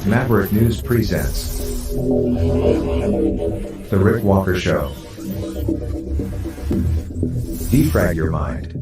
Maverick News presents The Rick Walker Show. Defrag your mind.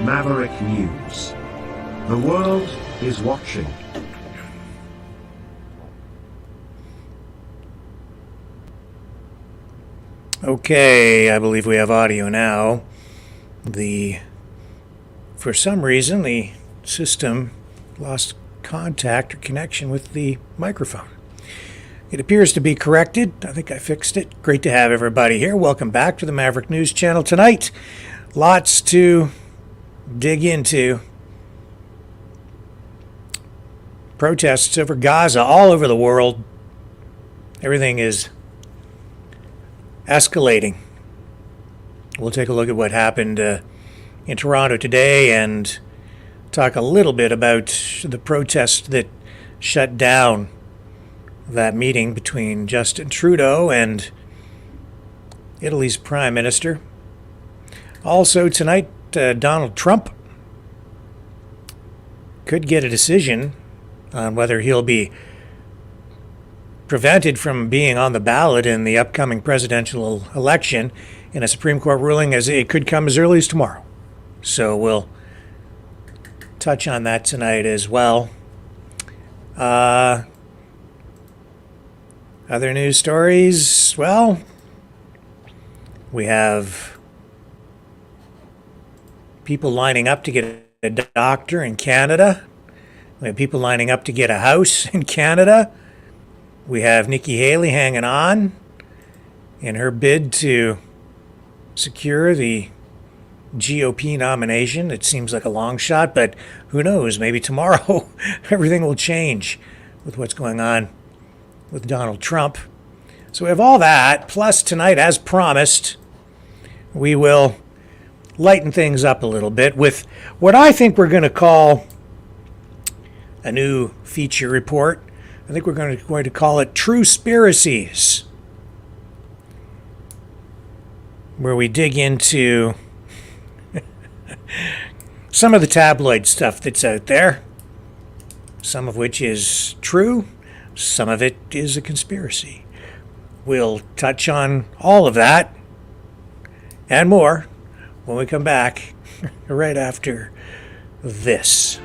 Maverick News. The world is watching. Okay, I believe we have audio now. For some reason, the system lost contact or connection with the microphone. It appears to be corrected. I think I fixed it. Great to have everybody here. Welcome back to the Maverick News Channel tonight. Lots to dig into. Protests over Gaza all over the world. Everything is escalating. We'll take a look at what happened in Toronto today and talk a little bit about the protest that shut down that meeting between Justin Trudeau and Italy's Prime Minister. Also tonight, Donald Trump could get a decision on whether he'll be prevented from being on the ballot in the upcoming presidential election in a Supreme Court ruling, as it could come as early as tomorrow. So we'll touch on that tonight as well. Other news stories, well, we have people lining up to get a doctor in Canada. We have people lining up to get a house in Canada. We have Nikki Haley hanging on in her bid to secure the GOP nomination. It seems like a long shot, but who knows? Maybe tomorrow everything will change with what's going on with Donald Trump. So we have all that. Plus tonight, as promised, we will lighten things up a little bit with what I think we're going to call a new feature report. I think we're going to call it Truespiracies, where we dig into some of the tabloid stuff that's out there, some of which is true, some of it is a conspiracy. We'll touch on all of that and more when we come back right after this.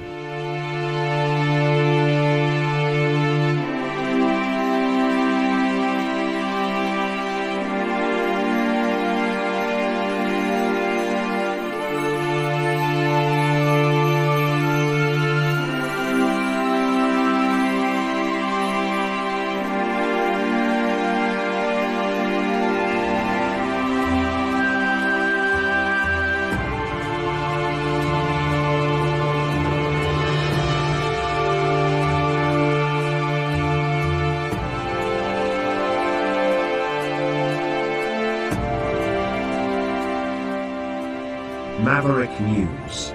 Maverick News.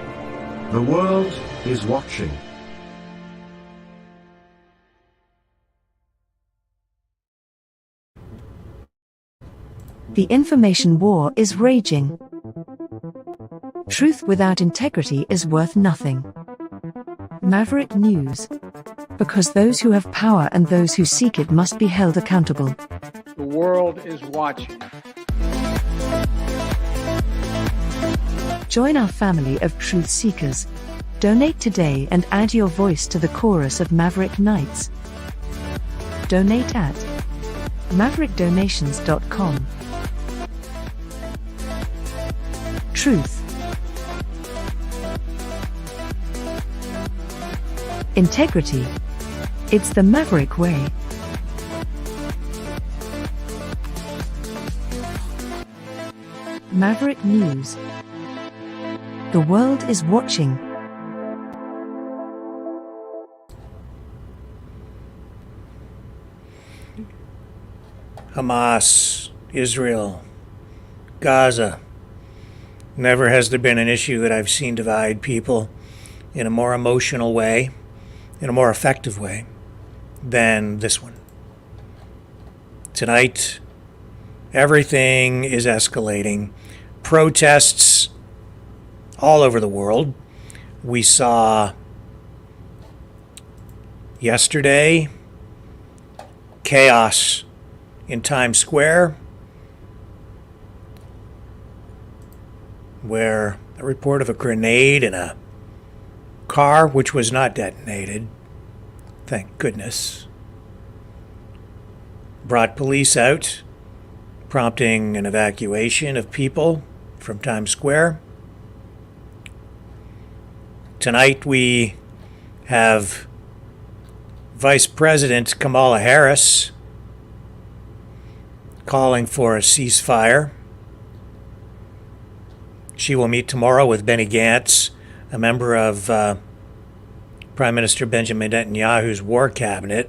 The world is watching. The information war is raging. Truth without integrity is worth nothing. Maverick News. Because those who have power and those who seek it must be held accountable. The world is watching. Join our family of truth seekers. Donate today and add your voice to the chorus of Maverick Knights. Donate at maverickdonations.com. Truth. Integrity. It's the Maverick way. Maverick News. The world is watching. Hamas, Israel, Gaza. Never has there been an issue that I've seen divide people in a more emotional way, in a more effective way, than this one. Tonight, everything is escalating. Protests all over the world. We saw yesterday chaos in Times Square, where a report of a grenade in a car, which was not detonated, thank goodness, brought police out, prompting an evacuation of people from Times Square. Tonight we have Vice President Kamala Harris calling for a ceasefire. She will meet tomorrow with Benny Gantz, a member of Prime Minister Benjamin Netanyahu's war cabinet.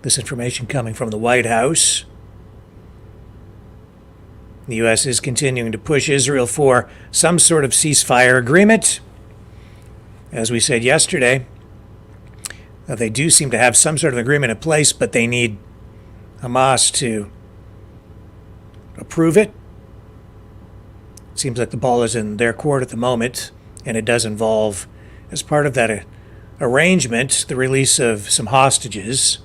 This information coming from the White House. The U.S. is continuing to push Israel for some sort of ceasefire agreement. As we said yesterday, they do seem to have some sort of agreement in place, but they need Hamas to approve it. Seems like the ball is in their court at the moment, and it does involve, as part of that arrangement, the release of some hostages.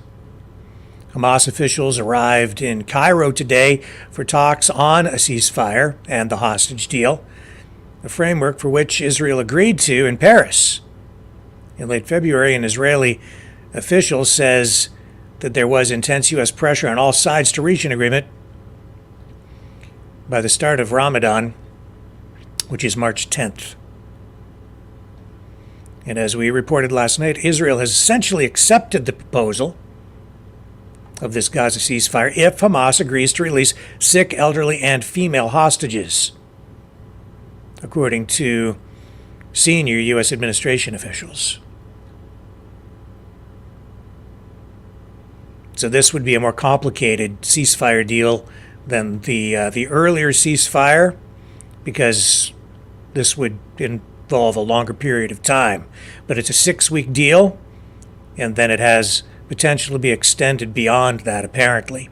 Hamas officials arrived in Cairo today for talks on a ceasefire and the hostage deal, a framework for which Israel agreed to in Paris. In late February, an Israeli official says that there was intense U.S. pressure on all sides to reach an agreement by the start of Ramadan, which is March 10th. And as we reported last night, Israel has essentially accepted the proposal of this Gaza ceasefire if Hamas agrees to release sick, elderly, and female hostages, according to senior U.S. administration officials. So this would be a more complicated ceasefire deal than the earlier ceasefire, because this would involve a longer period of time. But it's a 6-week deal, and then it has potential to be extended beyond that, apparently.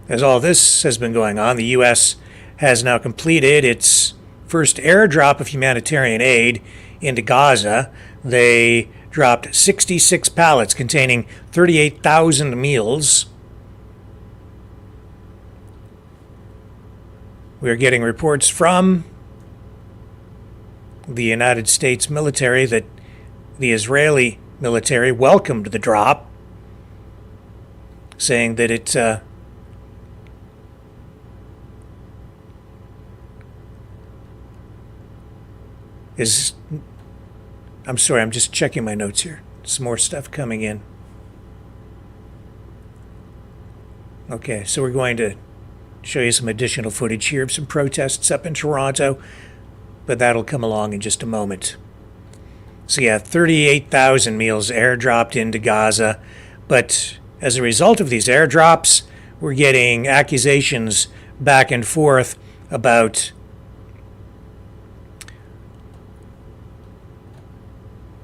As all this has been going on, the U.S. has now completed its first airdrop of humanitarian aid into Gaza. They dropped 66 pallets containing 38,000 meals. We are getting reports from the United States military that the Israeli military welcomed the drop, saying that it is... I'm sorry, I'm just checking my notes here. Some more stuff coming in. Okay, so we're going to show you some additional footage here of some protests up in Toronto, but that'll come along in just a moment. So yeah, 38,000 meals airdropped into Gaza, but as a result of these airdrops, we're getting accusations back and forth about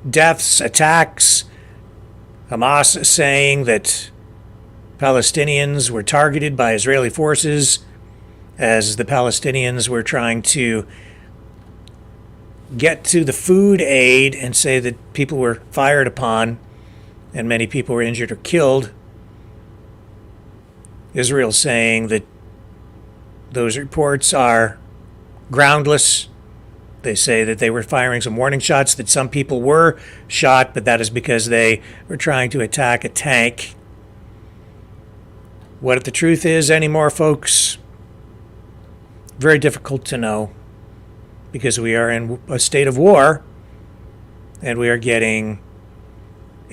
deaths, attacks. Hamas saying that Palestinians were targeted by Israeli forces as the Palestinians were trying to get to the food aid and say that people were fired upon and many people were injured or killed. Israel saying that those reports are groundless. They say that they were firing some warning shots, that some people were shot, but that is because they were trying to attack a tank. What the truth is anymore, folks, very difficult to know, because we are in a state of war and we are getting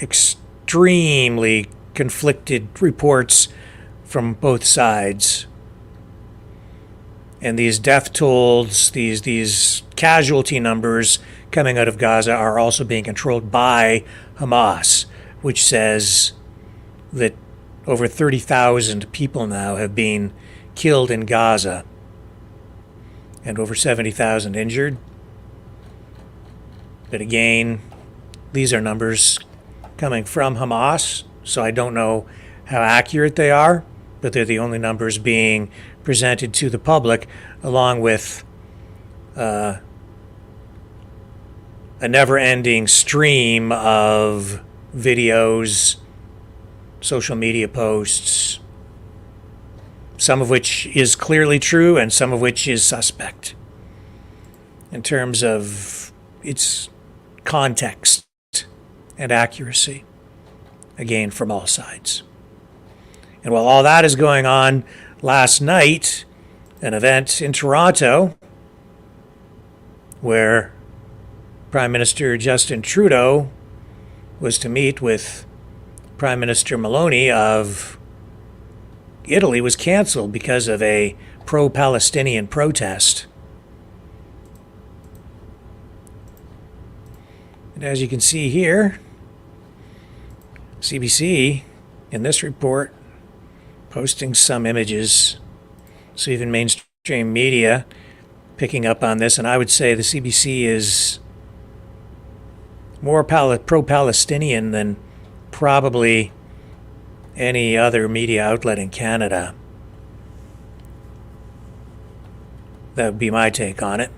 extremely conflicted reports from both sides. And these death tolls, these casualty numbers coming out of Gaza are also being controlled by Hamas, which says that over 30,000 people now have been killed in Gaza and over 70,000 injured. But again, these are numbers coming from Hamas, so I don't know how accurate they are, but they're the only numbers being presented to the public, along with a never-ending stream of videos, social media posts, some of which is clearly true and some of which is suspect in terms of its context and accuracy, again, from all sides. And while all that is going on, last night, an event in Toronto where Prime Minister Justin Trudeau was to meet with Prime Minister Meloni of Italy was canceled because of a pro-Palestinian protest. And as you can see here, CBC in this report posting some images, so even mainstream media picking up on this, and I would say the CBC is more pro-Palestinian than probably any other media outlet in Canada. That would be my take on it.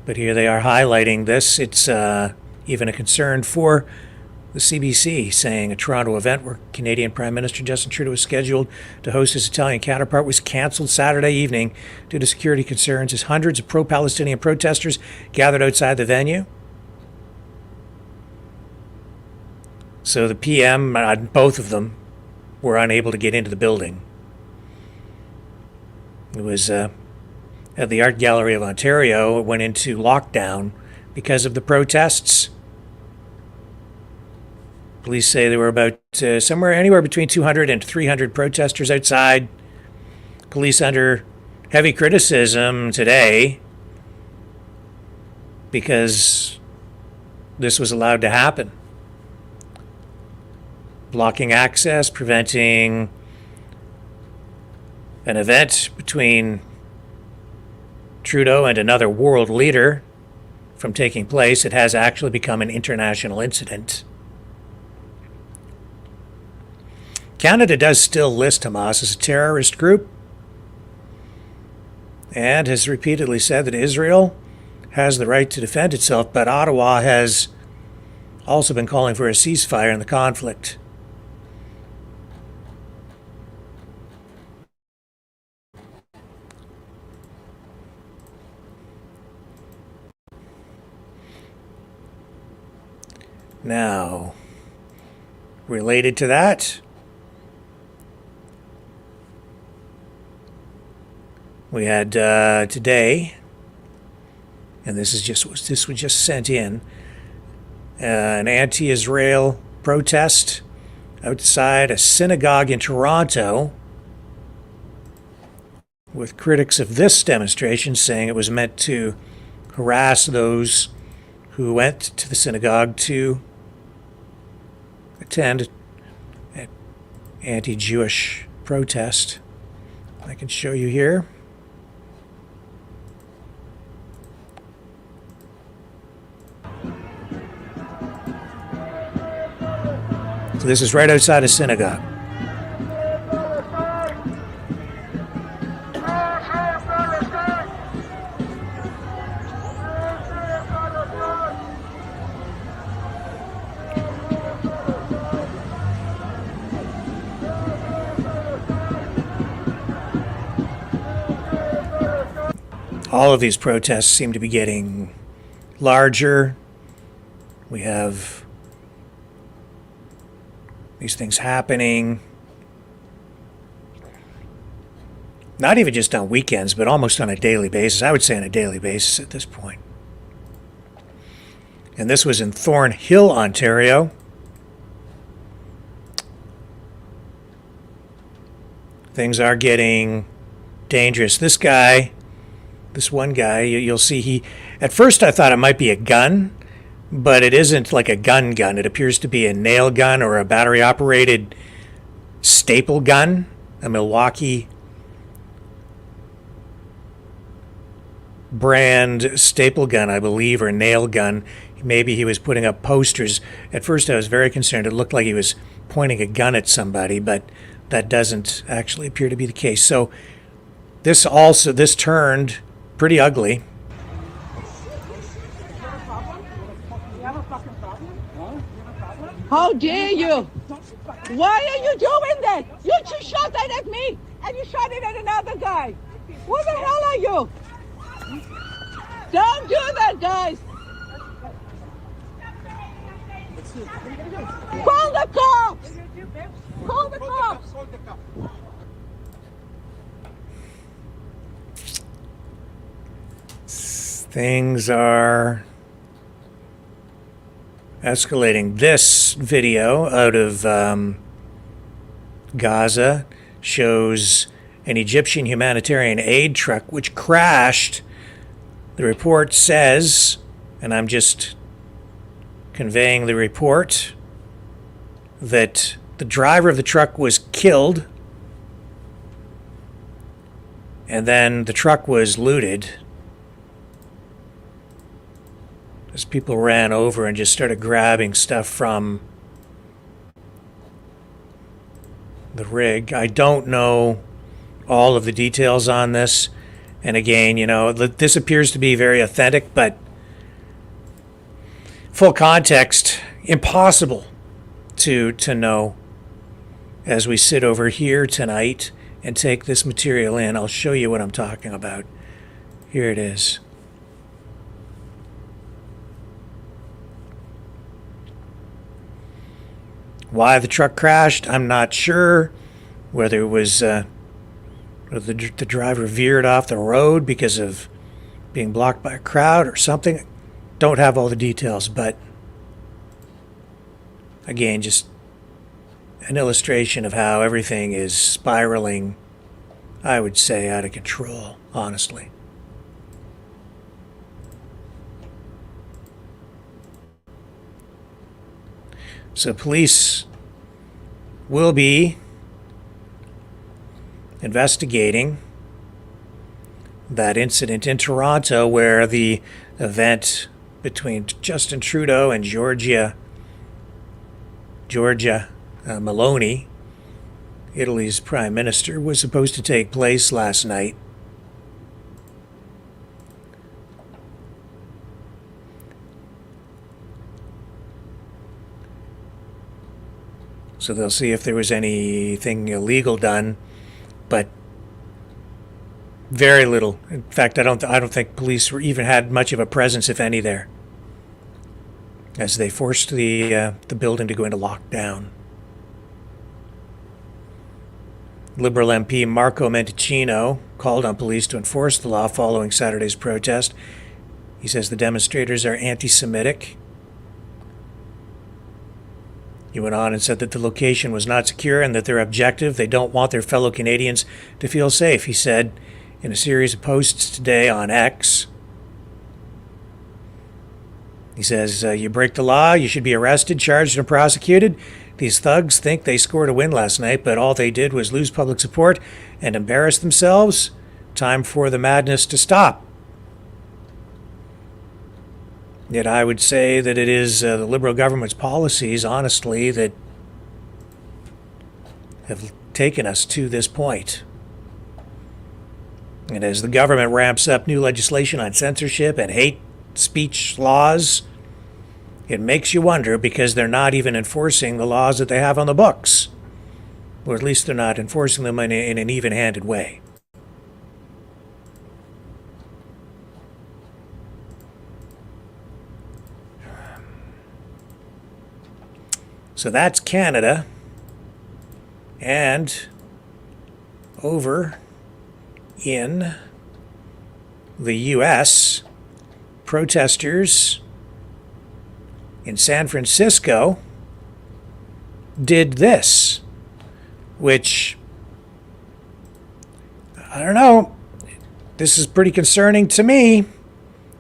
But here they are highlighting this. It's even a concern for the CBC, saying a Toronto event where Canadian Prime Minister Justin Trudeau was scheduled to host his Italian counterpart was cancelled Saturday evening due to security concerns as hundreds of pro-Palestinian protesters gathered outside the venue. So the PM, both of them, were unable to get into the building. It was at the Art Gallery of Ontario. It went into lockdown because of the protests. Police say there were about anywhere between 200 and 300 protesters outside. Police under heavy criticism today because this was allowed to happen. Blocking access, preventing an event between Trudeau and another world leader from taking place. It has actually become an international incident. Canada does still list Hamas as a terrorist group and has repeatedly said that Israel has the right to defend itself, but Ottawa has also been calling for a ceasefire in the conflict. Now, related to that, we had today, and this was just sent in, an anti-Israel protest outside a synagogue in Toronto, with critics of this demonstration saying it was meant to harass those who went to the synagogue to attend an anti-Jewish protest. I can show you here. So this is right outside a synagogue. all of these protests seem to be getting larger. We have these things happening, not even just on weekends, but almost on a daily basis. I would say on a daily basis at this point. And this was in Thornhill, Ontario. Things are getting dangerous. This one guy, you'll see at first I thought it might be a gun, but it isn't like a gun. It appears to be a nail gun or a battery-operated staple gun, a Milwaukee brand staple gun, I believe, or nail gun. Maybe he was putting up posters. At first I was very concerned. It looked like he was pointing a gun at somebody, but that doesn't actually appear to be the case. So this turned pretty ugly. How dare you? Why are you doing that? You just shot that at me, and you shot it at another guy. Who the hell are you? Don't do that, guys. Call the cops. Call the cops. Things are escalating. This video out of Gaza shows an Egyptian humanitarian aid truck which crashed. The report says, and I'm just conveying the report, that the driver of the truck was killed and then the truck was looted as people ran over and just started grabbing stuff from the rig. I don't know all of the details on this. And again, this appears to be very authentic, but full context, impossible to know as we sit over here tonight and take this material in. I'll show you what I'm talking about. Here it is. Why the truck crashed, I'm not sure. Whether it was the driver veered off the road because of being blocked by a crowd or something. Don't have all the details, but again, just an illustration of how everything is spiraling, I would say, out of control, honestly. So police will be investigating that incident in Toronto where the event between Justin Trudeau and Giorgia Meloni, Italy's prime minister, was supposed to take place last night. So they'll see if there was anything illegal done, but very little. In fact, I don't think police even had much of a presence, if any, there, as they forced the building to go into lockdown. Liberal MP Marco Mendicino called on police to enforce the law following Saturday's protest. He says the demonstrators are anti-Semitic. He went on and said that the location was not secure and that their objective, they don't want their fellow Canadians to feel safe. He said in a series of posts today on X, he says, you break the law, you should be arrested, charged, and prosecuted. These thugs think they scored a win last night, but all they did was lose public support and embarrass themselves. Time for the madness to stop. Yet I would say that it is the Liberal government's policies, honestly, that have taken us to this point. And as the government ramps up new legislation on censorship and hate speech laws, it makes you wonder, because they're not even enforcing the laws that they have on the books. Or at least they're not enforcing them in an even-handed way. So that's Canada. And over in the U.S., protesters in San Francisco did this, which, I don't know, this is pretty concerning to me.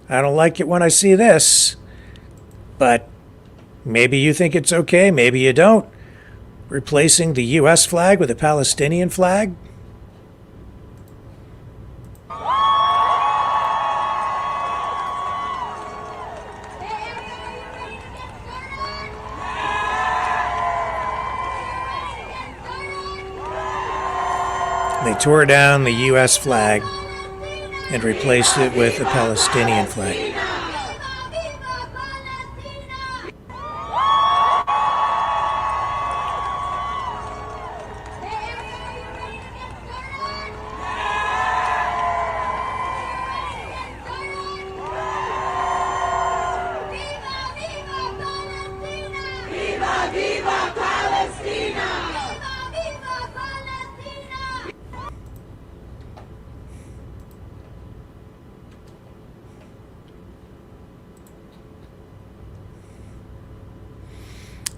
I don't like it when I see this, but maybe you think it's okay, maybe you don't. Replacing the U.S. flag with a Palestinian flag? They tore down the U.S. flag and replaced it with a Palestinian flag.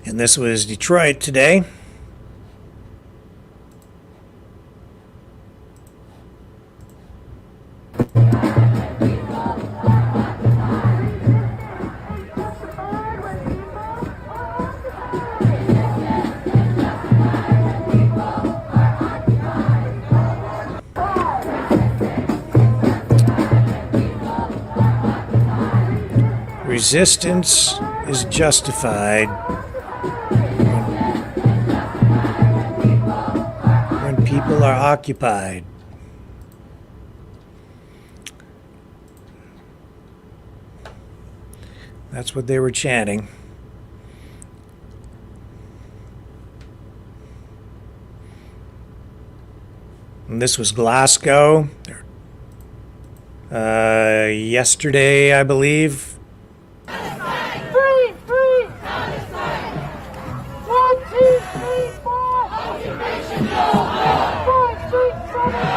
And this was Detroit today. Resistance is justified when people are occupied. That's what they were chanting. And this was Glasgow. Yesterday, I believe. Free, free! Palestine! 1, 2, 3, 4! Occupation no more! 5, 6, 7, 8!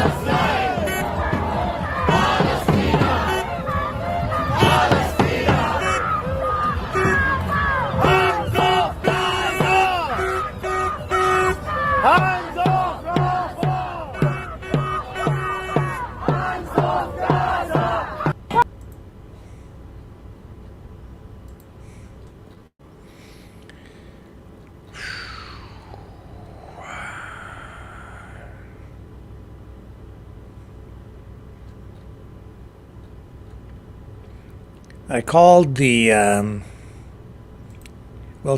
Palestine! Palestine! Palestina! Palestina! Hands off Gaza! Hands off Gaza! Hands off Gaza! I called the,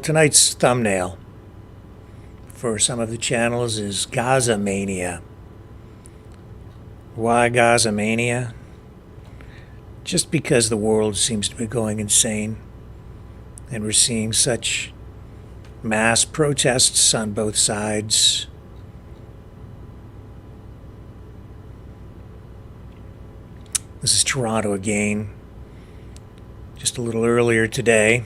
tonight's thumbnail for some of the channels is Gaza Mania. Why Gaza Mania? Just because the world seems to be going insane and we're seeing such mass protests on both sides. This is Toronto again. Just a little earlier today.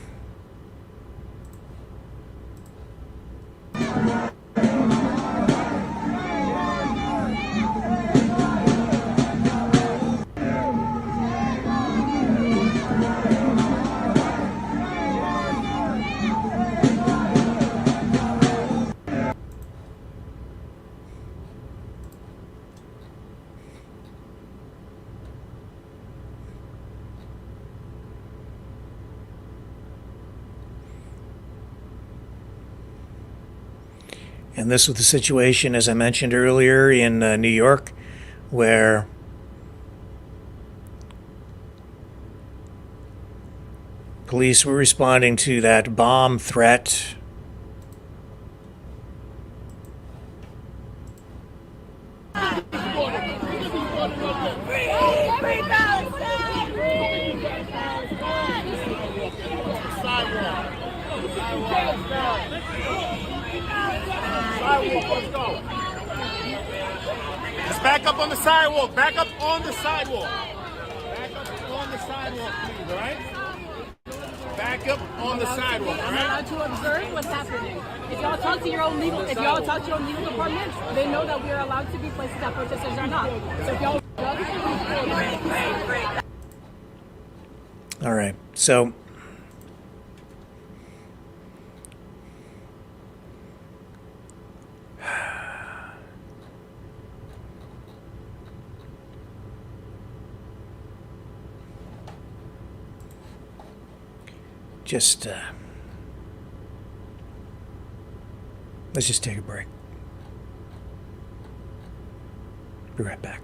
And this was the situation, as I mentioned earlier, in New York, where police were responding to that bomb threat. Let's go. Just back up on the sidewalk. Back up on the sidewalk. Back up on the sidewalk, please, all right? Back up on the sidewalk, all I'm right? allowed to observe what's happening. If y'all talk to your own legal department, they know that we are allowed to be places that protesters are not. So if y'all All right. So let's just take a break. Be right back.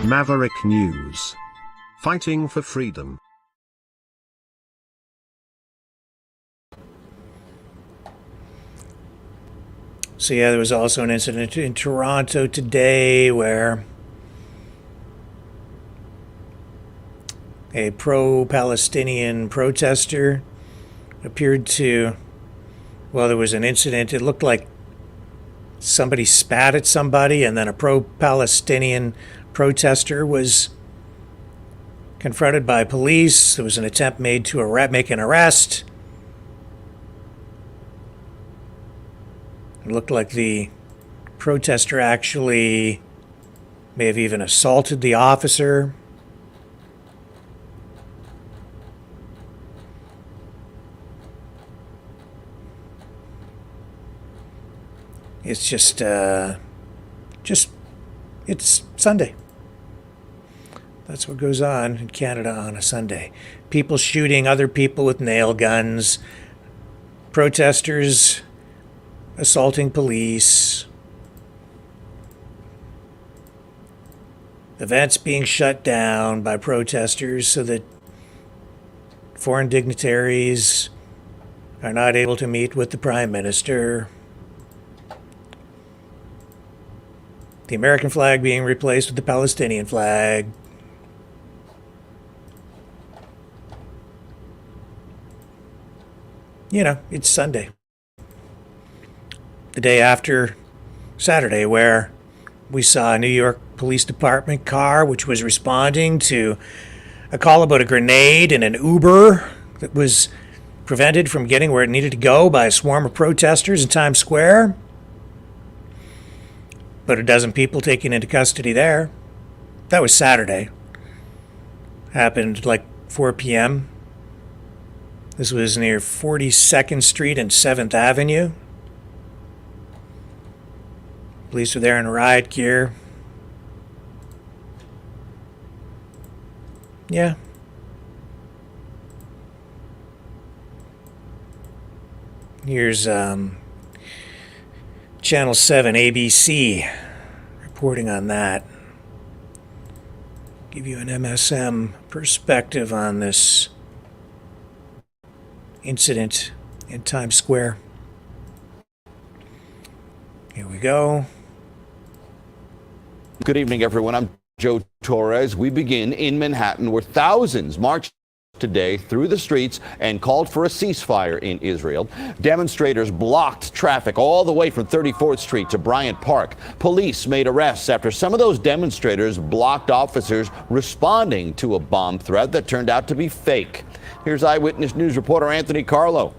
Maverick News. Fighting for freedom. So yeah, there was also an incident in Toronto today where a pro-Palestinian protester appeared to, well, there was an incident. It looked like somebody spat at somebody, and then a pro-Palestinian protester was confronted by police. There was an attempt made to make an arrest. It looked like the protester actually may have even assaulted the officer. It's just it's Sunday. That's what goes on in Canada on a Sunday. People shooting other people with nail guns, protesters assaulting police, events being shut down by protesters so that foreign dignitaries are not able to meet with the Prime Minister. The American flag being replaced with the Palestinian flag. You know, it's Sunday. The day after Saturday, where we saw a New York Police Department car which was responding to a call about a grenade in an Uber that was prevented from getting where it needed to go by a swarm of protesters in Times Square. But a dozen people taken into custody there. That was Saturday. Happened like 4 p.m. This was near 42nd Street and 7th Avenue. Police were there in riot gear. Yeah. Here's Channel 7 ABC reporting on that. Give you an MSM perspective on this incident in Times Square. Here we go. Good evening, everyone. I'm Joe Torres. We begin in Manhattan, where thousands marched today through the streets and called for a ceasefire in Israel. Demonstrators blocked traffic all the way from 34th Street to Bryant Park. Police made arrests after some of those demonstrators blocked officers responding to a bomb threat that turned out to be fake. Here's Eyewitness News reporter Anthony Carlo.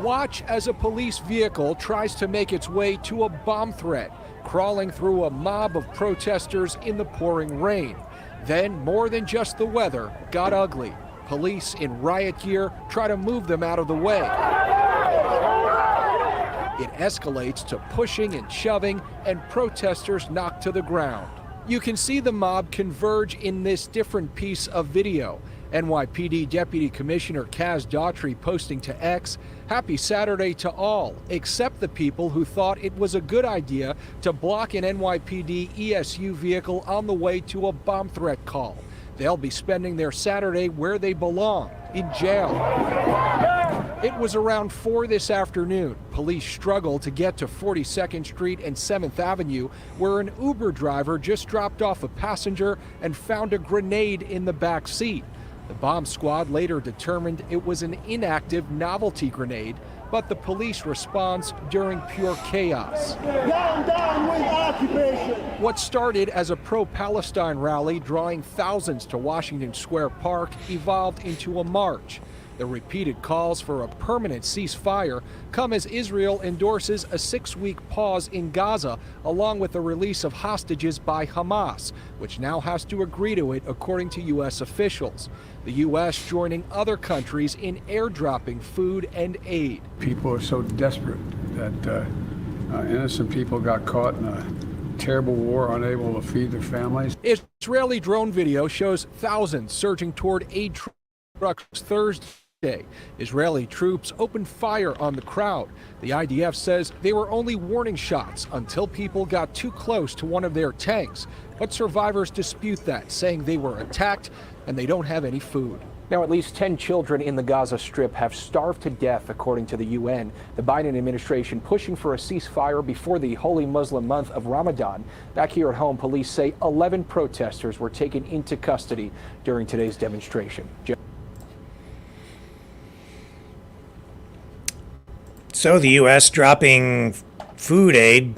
Watch as a police vehicle tries to make its way to a bomb threat, crawling through a mob of protesters in the pouring rain. Then, more than just the weather got ugly. Police in riot gear try to move them out of the way. It escalates to pushing and shoving, and protesters knocked to the ground. You can see the mob converge in this different piece of video. NYPD Deputy Commissioner Kaz Daughtry posting to X, "Happy Saturday to all, except the people who thought it was a good idea to block an NYPD ESU vehicle on the way to a bomb threat call. They'll be spending their Saturday where they belong, in jail." It was around 4 this afternoon. Police struggled to get to 42nd Street and 7th Avenue, where an Uber driver just dropped off a passenger and found a grenade in the back seat. The bomb squad later determined it was an inactive novelty grenade, but the police response during pure chaos. Down with occupation! What started as a pro-Palestine rally drawing thousands to Washington Square Park evolved into a march. The repeated calls for a permanent ceasefire come as Israel endorses a 6-week pause in Gaza, along with the release of hostages by Hamas, which now has to agree to it according to U.S. officials. The U.S. joining other countries in airdropping food and aid. People are so desperate that innocent people got caught in a terrible war, unable to feed their families. Israeli drone video shows thousands surging toward aid trucks Thursday. Israeli troops opened fire on the crowd. The IDF says they were only warning shots until people got too close to one of their tanks. But survivors dispute that, saying they were attacked and they don't have any food. Now, at least 10 children in the Gaza Strip have starved to death, according to the UN. The Biden administration pushing for a ceasefire before the holy Muslim month of Ramadan. Back here at home, police say 11 protesters were taken into custody during today's demonstration. So the U.S. dropping food aid.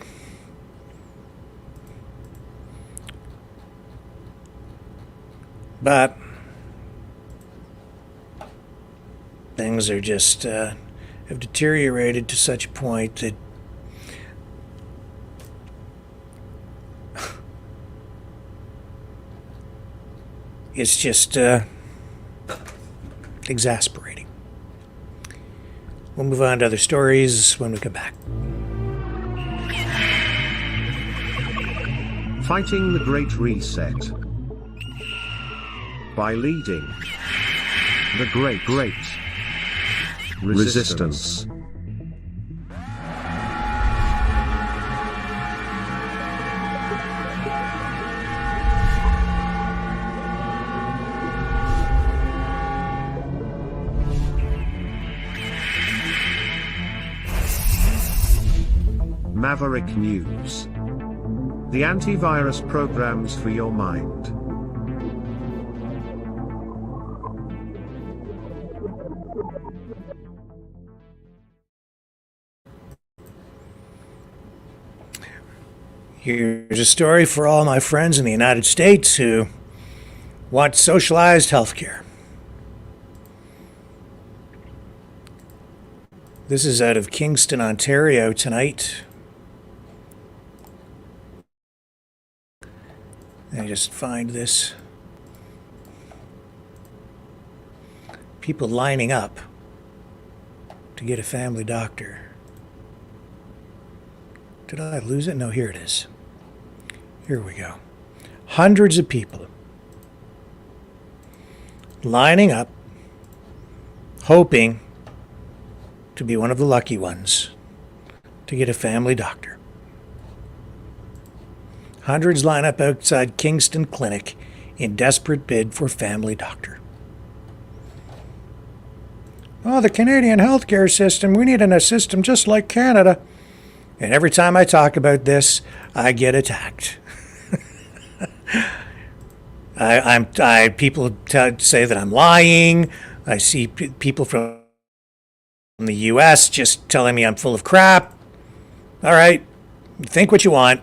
But things are just have deteriorated to such a point that it's just exasperating. We'll move on to other stories when we come back. Fighting the Great Reset. By leading the Great Resistance. Maverick News. The antivirus programs for your mind. Here's a story for all my friends in the United States who want socialized health care. This is out of Kingston, Ontario tonight. Let me just find this. People lining up to get a family doctor. Did I lose it? No, here it is. Here we go. Hundreds of people lining up, hoping to be one of the lucky ones to get a family doctor. Hundreds line up outside Kingston Clinic in desperate bid for family doctor. Oh, the Canadian healthcare system, we need a system just like Canada. And every time I talk about this, I get attacked. People say that I'm lying. I see people from the U.S. just telling me I'm full of crap. All right, think what you want.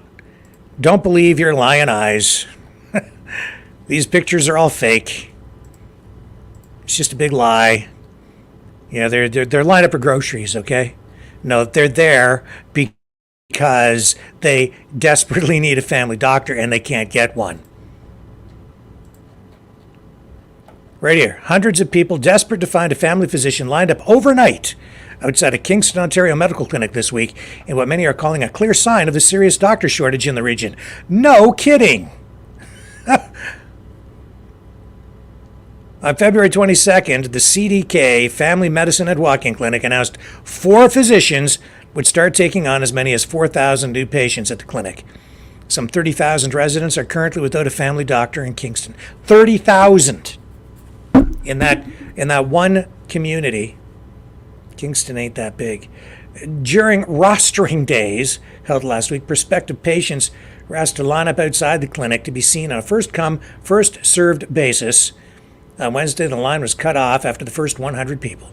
Don't believe your lying eyes. These pictures are all fake. It's just a big lie. Yeah, they're lined up for groceries, okay? No, they're there because they desperately need a family doctor and they can't get one. Right here, hundreds of people desperate to find a family physician lined up overnight outside a Kingston, Ontario medical clinic this week in what many are calling a clear sign of the serious doctor shortage in the region. No kidding. On February 22nd, the CDK Family Medicine and Walk-In Clinic announced 4 physicians would start taking on as many as 4,000 new patients at the clinic. Some 30,000 residents are currently without a family doctor in Kingston. 30,000 in that one community. Kingston ain't that big. During rostering days held last week, prospective patients were asked to line up outside the clinic to be seen on a first-come, first-served basis. On Wednesday, the line was cut off after the first 100 people.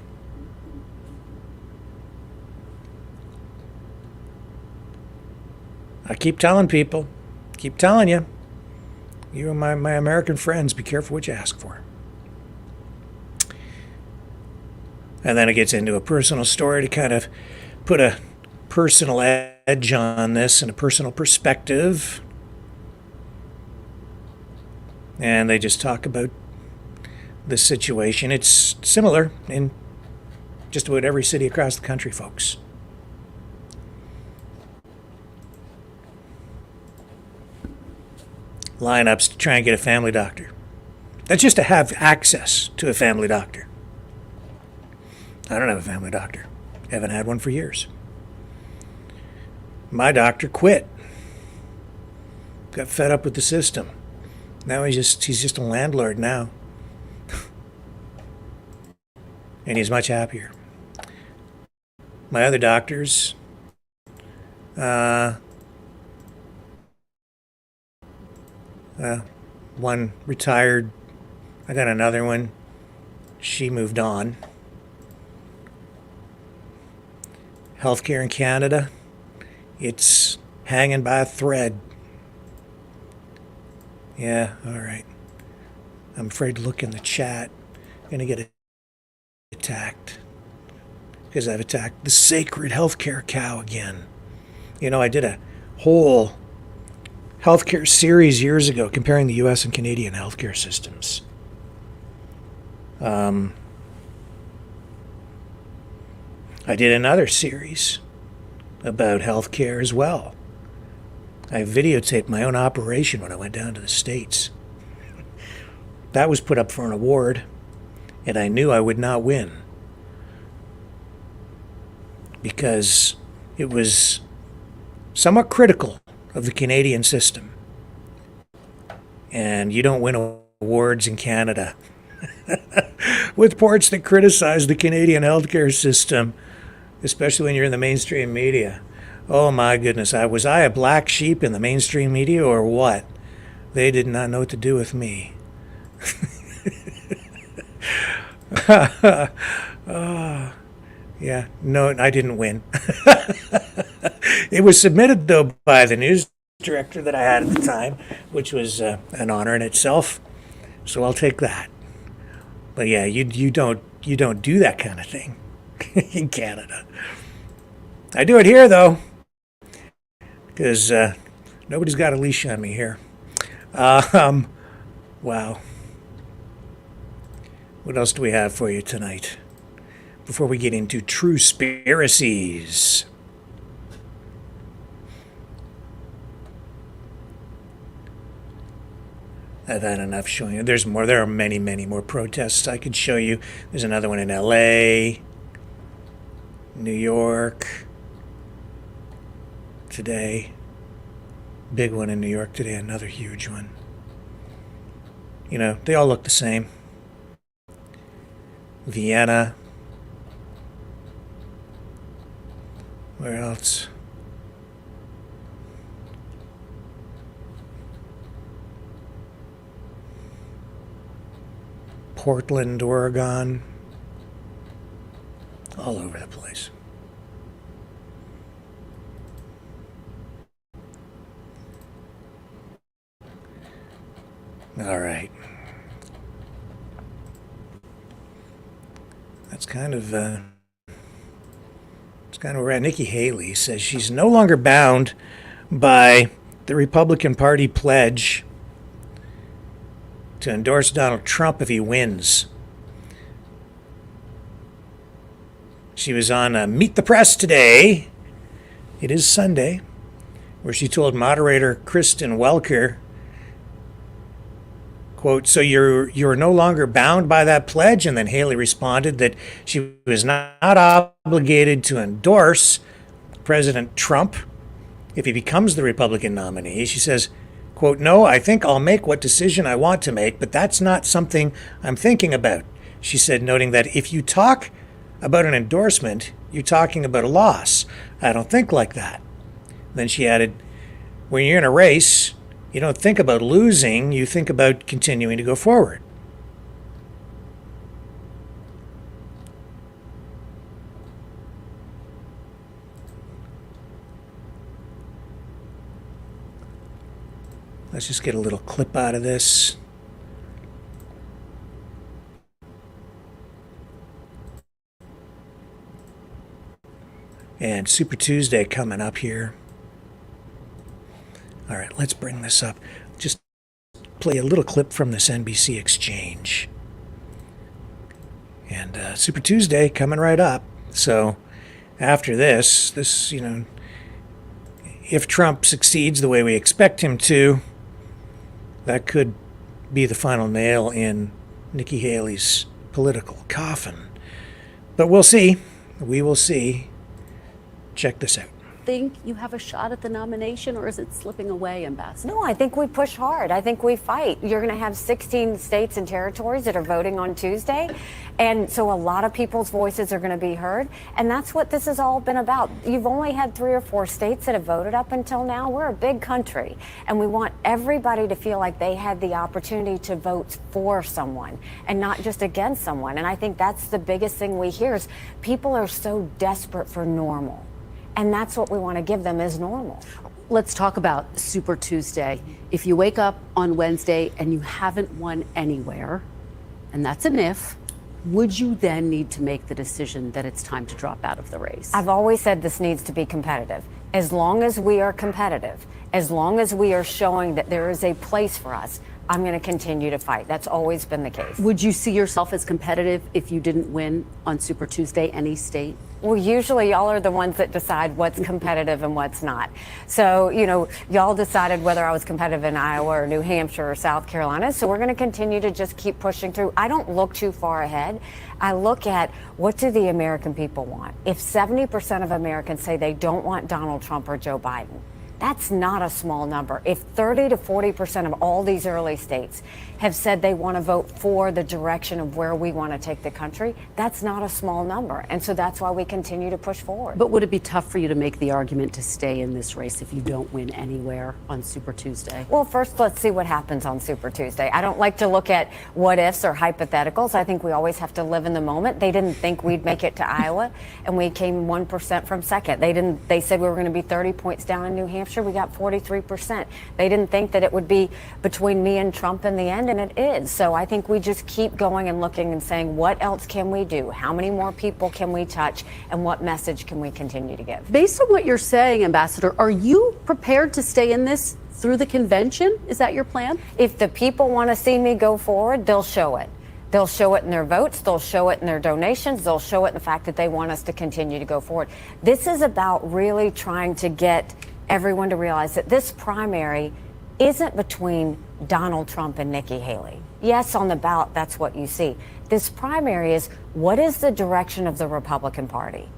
I keep telling people, keep telling you, you and my American friends, be careful what you ask for. And then it gets into a personal story to kind of put a personal edge on this and a personal perspective. And they just talk about the situation. It's similar in just about every city across the country, folks. Lineups to try and get a family doctor. That's just to have access to a family doctor. I don't have a family doctor. Haven't had one for years. My doctor quit. Got fed up with the system. Now he's just a landlord now. And he's much happier. My other doctors, one retired. I got another one. She moved on. Healthcare in Canada, it's hanging by a thread. Yeah, all right. I'm afraid to look in the chat. I'm going to get attacked because I've attacked the sacred healthcare cow again. You know, I did a whole healthcare series years ago comparing the U.S. and Canadian healthcare systems. I did another series about healthcare as well. I videotaped my own operation when I went down to the States. That was put up for an award, and I knew I would not win because it was somewhat critical of the Canadian system. And you don't win awards in Canada with reports that criticize the Canadian healthcare system, especially when you're in the mainstream media. Oh my goodness, was I a black sheep in the mainstream media or what? They did not know what to do with me. Yeah, no, I didn't win. It was submitted, though, by the news director that I had at the time, which was an honor in itself. So I'll take that. But yeah, you don't do that kind of thing in Canada. I do it here, though, because nobody's got a leash on me here. Wow. What else do we have for you tonight before we get into Truespiracies? I've had enough showing you. There's more. There are many, many more protests I could show you. There's another one in LA, New York today. Big one in New York today, another huge one. You know, they all look the same. Vienna. Where else? Portland, Oregon. All over the place. All right. That's kind of where Nikki Haley says she's no longer bound by the Republican Party pledge to endorse Donald Trump if he wins. She was on Meet the Press today. It is Sunday, where she told moderator Kristen Welker, quote, "So you're no longer bound by that pledge?" And then Haley responded that she was not obligated to endorse President Trump if he becomes the Republican nominee. She says, quote, "No, I think I'll make what decision I want to make, but that's not something I'm thinking about," she said, noting that if you talk about an endorsement, you're talking about a loss. I don't think like that. Then she added, when you're in a race, you don't think about losing, you think about continuing to go forward. Let's just get a little clip out of this. And Super Tuesday coming up here. All right, let's bring this up. Just play a little clip from this NBC exchange. And Super Tuesday coming right up. So after this, if Trump succeeds the way we expect him to, that could be the final nail in Nikki Haley's political coffin. But we'll see. We will see. Check this out. Think you have a shot at the nomination, or is it slipping away, Ambassador? No, I think we push hard. I think we fight. You're going to have 16 states and territories that are voting on Tuesday. And so a lot of people's voices are going to be heard. And that's what this has all been about. You've only had 3 or 4 states that have voted up until now. We're a big country, and we want everybody to feel like they had the opportunity to vote for someone and not just against someone. And I think that's the biggest thing we hear is people are so desperate for normal. And that's what we want to give them is normal. Let's talk about Super Tuesday. If you wake up on Wednesday and you haven't won anywhere, and that's an if, would you then need to make the decision that it's time to drop out of the race? I've always said this needs to be competitive. As long as we are competitive, as long as we are showing that there is a place for us, I'm going to continue to fight. That's always been the case. Would you see yourself as competitive if you didn't win on Super Tuesday, any state? Well, usually y'all are the ones that decide what's competitive and what's not. So, y'all decided whether I was competitive in Iowa or New Hampshire or South Carolina. So we're going to continue to just keep pushing through. I don't look too far ahead. I look at what do the American people want. If 70% of Americans say they don't want Donald Trump or Joe Biden, that's not a small number. If 30 to 40% of all these early states have said they want to vote for the direction of where we want to take the country, that's not a small number. And so that's why we continue to push forward. But would it be tough for you to make the argument to stay in this race if you don't win anywhere on Super Tuesday? Well, first, let's see what happens on Super Tuesday. I don't like to look at what ifs or hypotheticals. I think we always have to live in the moment. They didn't think we'd make it to Iowa, and we came 1% from second. They said we were going to be 30 points down in New Hampshire. We got 43%. They didn't think that it would be between me and Trump in the end, and it is. So I think we just keep going and looking and saying, what else can we do? How many more people can we touch? And what message can we continue to give? Based on what you're saying, Ambassador, are you prepared to stay in this through the convention? Is that your plan? If the people want to see me go forward, they'll show it. They'll show it in their votes. They'll show it in their donations. They'll show it in the fact that they want us to continue to go forward. This is about really trying to get everyone to realize that this primary isn't between Donald Trump and Nikki Haley. Yes, on the ballot, that's what you see. This primary is, what is the direction of the Republican Party?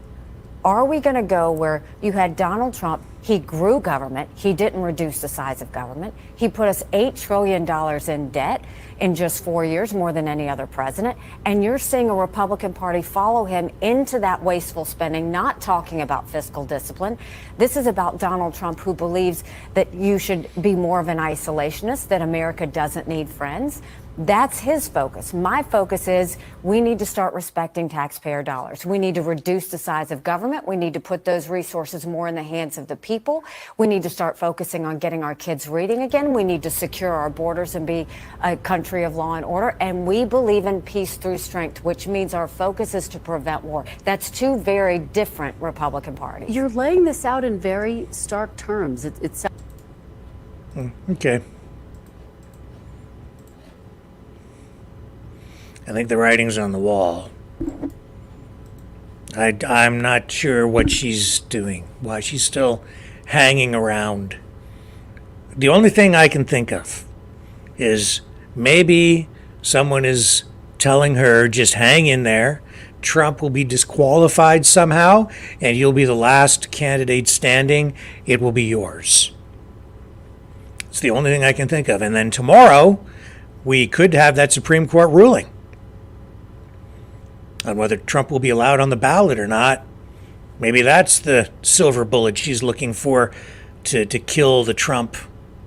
Are we going to go where you had Donald Trump, he grew government, he didn't reduce the size of government, he put us $8 trillion in debt in just 4 years, more than any other president, and you're seeing a Republican Party follow him into that wasteful spending, not talking about fiscal discipline. This is about Donald Trump, who believes that you should be more of an isolationist, that America doesn't need friends. That's his focus. My focus is we need to start respecting taxpayer dollars. We need to reduce the size of government. We need to put those resources more in the hands of the people. We need to start focusing on getting our kids reading again. We need to secure our borders and be a country of law and order. And we believe in peace through strength, which means our focus is to prevent war. That's two very different Republican parties. You're laying this out in very stark terms. It's Okay. I think the writing's on the wall. I'm not sure what she's doing, why she's still hanging around. The only thing I can think of is maybe someone is telling her, just hang in there. Trump will be disqualified somehow, and you'll be the last candidate standing. It will be yours. It's the only thing I can think of. And then tomorrow, we could have that Supreme Court ruling. on whether Trump will be allowed on the ballot or not. Maybe that's the silver bullet she's looking for to kill the Trump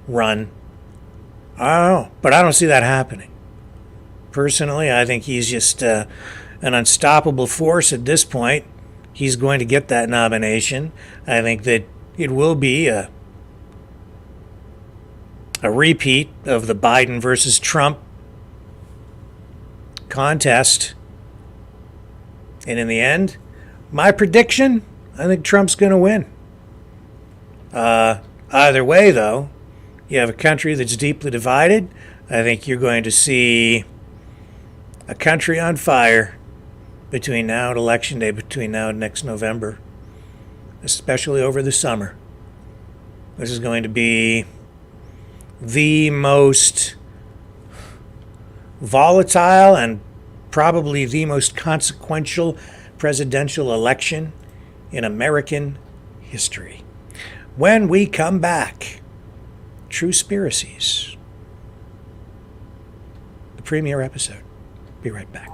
run. I don't know, but I don't see that happening. Personally, I think he's just an unstoppable force at this point. He's going to get that nomination. I think that it will be a repeat of the Biden versus Trump contest. And in the end, my prediction, I think Trump's going to win. Either way, though, you have a country that's deeply divided. I think you're going to see a country on fire between now and Election Day, between now and next November, especially over the summer. This is going to be the most volatile and probably the most consequential presidential election in American history. When we come back, Truespiracies, the premiere episode. Be right back.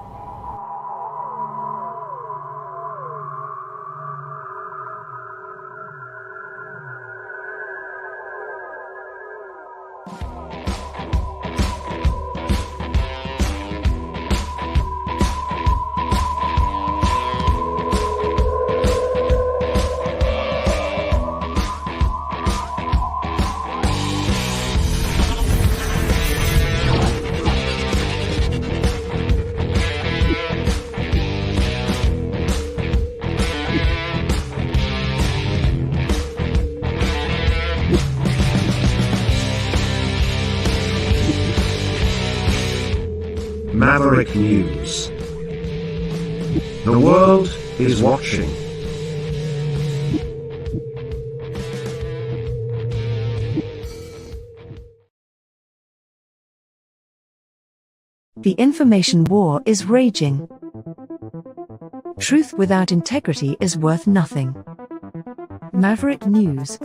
Maverick News. The world is watching. The information war is raging. Truth without integrity is worth nothing. Maverick News.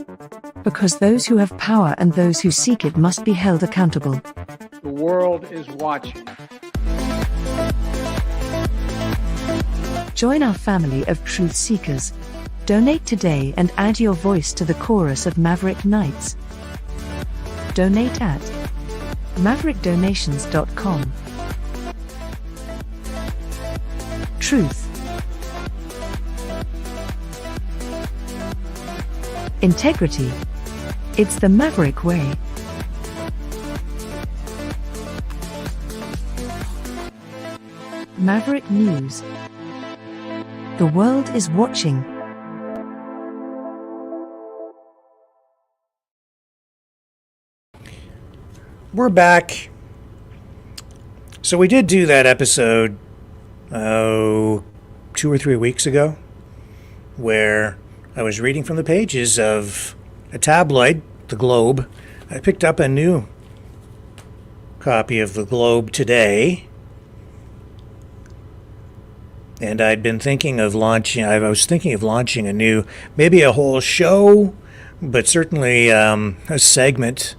Because those who have power and those who seek it must be held accountable. The world is watching. Join our family of truth seekers. Donate today and add your voice to the chorus of Maverick Knights. Donate at maverickdonations.com. Truth. Integrity. It's the Maverick way. Maverick News. The world is watching. We're back. So we did do that episode, 2 or 3 weeks ago, where I was reading from the pages of a tabloid, The Globe. I picked up a new copy of The Globe today. And I'd been thinking of launching, I was thinking of launching a new, maybe a whole show, but certainly a segment,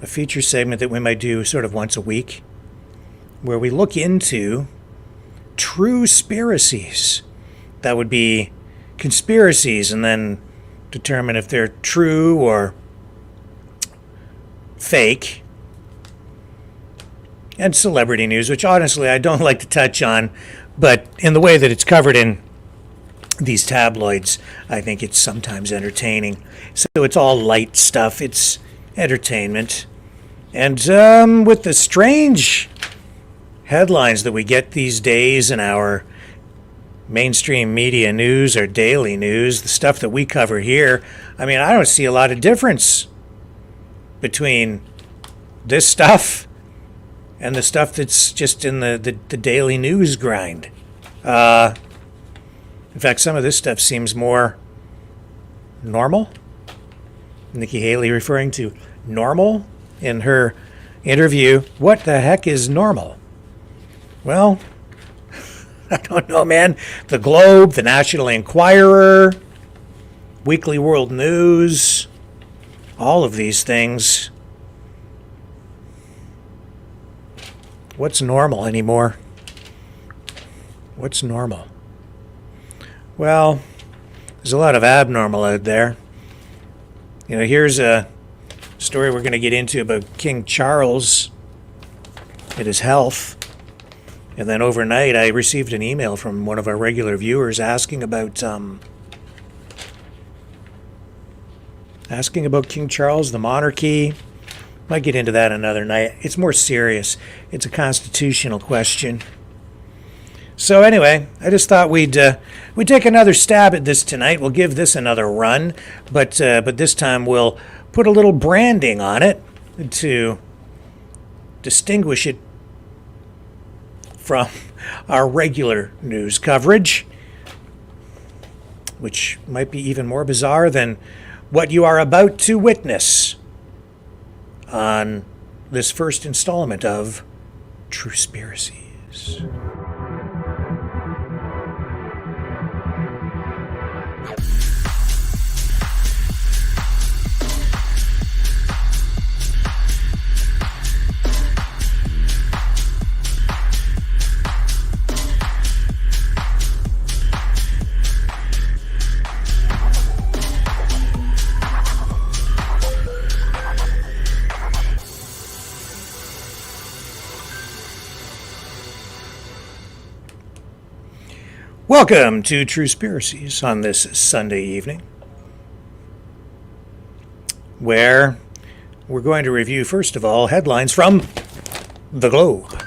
a feature segment that we might do sort of once a week, where we look into Truespiracies. That would be conspiracies, and then determine if they're true or fake. And celebrity news, which honestly I don't like to touch on, but in the way that it's covered in these tabloids, I think it's sometimes entertaining. So it's all light stuff. It's entertainment. And with the strange headlines that we get these days in our mainstream media news or daily news, the stuff that we cover here, I mean, I don't see a lot of difference between this stuff and the stuff that's just in the daily news grind. In fact, some of this stuff seems more normal. Nikki Haley referring to normal in her interview. What the heck is normal? Well, I don't know, man. The Globe, the National Enquirer, Weekly World News, all of these things. What's normal anymore? What's normal? Well, there's a lot of abnormal out there. You know, here's a story we're going to get into about King Charles and his health. And then overnight, I received an email from one of our regular viewers asking about King Charles, the monarchy. Might get into that another night. It's more serious. It's a constitutional question. So anyway, I just thought we'd take another stab at this tonight. We'll give this another run, but this time we'll put a little branding on it to distinguish it from our regular news coverage, which might be even more bizarre than what you are about to witness on this first installment of Truespiracies. Welcome to Truespiracies on this Sunday evening, where we're going to review, first of all, headlines from The Globe.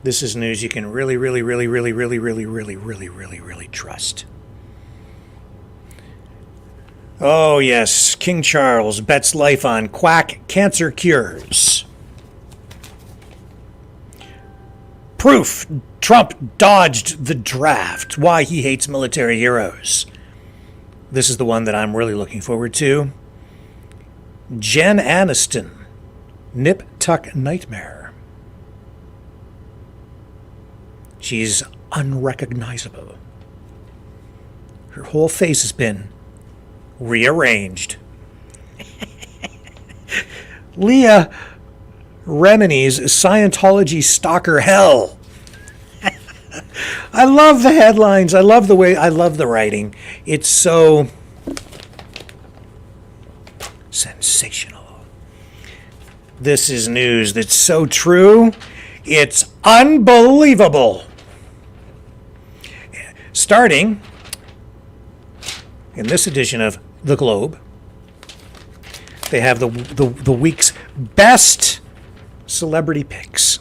This is news you can really trust. Oh yes, King Charles bets life on quack cancer cures. Proof Trump dodged the draft. Why he hates military heroes. This is the one that I'm really looking forward to. Jen Aniston, nip tuck nightmare. She's unrecognizable. Her whole face has been rearranged. Leah Remini's Scientology stalker hell. I love the headlines. I love the writing. It's so sensational. This is news that's so true. It's unbelievable. Starting in this edition of The Globe, they have the week's best celebrity picks.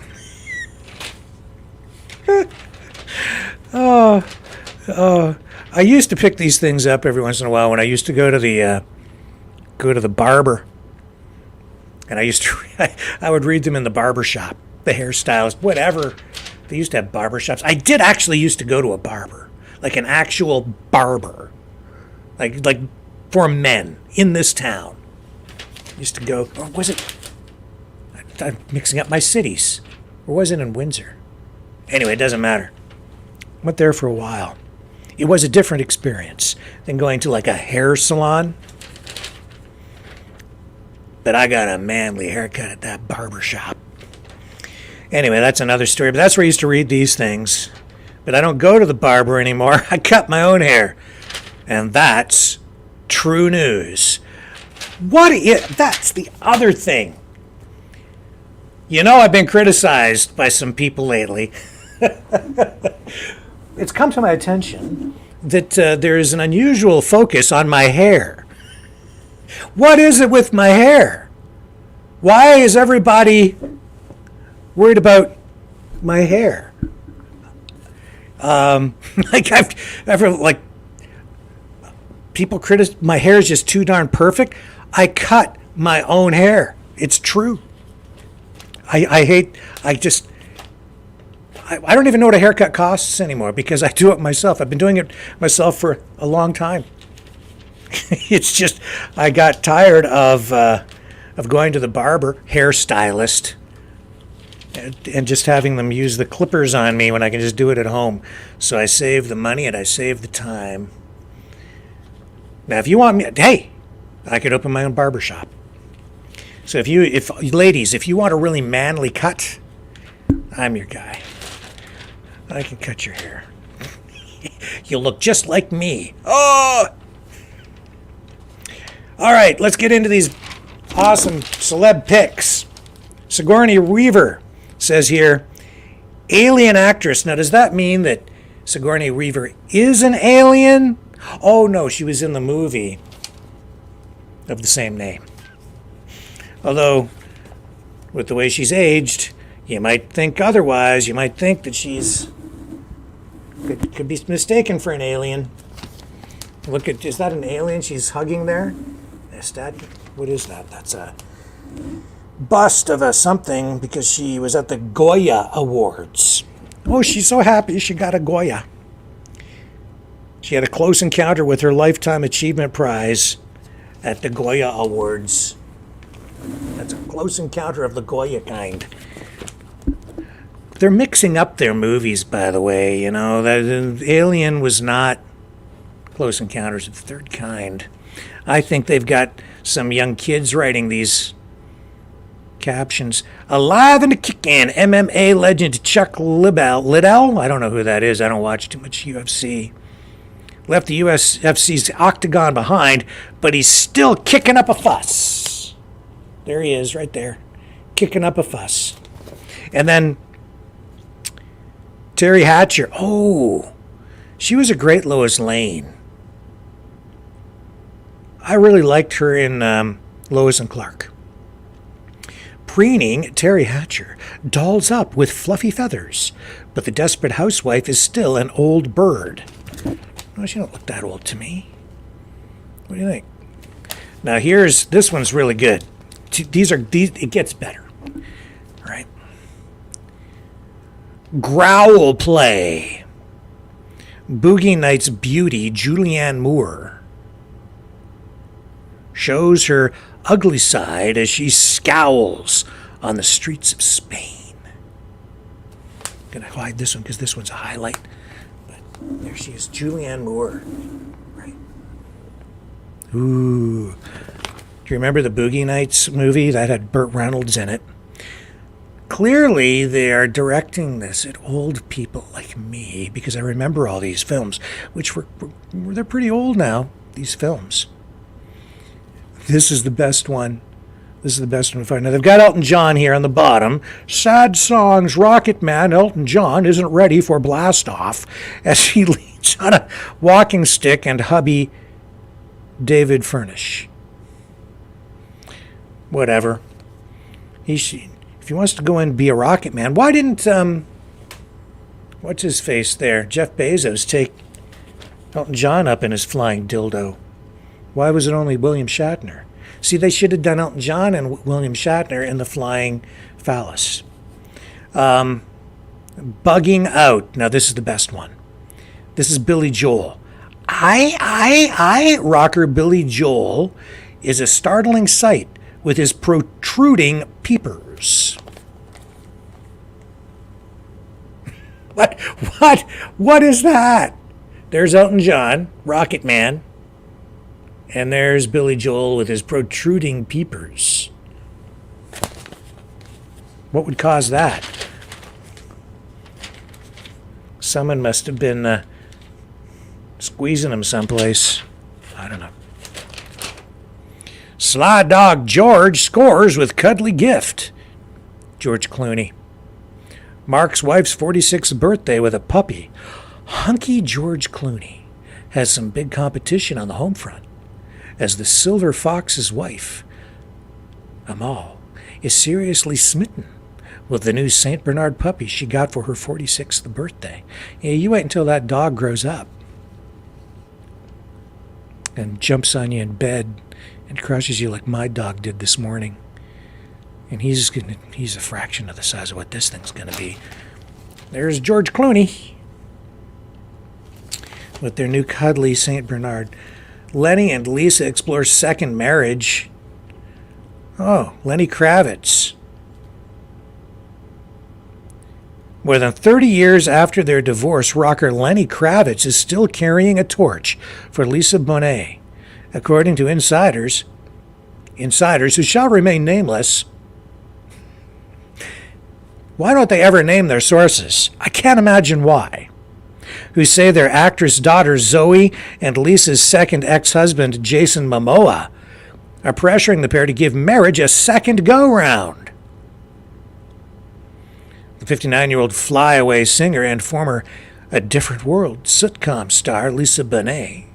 I used to pick these things up every once in a while when I used to go to the barber, and I would read them in the barber shop, the hairstylist, whatever. They used to have barber shops. I did actually used to go to a barber, like an actual barber, like for men in this town. I used to go, or was it? I'm mixing up my cities, or was it in Windsor? Anyway, it doesn't matter. Went there for a while. It was a different experience than going to like a hair salon. But I got a manly haircut at that barber shop. Anyway, that's another story. But that's where I used to read these things. But I don't go to the barber anymore. I cut my own hair. And that's true news. That's the other thing. You know, I've been criticized by some people lately. It's come to my attention that there is an unusual focus on my hair. What is it with my hair? Why is everybody worried about my hair? People criticize my hair is just too darn perfect. I cut my own hair. It's true. I don't even know what a haircut costs anymore because I do it myself. I've been doing it myself for a long time. It's just I got tired of going to the barber, hairstylist, and just having them use the clippers on me when I can just do it at home. So I save the money and I save the time. Now, if you want me, hey, I could open my own barber shop. So if ladies, if you want a really manly cut, I'm your guy. I can cut your hair. You'll look just like me. Oh! All right, let's get into these awesome celeb picks. Sigourney Weaver says here, alien actress. Now, does that mean that Sigourney Weaver is an alien? Oh, no, she was in the movie of the same name. Although, with the way she's aged, you might think otherwise. You might think that she's could be mistaken for an alien. Look at, is that an alien she's hugging there? What is that? That's a bust of a something because she was at the Goya Awards. Oh, she's so happy she got a Goya. She had a close encounter with her Lifetime Achievement Prize at the Goya Awards. That's a close encounter of the Goya kind. They're mixing up their movies, by the way. You know, that Alien was not Close Encounters of the Third Kind. I think they've got some young kids writing these captions. Alive and kicking, MMA legend Chuck Liddell? I don't know who that is. I don't watch too much UFC. Left the UFC's octagon behind, but he's still kicking up a fuss. There he is, right there, kicking up a fuss. And then Terry Hatcher. Oh, she was a great Lois Lane. I really liked her in Lois and Clark. Preening Terry Hatcher dolls up with fluffy feathers, but the desperate housewife is still an old bird. No, she don't look that old to me. What do you think? Now this one's really good. These it gets better. All right. Growl play. Boogie Nights beauty Julianne Moore shows her ugly side as she scowls on the streets of Spain. I'm going to hide this one because this one's a highlight. But there she is, Julianne Moore. Right. Ooh. Do you remember the Boogie Nights movie? That had Burt Reynolds in it. Clearly, they are directing this at old people like me, because I remember all these films, which they're pretty old now, these films. This is the best one. This is the best one to find. Now, they've got Elton John here on the bottom. Sad songs, Rocket Man, Elton John isn't ready for blast-off as he leans on a walking stick and hubby David Furnish. Whatever. If he wants to go in and be a rocket man, why didn't, what's his face there, Jeff Bezos, take Elton John up in his flying dildo? Why was it only William Shatner? See, they should have done Elton John and William Shatner in the flying phallus. Bugging out. Now, this is the best one. This is Billy Joel. Rocker Billy Joel is a startling sight with his protruding peepers. What is that? There's Elton John, Rocket Man, and there's Billy Joel with his protruding peepers. What would cause that? Someone must have been squeezing him someplace. I don't know. Sly Dog George scores with cuddly gift. George Clooney. Mark's wife's 46th birthday with a puppy. Hunky George Clooney has some big competition on the home front, as the Silver Fox's wife, Amal, is seriously smitten with the new St. Bernard puppy she got for her 46th birthday. Yeah, you wait until that dog grows up and jumps on you in bed and crushes you like my dog did this morning. And he's a fraction of the size of what this thing's going to be. There's George Clooney with their new cuddly St. Bernard. Lenny and Lisa explore second marriage. Oh, Lenny Kravitz. More than 30 years after their divorce, rocker Lenny Kravitz is still carrying a torch for Lisa Bonet. According to insiders who shall remain nameless, Why don't they ever name their sources? I can't imagine why. Who say their actress daughter Zoe and Lisa's second ex-husband Jason Momoa are pressuring the pair to give marriage a second go-round. The 59-year-old flyaway singer and former A Different World sitcom star Lisa Bonet,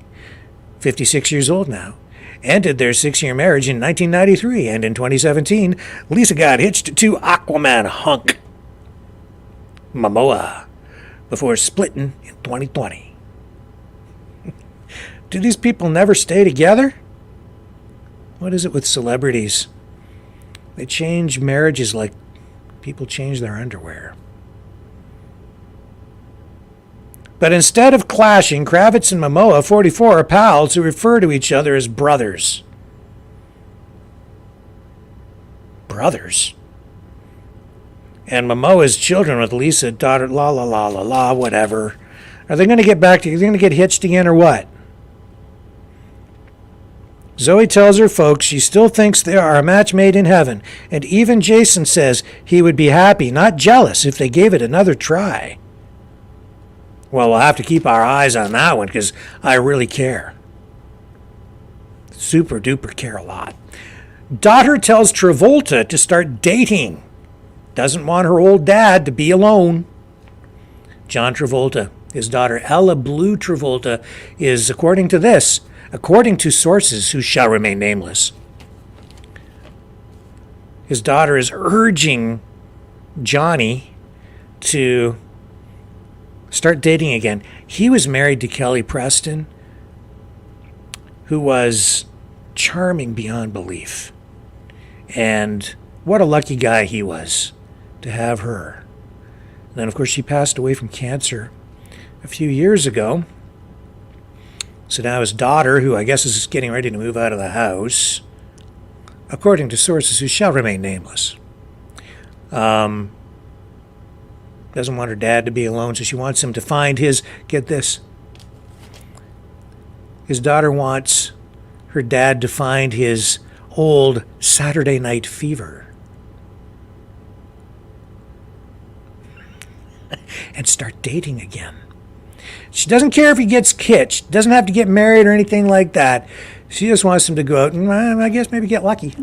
56 years old now, ended their 6-year marriage in 1993, and in 2017, Lisa got hitched to Aquaman hunk Momoa before splitting in 2020. Do these people never stay together? What is it with celebrities? They change marriages like people change their underwear. But instead of clashing, Kravitz and Momoa, 44, are pals who refer to each other as brothers. Brothers? And Momoa's children with Lisa, daughter, whatever. Are they going to get back to, are they going to get hitched again or what? Zoe tells her folks she still thinks they are a match made in heaven, and even Jason says he would be happy, not jealous, if they gave it another try. Well, we'll have to keep our eyes on that one because I really care. Super duper care a lot. Daughter tells Travolta to start dating. Doesn't want her old dad to be alone. John Travolta, his daughter Ella Blue Travolta, is, according to sources who shall remain nameless, his daughter is urging Johnny to start dating again. He was married to Kelly Preston, who was charming beyond belief. And what a lucky guy he was to have her. And then, of course, she passed away from cancer a few years ago. So now his daughter, who I guess is getting ready to move out of the house, according to sources who shall remain nameless, doesn't want her dad to be alone, so she wants him to find his, get this, his daughter wants her dad to find his old Saturday Night Fever and start dating again. She doesn't care if he gets hitched, doesn't have to get married or anything like that. She just wants him to go out and, I guess, maybe get lucky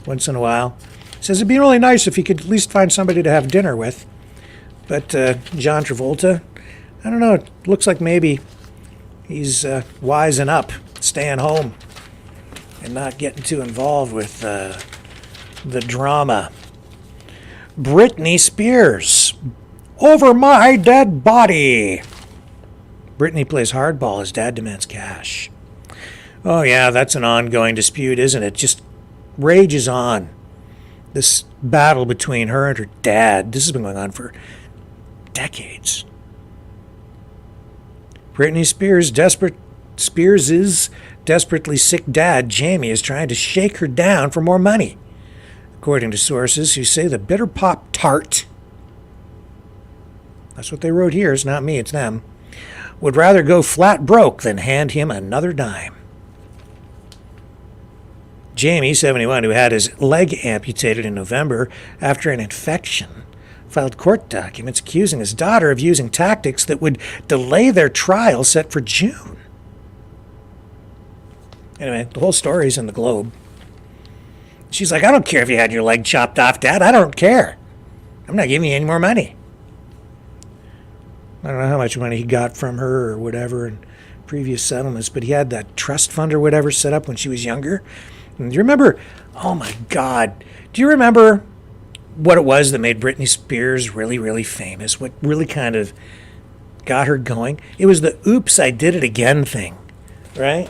once in a while. Says it'd be really nice if he could at least find somebody to have dinner with. But John Travolta, I don't know, it looks like maybe he's wising up, staying home, and not getting too involved with the drama. Britney Spears, over my dead body. Britney plays hardball as dad demands cash. Oh yeah, that's an ongoing dispute, isn't it? Just rages on. This battle between her and her dad. This has been going on for decades. Britney Spears' desperately sick dad, Jamie, is trying to shake her down for more money. According to sources who say the bitter pop tart, that's what they wrote here, it's not me, it's them, would rather go flat broke than hand him another dime. Jamie, 71, who had his leg amputated in November after an infection, filed court documents accusing his daughter of using tactics that would delay their trial set for June. Anyway, the whole story's in the Globe. She's like, I don't care if you had your leg chopped off, Dad. I don't care. I'm not giving you any more money. I don't know how much money he got from her or whatever in previous settlements, but he had that trust fund or whatever set up when she was younger. And do you remember, oh my God, do you remember what it was that made Britney Spears really, really famous? What really kind of got her going? It was the oops, I did it again thing, right?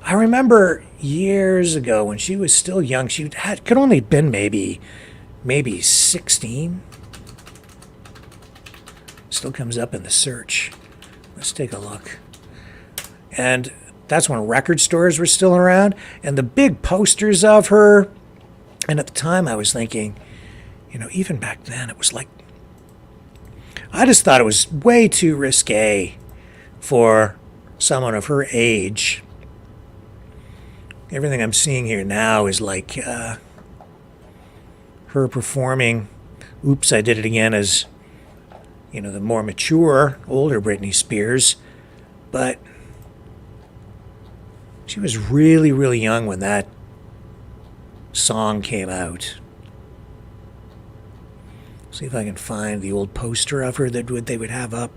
I remember years ago when she was still young, could only have been maybe 16. Still comes up in the search. Let's take a look. And that's when record stores were still around, and the big posters of her. And at the time I was thinking, even back then it was like, I just thought it was way too risque for someone of her age. Everything I'm seeing here now is like her performing Oops, I Did It Again as, the more mature, older Britney Spears. But she was really, really young when that song came out. See if I can find the old poster of her that they would have up.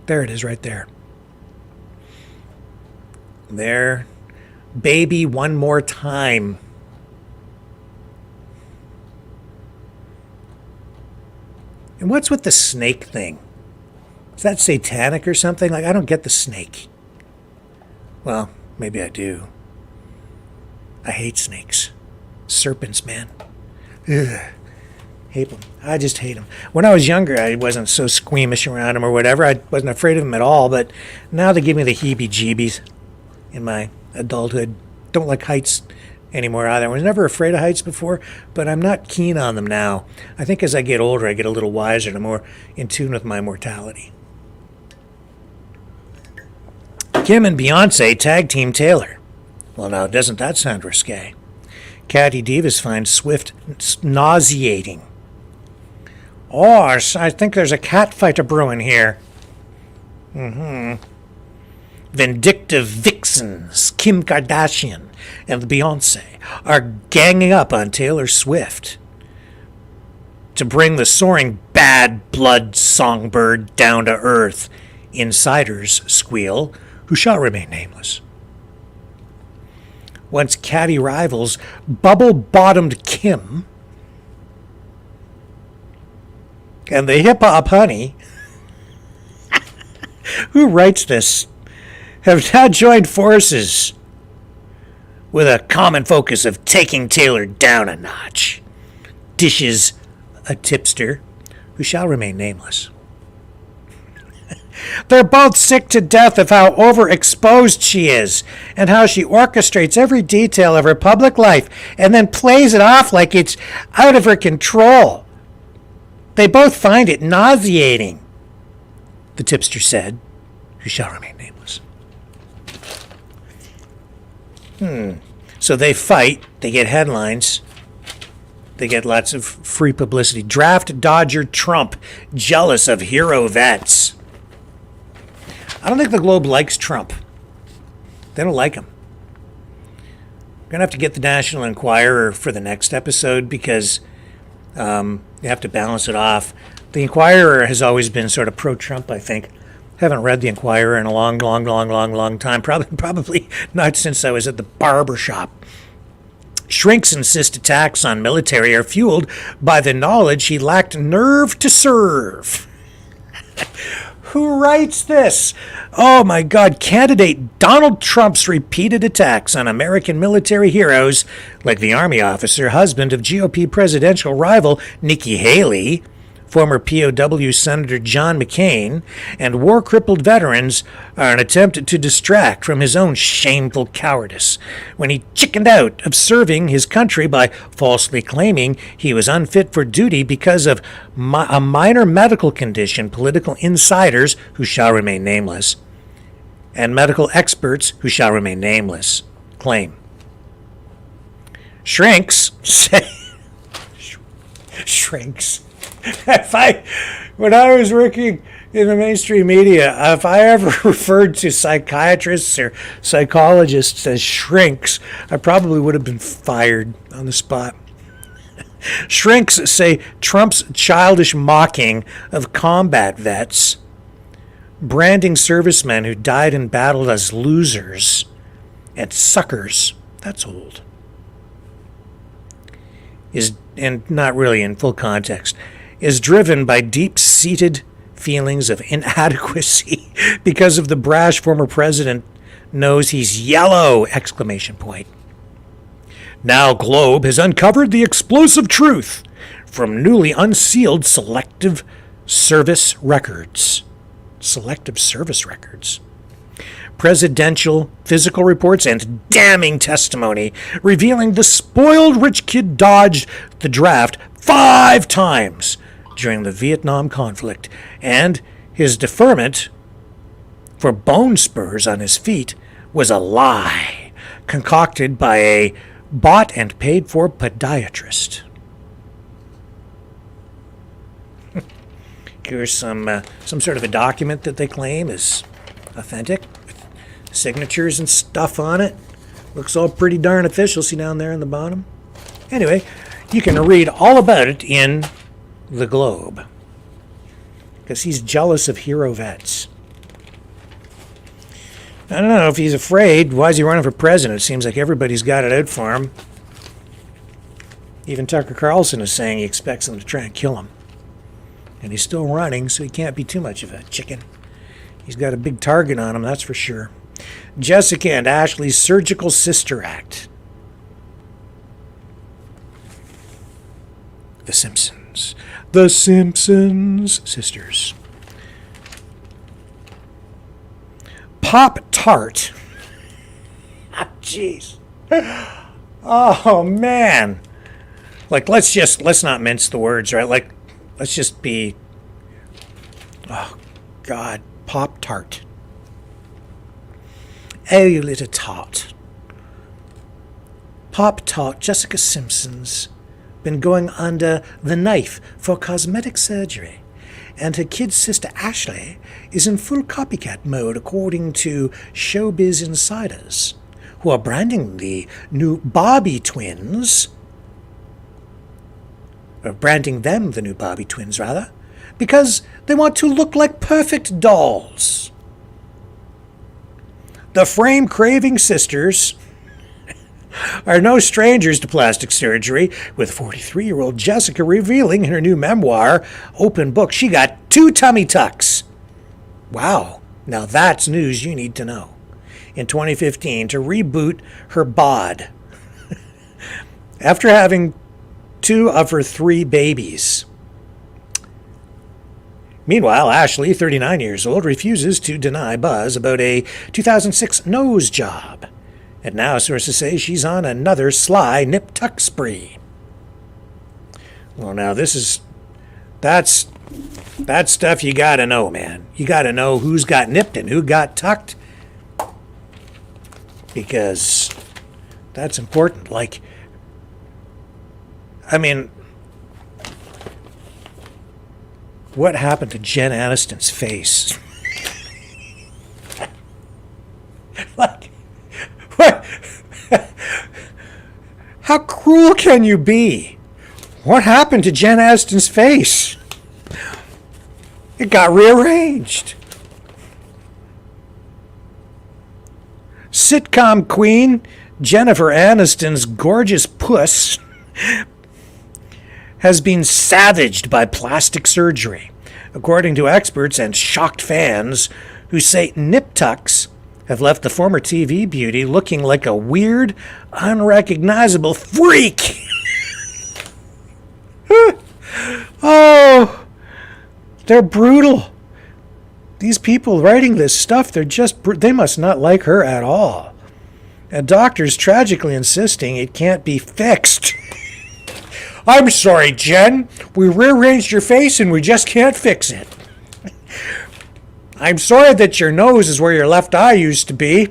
There it is right there. There. Baby One More Time. And what's with the snake thing? Is that satanic or something? I don't get the snake. Well, maybe I do. I hate snakes. Serpents, man. Ugh. Hate them. I just hate them. When I was younger, I wasn't so squeamish around them or whatever. I wasn't afraid of them at all, but now they give me the heebie-jeebies in my adulthood. Don't like heights anymore either. I was never afraid of heights before, but I'm not keen on them now. I think as I get older, I get a little wiser and more in tune with my mortality. Kim and Beyonce tag team Taylor. Well, now, doesn't that sound risque? Catty Divas finds Swift nauseating. Oh, I think there's a cat fight a-brewing here. Vindictive vixens Kim Kardashian and Beyonce are ganging up on Taylor Swift to bring the soaring bad blood songbird down to earth. Insiders squeal, who shall remain nameless. Once catty rivals bubble-bottomed Kim and the hip-hop honey, who writes this, have now joined forces with a common focus of taking Taylor down a notch, dishes a tipster who shall remain nameless. They're both sick to death of how overexposed she is and how she orchestrates every detail of her public life and then plays it off like it's out of her control. They both find it nauseating, the tipster said, who shall remain nameless. So they fight, they get headlines, they get lots of free publicity. Draft Dodger Trump, jealous of hero vets. I don't think the Globe likes Trump. They don't like him. I'm going to have to get the National Enquirer for the next episode because you have to balance it off. The Enquirer has always been sort of pro-Trump, I think. Haven't read the Enquirer in a long time. Probably not since I was at the barber shop. Shrinks insist attacks on military are fueled by the knowledge he lacked nerve to serve. Who writes this? Oh my God, candidate Donald Trump's repeated attacks on American military heroes, like the Army officer, husband of GOP presidential rival Nikki Haley, former POW Senator John McCain, and war-crippled veterans are an attempt to distract from his own shameful cowardice when he chickened out of serving his country by falsely claiming he was unfit for duty because of a minor medical condition, political insiders, who shall remain nameless, and medical experts, who shall remain nameless, claim. Shrinks say... Shrinks. When I was working in the mainstream media, if I ever referred to psychiatrists or psychologists as shrinks, I probably would have been fired on the spot. Shrinks say Trump's childish mocking of combat vets, branding servicemen who died in battle as losers and suckers, that's old, is, and not really in full context, is driven by deep-seated feelings of inadequacy because of the brash former president knows he's yellow! ! Now Globe has uncovered the explosive truth from newly unsealed selective service records. Selective service records. Presidential physical reports and damning testimony revealing the spoiled rich kid dodged the draft 5 times during the Vietnam conflict, and his deferment for bone spurs on his feet was a lie concocted by a bought and paid for podiatrist. Here's some sort of a document that they claim is authentic, with signatures and stuff on it. Looks all pretty darn official. See down there in the bottom? Anyway, you can read all about it in the Globe. Because he's jealous of hero vets. I don't know if he's afraid. Why is he running for president? It seems like everybody's got it out for him. Even Tucker Carlson is saying he expects them to try and kill him. And he's still running, so he can't be too much of a chicken. He's got a big target on him, that's for sure. Jessica and Ashley's Surgical Sister Act. The Simpsons. The Simpsons sisters. Pop-Tart. Jeez. Oh, man. Like, let's not mince the words, right? Like, let's just be, oh, God, Pop-Tart. Oh, you little tart. Pop-Tart Jessica Simpson's been going under the knife for cosmetic surgery, and her kid sister Ashley is in full copycat mode according to Showbiz insiders, who are branding the new Barbie twins, or branding them the new Barbie twins, rather, because they want to look like perfect dolls. The frame-craving sisters are no strangers to plastic surgery, with 43-year-old Jessica revealing in her new memoir, Open Book, she got 2 tummy tucks. Wow, now that's news you need to know. In 2015, to reboot her bod. After having 2 of her 3 babies. Meanwhile, Ashley, 39 years old, refuses to deny buzz about a 2006 nose job. And now sources say she's on another sly nip-tuck spree. Well, now that's stuff you gotta know, man. You gotta know who's got nipped and who got tucked. Because that's important. Like, I mean, what happened to Jen Aniston's face? Like, what? How cruel can you be? What happened to Jen Aniston's face? It got rearranged. Sitcom queen Jennifer Aniston's gorgeous puss has been savaged by plastic surgery, according to experts and shocked fans who say nip tucks have left the former TV beauty looking like a weird, unrecognizable freak. Oh, they're brutal. These people writing this stuff, they must not like her at all. And doctors tragically insisting it can't be fixed. I'm sorry, Jen. We rearranged your face and we just can't fix it. I'm sorry that your nose is where your left eye used to be.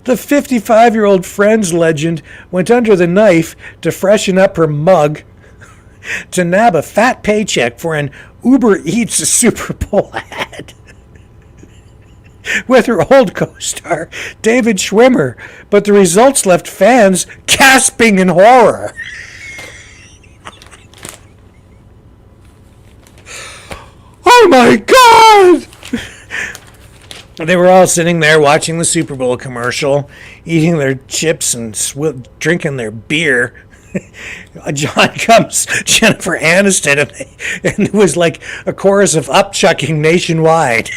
The 55-year-old Friends legend went under the knife to freshen up her mug to nab a fat paycheck for an Uber Eats Super Bowl ad with her old co-star, David Schwimmer, but the results left fans gasping in horror. Oh my God! They were all sitting there watching the Super Bowl commercial, eating their chips and drinking their beer. John comes, Jennifer Aniston, and it was like a chorus of upchucking nationwide.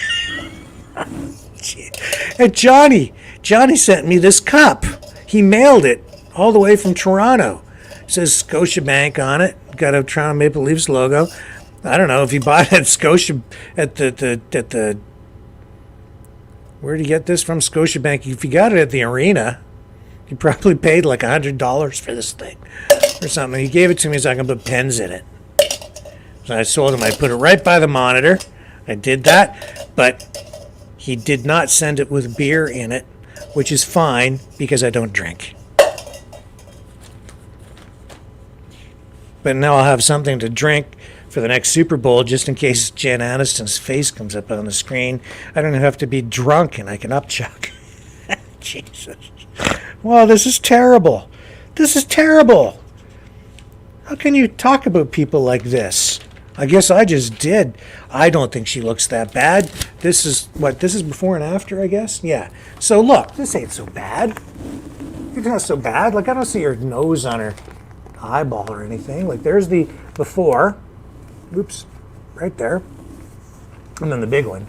And Johnny sent me this cup. He mailed it all the way from Toronto. It says Scotiabank on it. Got a Toronto Maple Leafs logo. I don't know if you bought it at Scotia at the where did you get this from? Scotiabank. If you got it at the arena, you probably paid like $100 for this thing or something. He gave it to me so I can put pens in it. So I told him I'd put it right by the monitor. I did that, but he did not send it with beer in it, which is fine because I don't drink. But now I'll have something to drink for the next Super Bowl just in case Jen Aniston's face comes up on the screen. I don't have to be drunk and I can upchuck. Jesus. Well, this is terrible. This is terrible. How can you talk about people like this? I guess I just did. I don't think she looks that bad. This is before and after, I guess? Yeah. So look, this ain't so bad. It's not so bad. Like, I don't see her nose on her eyeball or anything. Like, there's the before. Oops. Right there. And then the big one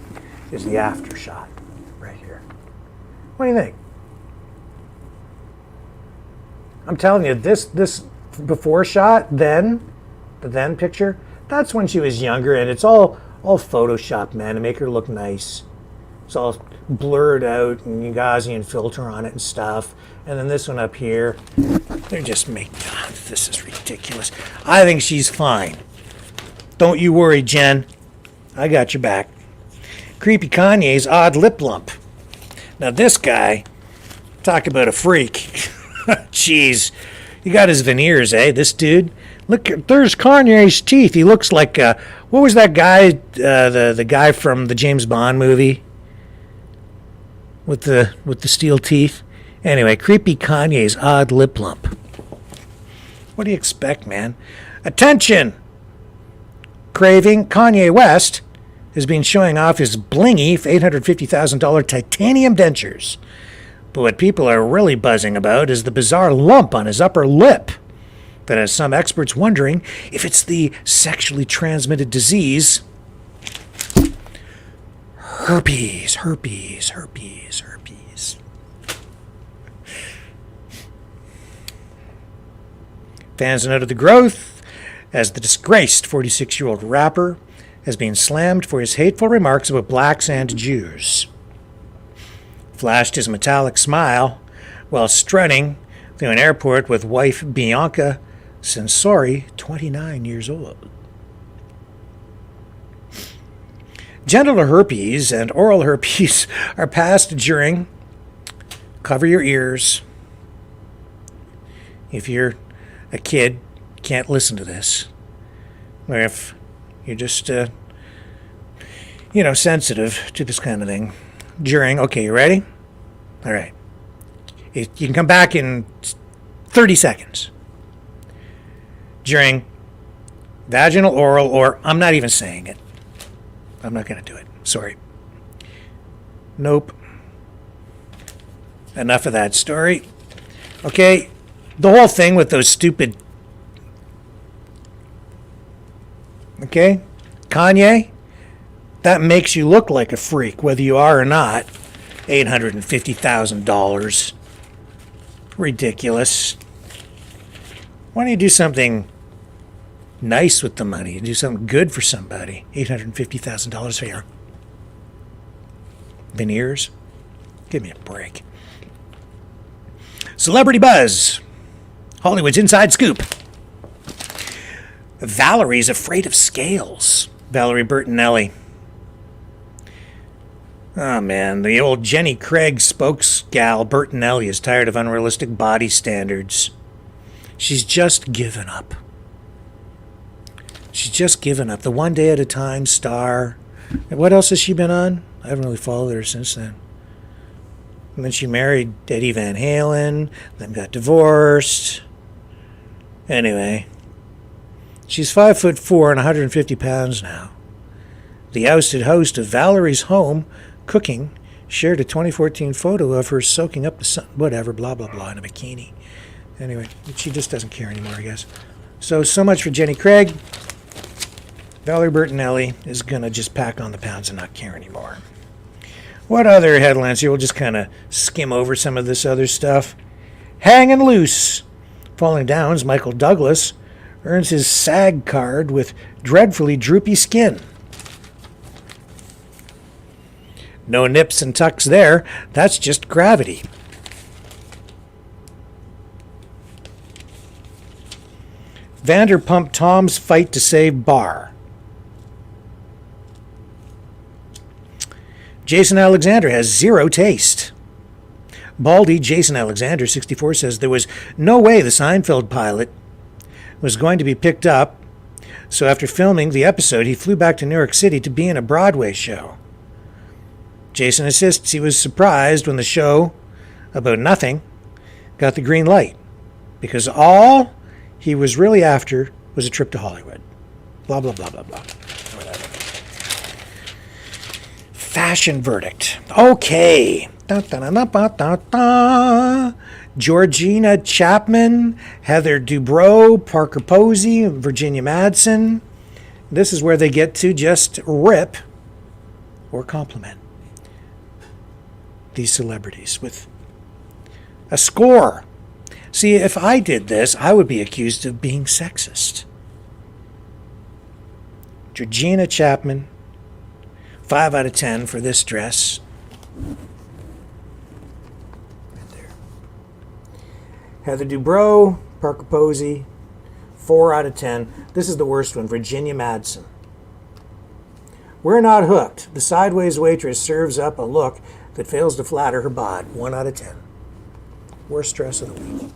is the after shot. Right here. What do you think? I'm telling you, this before shot, the then picture, that's when she was younger, and it's all Photoshop, man, to make her look nice. It's all blurred out and Gaussian filter on it and stuff. And then this one up here, they're just making, this is ridiculous. I think she's fine. Don't you worry, Jen. I got your back. Creepy Kanye's odd lip lump. Now this guy, talk about a freak. Jeez, he got his veneers, eh? This dude. Look, there's Kanye's teeth. He looks like what was that guy? The guy from the James Bond movie with the steel teeth. Anyway, creepy Kanye's odd lip lump. What do you expect, man? Attention! Craving Kanye West has been showing off his blingy $850,000 titanium dentures. But what people are really buzzing about is the bizarre lump on his upper lip that has some experts wondering if it's the sexually transmitted disease herpes. Fans noted the growth as the disgraced 46-year-old rapper has been slammed for his hateful remarks about blacks and Jews. Flashed his metallic smile while strutting through an airport with wife Bianca Sensori, 29 years old. Genital herpes and oral herpes are passed during, cover your ears. If you're a kid, can't listen to this. Or if you're just, sensitive to this kind of thing. During, okay, you ready? All right. You can come back in 30 seconds. During vaginal, oral, or I'm not even saying it. I'm not going to do it. Sorry. Nope. Enough of that story. Okay, the whole thing with those stupid... Okay? Kanye? That makes you look like a freak, whether you are or not. $850,000. Ridiculous. Why don't you do something nice with the money? Do something good for somebody. $850,000 for your veneers? Give me a break. Celebrity buzz. Hollywood's inside scoop. Valerie's afraid of scales. Valerie Bertinelli. Oh, man, the old Jenny Craig spokesgal Bertinelli is tired of unrealistic body standards. She's just given up. She's just given up. The One Day at a Time star. And what else has she been on? I haven't really followed her since then. And then she married Eddie Van Halen, then got divorced. Anyway, she's 5'4" and 150 pounds now. The ousted host of Valerie's Home Cooking shared a 2014 photo of her soaking up the sun, whatever, blah, blah, blah, in a bikini. Anyway, she just doesn't care anymore, I guess. So much for Jenny Craig. Valerie Bertinelli is going to just pack on the pounds and not care anymore. What other headlines here? We'll just kind of skim over some of this other stuff. Hanging loose. Falling Down's Michael Douglas earns his SAG card with dreadfully droopy skin. No nips and tucks there. That's just gravity. Vanderpump Tom's fight to save Barr. Jason Alexander has zero taste. Baldy Jason Alexander, 64, says there was no way the Seinfeld pilot was going to be picked up. So after filming the episode, he flew back to New York City to be in a Broadway show. Jason insists he was surprised when the show, about nothing, got the green light, because all he was really after was a trip to Hollywood. Blah, blah, blah, blah, blah. Whatever. Fashion verdict. Okay. Da, da, da, da, da, da. Georgina Chapman, Heather Dubrow, Parker Posey, Virginia Madsen. This is where they get to just rip or compliment these celebrities with a score. See, if I did this, I would be accused of being sexist. Georgina Chapman, 5 out of 10 for this dress. Right there. Heather Dubrow, Parker Posey, 4 out of 10. This is the worst one, Virginia Madsen. We're not hooked. The sideways waitress serves up a look that fails to flatter her bod. 1 out of 10. Worst dress of the week.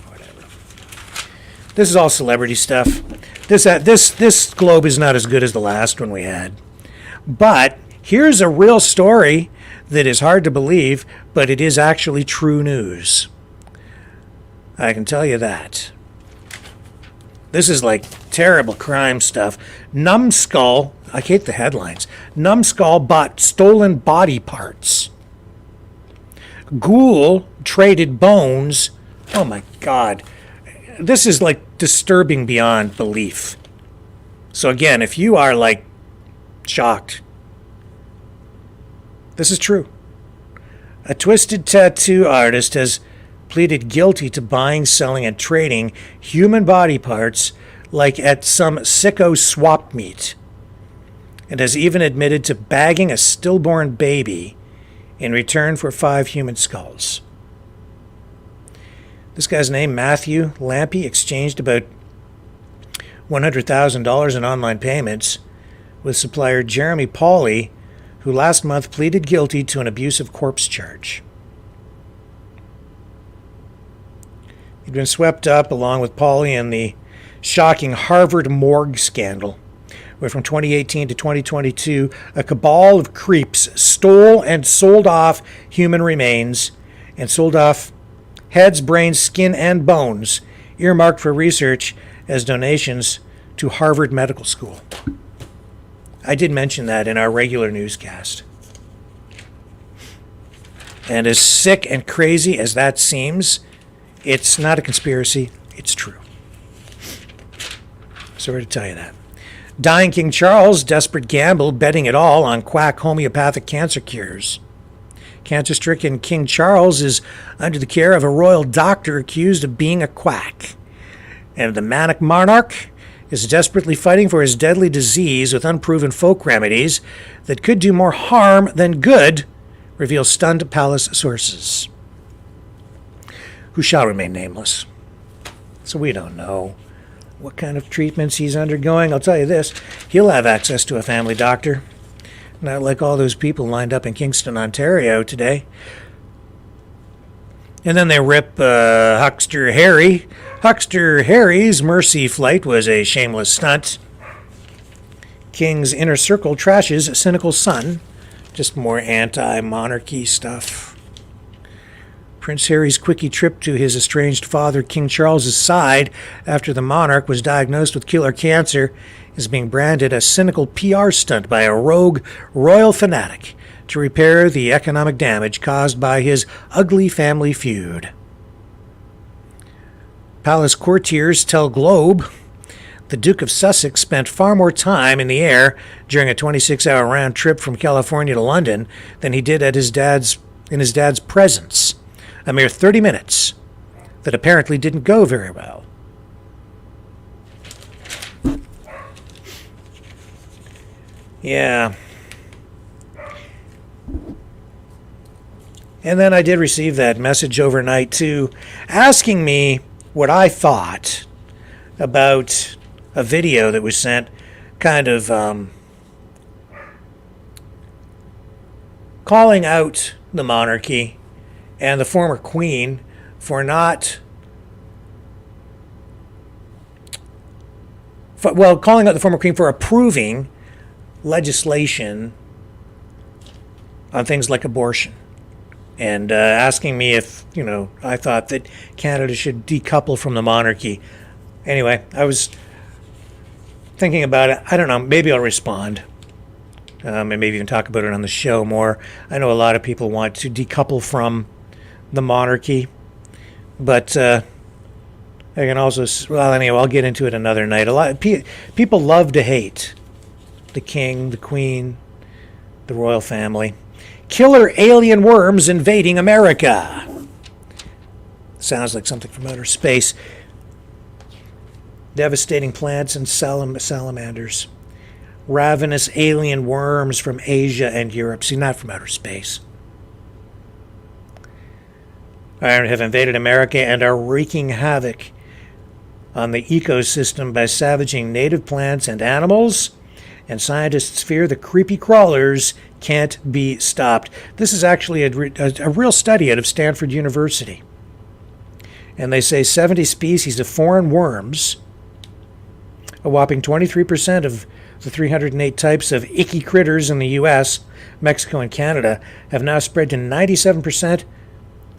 Whatever. This is all celebrity stuff. This Globe is not as good as the last one we had. But here's a real story that is hard to believe, but it is actually true news. I can tell you that. This is like terrible crime stuff. Numbskull, I hate the headlines. Numbskull bought stolen body parts. Ghoul traded bones. Oh my God. This is like disturbing beyond belief. So again, if you are like shocked, this is true. A twisted tattoo artist has pleaded guilty to buying, selling, and trading human body parts like at some sicko swap meet, and has even admitted to bagging a stillborn baby in return for 5 human skulls. This guy's name, Matthew Lampy, exchanged about $100,000 in online payments with supplier Jeremy Pauley, who last month pleaded guilty to an abusive corpse charge. He'd been swept up, along with Pauley, in the shocking Harvard morgue scandal, where from 2018 to 2022, a cabal of creeps stole and sold off human remains and sold off heads, brains, skin, and bones, earmarked for research as donations to Harvard Medical School. I did mention that in our regular newscast. And as sick and crazy as that seems, it's not a conspiracy, it's true. Sorry to tell you that. Dying King Charles, desperate gamble, betting it all on quack homeopathic cancer cures. Cancer-stricken King Charles is under the care of a royal doctor accused of being a quack. And the manic monarch is desperately fighting for his deadly disease with unproven folk remedies that could do more harm than good, reveal stunned palace sources, who shall remain nameless. So we don't know what kind of treatments he's undergoing. I'll tell you this, he'll have access to a family doctor. Not like all those people lined up in Kingston, Ontario today. And then they rip Huckster Harry. Huckster Harry's mercy flight was a shameless stunt. King's inner circle trashes cynical son. Just more anti-monarchy stuff. Prince Harry's quickie trip to his estranged father, King Charles's side, after the monarch was diagnosed with killer cancer, is being branded a cynical PR stunt by a rogue royal fanatic to repair the economic damage caused by his ugly family feud. Palace courtiers tell Globe the Duke of Sussex spent far more time in the air during a 26-hour round trip from California to London than he did in his dad's presence. A mere 30 minutes that apparently didn't go very well. Yeah. And then I did receive that message overnight too, asking me what I thought about a video that was sent, kind of calling out the monarchy and the former queen for not calling out the former queen for approving legislation on things like abortion, and asking me if, I thought that Canada should decouple from the monarchy. Anyway, I was thinking about it. I don't know, maybe I'll respond. And maybe even talk about it on the show more. I know a lot of people want to decouple from the monarchy, but I can also, anyway, I'll get into it another night. A lot of people love to hate the king, the queen, the royal family. Killer alien worms invading America. Sounds like something from outer space. Devastating plants and salamanders. Ravenous alien worms from Asia and Europe. See, not from outer space. Have invaded America and are wreaking havoc on the ecosystem by savaging native plants and animals. And scientists fear the creepy crawlers can't be stopped. This is actually a real study out of Stanford University. And they say 70 species of foreign worms, a whopping 23% of the 308 types of icky critters in the U.S., Mexico, and Canada, have now spread to 97%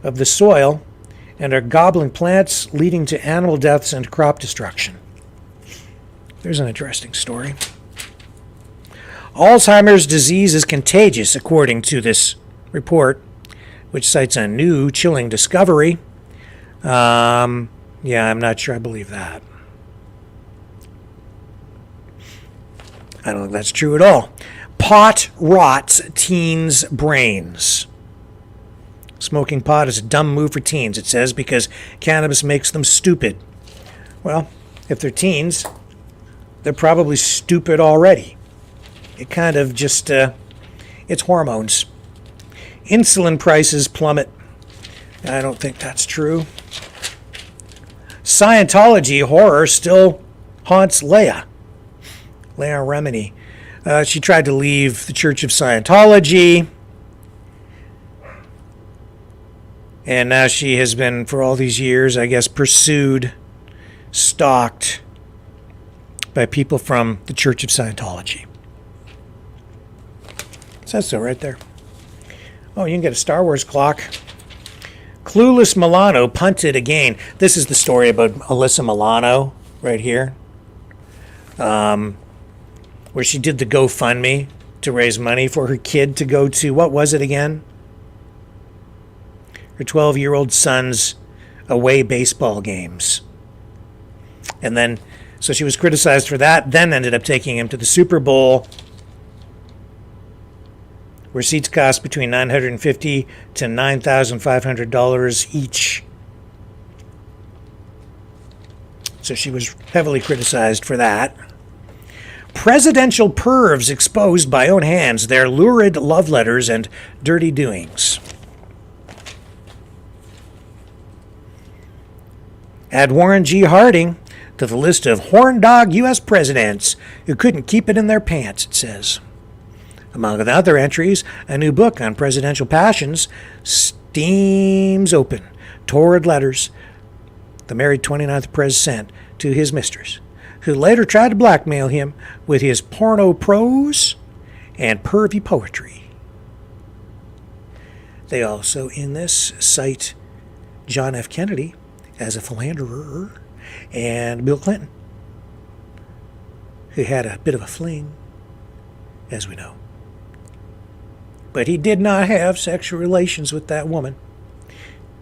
of the soil and are gobbling plants, leading to animal deaths and crop destruction. There's an interesting story. Alzheimer's disease is contagious, according to this report, which cites a new chilling discovery. I'm not sure I believe that. I don't think that's true at all. Pot rots teens' brains. Smoking pot is a dumb move for teens, it says, because cannabis makes them stupid. Well, if they're teens, they're probably stupid already. It kind of just, it's hormones. Insulin prices plummet. I don't think that's true. Scientology horror still haunts Leah Remini. She tried to leave the Church of Scientology. And now she has been, for all these years, I guess, pursued, stalked by people from the Church of Scientology. Says so right there. Oh, you can get a Star Wars clock. Clueless Milano punted again. This is the story about Alyssa Milano right here. Where she did the GoFundMe to raise money for her kid to go to, what was it again? Her 12-year-old son's away baseball games. And then, so she was criticized for that, then ended up taking him to the Super Bowl, where seats cost between $950 to $9,500 each. So she was heavily criticized for that. Presidential pervs exposed by own hands, their lurid love letters and dirty doings. Add Warren G. Harding to the list of horn dog U.S. presidents who couldn't keep it in their pants, it says. Among other entries, a new book on presidential passions steams open. Torrid letters the married 29th pres sent to his mistress, who later tried to blackmail him with his porno prose and pervy poetry. They also, in this, cite John F. Kennedy as a philanderer and Bill Clinton, who had a bit of a fling, as we know. But he did not have sexual relations with that woman.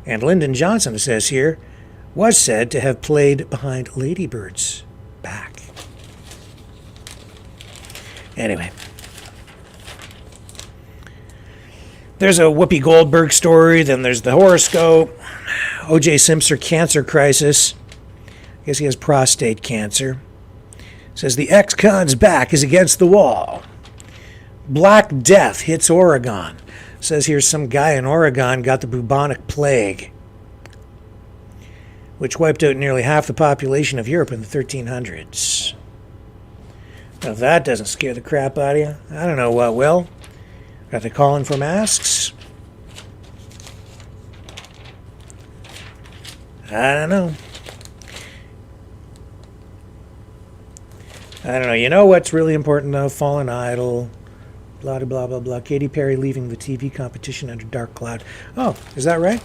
And Lyndon Johnson, it says here, was said to have played behind Lady Bird's back. Anyway. There's a Whoopi Goldberg story, then there's the horoscope. O.J. Simpson cancer crisis. I guess he has prostate cancer. Says the ex-con's back is against the wall. Black Death hits Oregon. Says here some guy in Oregon got the bubonic plague, which wiped out nearly half the population of Europe in the 1300s. Now, if that doesn't scare the crap out of you, I don't know what will. Got they calling for masks? I don't know. I don't know. You know what's really important, though? Fallen Idol. Blah, blah, blah, blah. Katy Perry leaving the TV competition under dark cloud. Oh, is that right?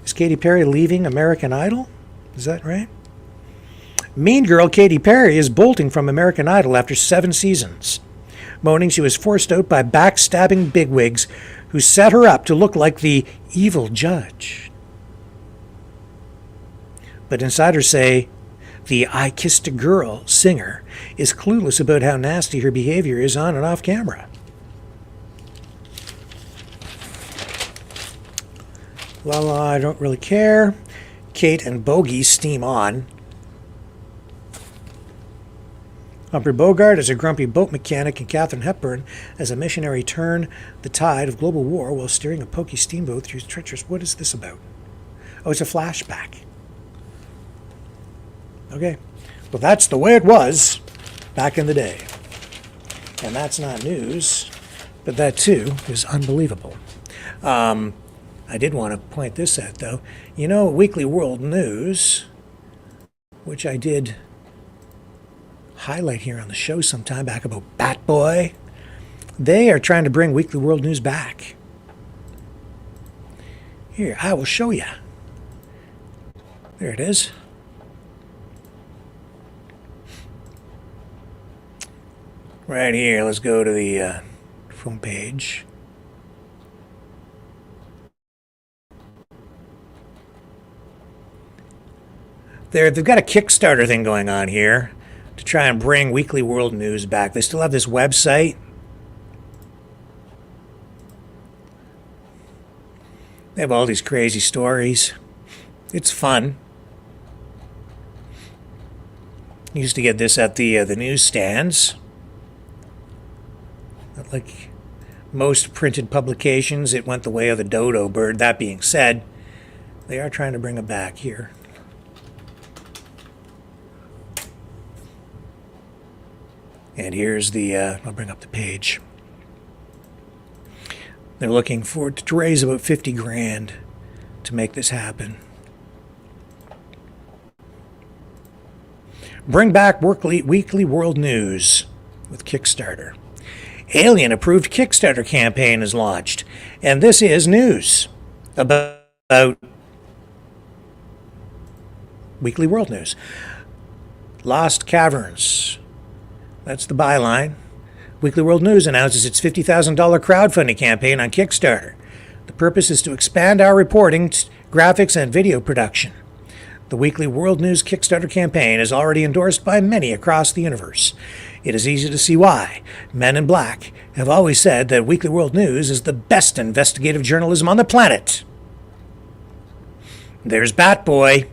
Is Katy Perry leaving American Idol? Is that right? Mean girl Katy Perry is bolting from American Idol after 7 seasons, moaning she was forced out by backstabbing bigwigs who set her up to look like the evil judge. But insiders say the I Kissed a Girl singer is clueless about how nasty her behavior is on and off camera. La la, I don't really care. Kate and Bogey steam on. Humphrey Bogart as a grumpy boat mechanic and Katharine Hepburn as a missionary turn the tide of global war while steering a pokey steamboat through treacherous. What is this about? Oh, it's a flashback. Okay. Well, that's the way it was back in the day. And that's not news, but that too is unbelievable. I did want to point this out, though. You know, Weekly World News, which I did highlight here on the show some time back about Bat Boy, they are trying to bring Weekly World News back. Here, I will show you. There it is. Right here, let's go to the front page. They've got a Kickstarter thing going on here to try and bring Weekly World News back. They still have this website. They have all these crazy stories. It's fun. You used to get this at the newsstands. Like most printed publications, it went the way of the dodo bird. That being said, they are trying to bring it back here. And here's the, I'll bring up the page. They're looking for to raise about 50 grand to make this happen. Bring back Weekly World News with Kickstarter. Alien approved Kickstarter campaign is launched. And this is news about Weekly World News. Lost Caverns. That's the byline. Weekly World News announces its $50,000 crowdfunding campaign on Kickstarter. The purpose is to expand our reporting, graphics, and video production. The Weekly World News Kickstarter campaign is already endorsed by many across the universe. It is easy to see why. Men in Black have always said that Weekly World News is the best investigative journalism on the planet. There's Bat Boy.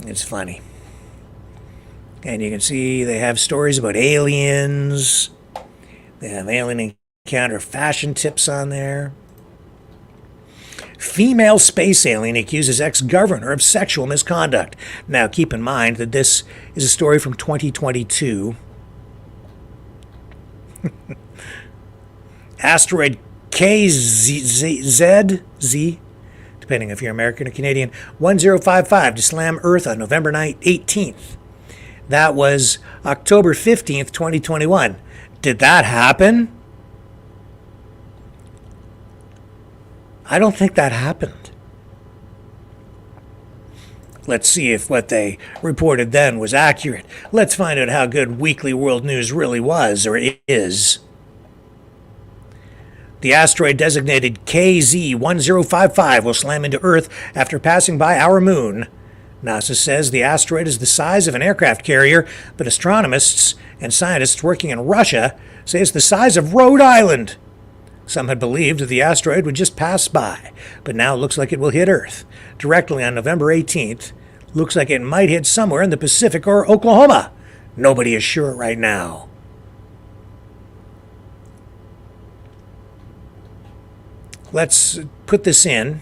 It's funny. And you can see they have stories about aliens. They have alien encounter fashion tips on there. Female space alien accuses ex-governor of sexual misconduct. Now, keep in mind that this is a story from 2022. Asteroid KZZ, depending if you're American or Canadian, 1055 to slam Earth on November 18th. That was October 15th, 2021. Did that happen? I don't think that happened. Let's see if what they reported then was accurate. Let's find out how good Weekly World News really was, or is. The asteroid designated KZ-1055 will slam into Earth after passing by our moon. NASA says the asteroid is the size of an aircraft carrier, but astronomers and scientists working in Russia say it's the size of Rhode Island. Some had believed that the asteroid would just pass by, but now it looks like it will hit Earth directly on November 18th. Looks like it might hit somewhere in the Pacific or Oklahoma. Nobody is sure right now. Let's put this in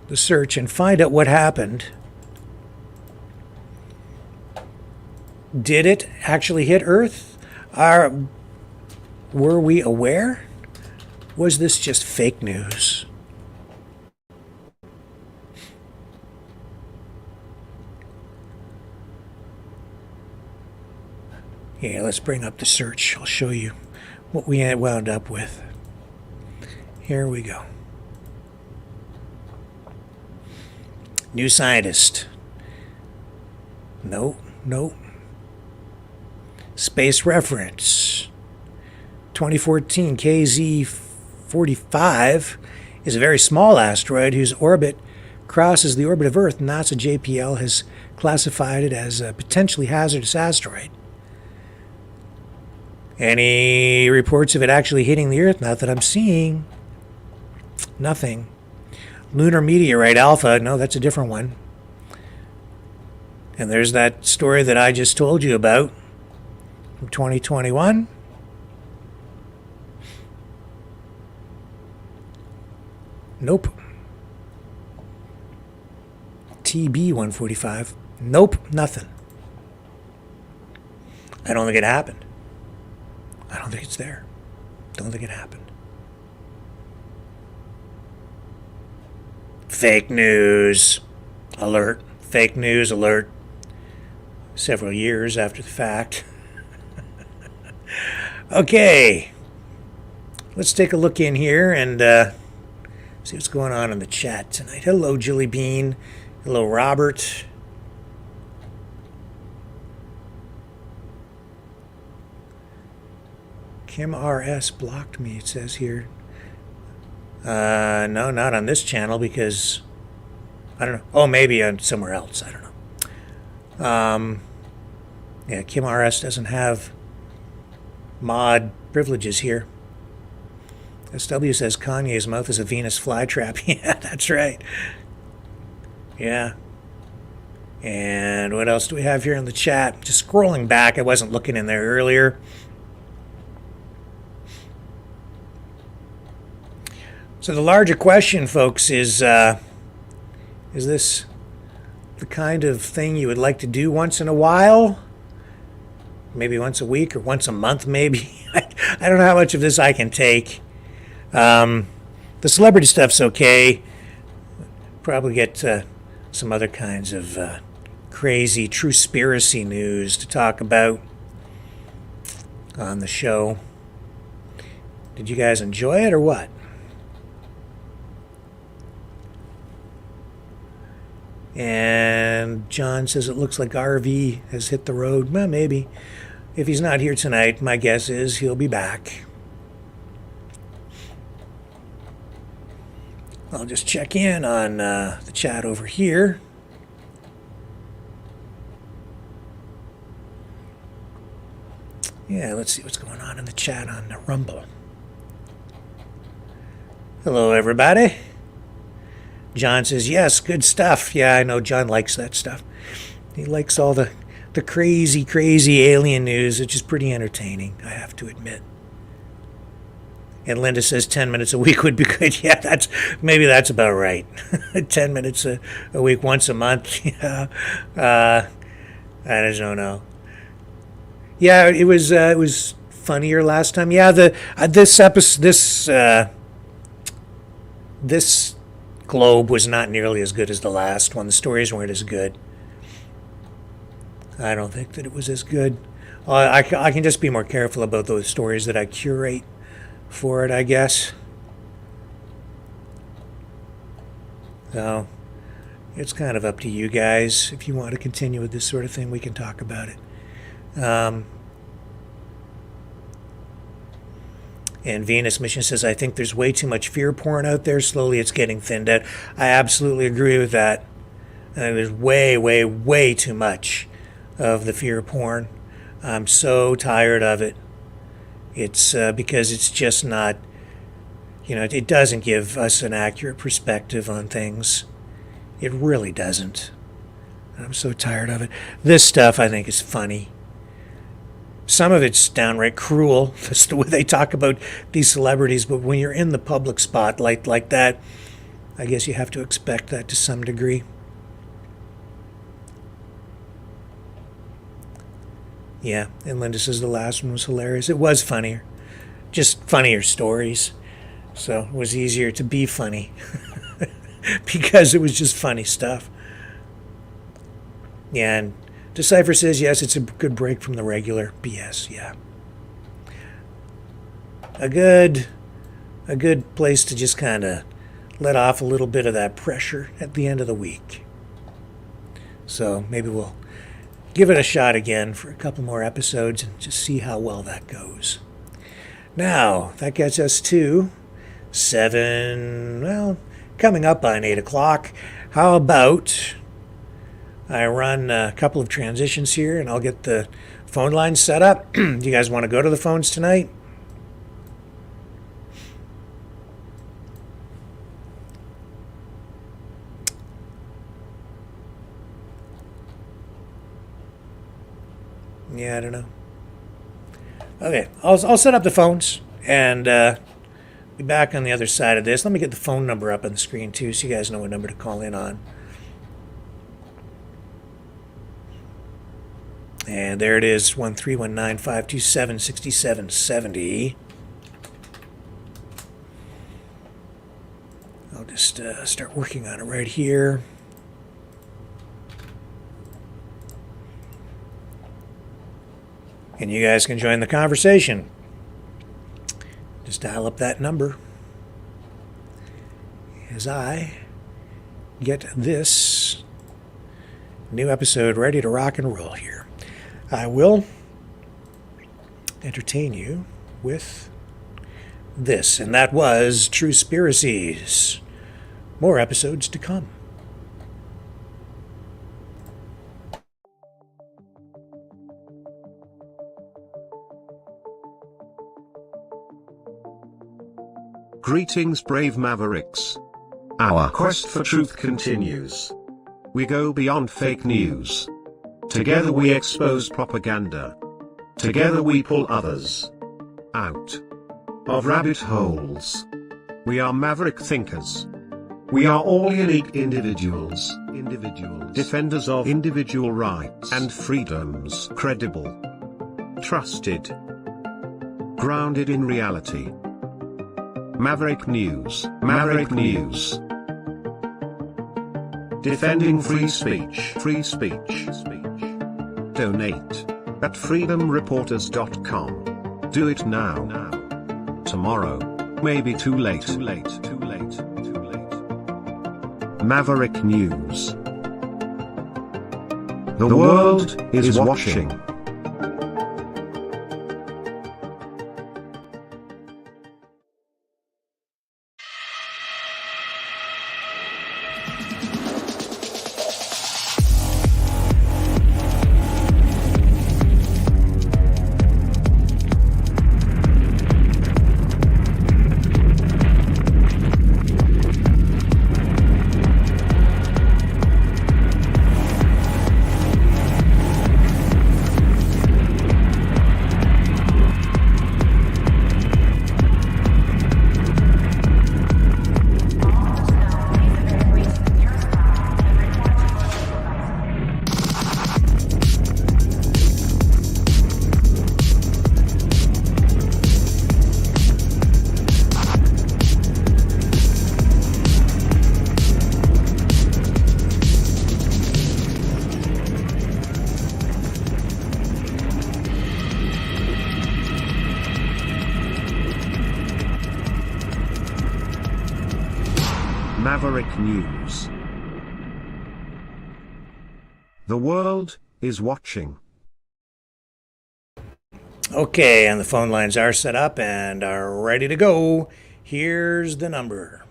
the search and find out what happened. Did it actually hit Earth? Were we aware? Was this just fake news? Yeah, let's bring up the search. I'll show you what we wound up with. Here we go. New Scientist. No. Space Reference. 2014 KZ-45 is a very small asteroid whose orbit crosses the orbit of Earth. NASA JPL has classified it as a potentially hazardous asteroid. Any reports of it actually hitting the Earth? Not that I'm seeing. Nothing. Lunar Meteorite Alpha. No, that's a different one. And there's that story that I just told you about from 2021. Nope. TB-145. Nope, nothing. I don't think it happened. I don't think it's there. Don't think it happened. Fake news alert. Fake news alert. Several years after the fact. Okay. Let's take a look in here and see what's going on in the chat tonight. Hello, Jilly Bean. Hello, Robert. Kim RS blocked me, it says here. No, not on this channel because I don't know. Oh, maybe on somewhere else. I don't know. Yeah, Kim RS doesn't have mod privileges here. SW says Kanye's mouth is a Venus flytrap. Yeah, that's right. Yeah. And what else do we have here in the chat? Just scrolling back. I wasn't looking in there earlier. So the larger question, folks, is this the kind of thing you would like to do once in a while? Maybe once a week or once a month, maybe. I don't know how much of this I can take. The celebrity stuff's okay. Probably get some other kinds of crazy Truespiracy news to talk about on the show. Did you guys enjoy it or what? And John says it looks like RV has hit the road. Well, maybe. If he's not here tonight, my guess is he'll be back. I'll just check in on the chat over here. Yeah, let's see what's going on in the chat on the Rumble. Hello, everybody. John says, yes, good stuff. Yeah, I know John likes that stuff. He likes all the crazy, crazy alien news, which is pretty entertaining, I have to admit. And Linda says 10 minutes a week would be good. Yeah, maybe that's about right. 10 minutes a week, once a month. Yeah. I just don't know. Yeah, it was funnier last time. Yeah, this episode, this Globe was not nearly as good as the last one. The stories weren't as good. I don't think that it was as good. I can just be more careful about those stories that I curate for it, I guess. So it's kind of up to you guys. If you want to continue with this sort of thing, we can talk about it. And Venus Mission says, I think there's way too much fear porn out there. Slowly it's getting thinned out. I absolutely agree with that. There's way, way, way too much of the fear porn. I'm so tired of it. It's because it's just not, it doesn't give us an accurate perspective on things. It really doesn't. I'm so tired of it. This stuff I think is funny. Some of it's downright cruel, that's the way they talk about these celebrities, but when you're in the public spotlight like that, I guess you have to expect that to some degree. Yeah, and Linda says the last one was hilarious. It was funnier. Just funnier stories. So it was easier to be funny because it was just funny stuff. Yeah, and Decipher says, yes, it's a good break from the regular BS. Yeah. A good place to just kind of let off a little bit of that pressure at the end of the week. So maybe we'll give it a shot again for a couple more episodes and just see how well that goes. Now, that gets us to 7, well, coming up on 8 o'clock. How about I run a couple of transitions here and I'll get the phone lines set up. Do you guys want to go to the phones tonight? Yeah, I don't know. Okay, I'll set up the phones and be back on the other side of this. Let me get the phone number up on the screen too, so you guys know what number to call in on. And there it is, 1-319-527-6770. I'll just start working on it right here. And you guys can join the conversation. Just dial up that number as I get this new episode ready to rock and roll here. I will entertain you with this, and that was Truespiracies. More episodes to come. Greetings, brave Mavericks. Our quest for truth continues. We go beyond fake news. Together we expose propaganda. Together we pull others out of rabbit holes. We are maverick thinkers. We are all unique individuals. Defenders of individual rights and freedoms. Credible. Trusted. Grounded in reality. Maverick News. Maverick News. Defending free speech. Free speech. Donate at freedomreporters.com. Do it now. Tomorrow may be too late. Maverick News. The world is watching. Maverick News. The world is watching. Okay, and the phone lines are set up and are ready to go. Here's the number.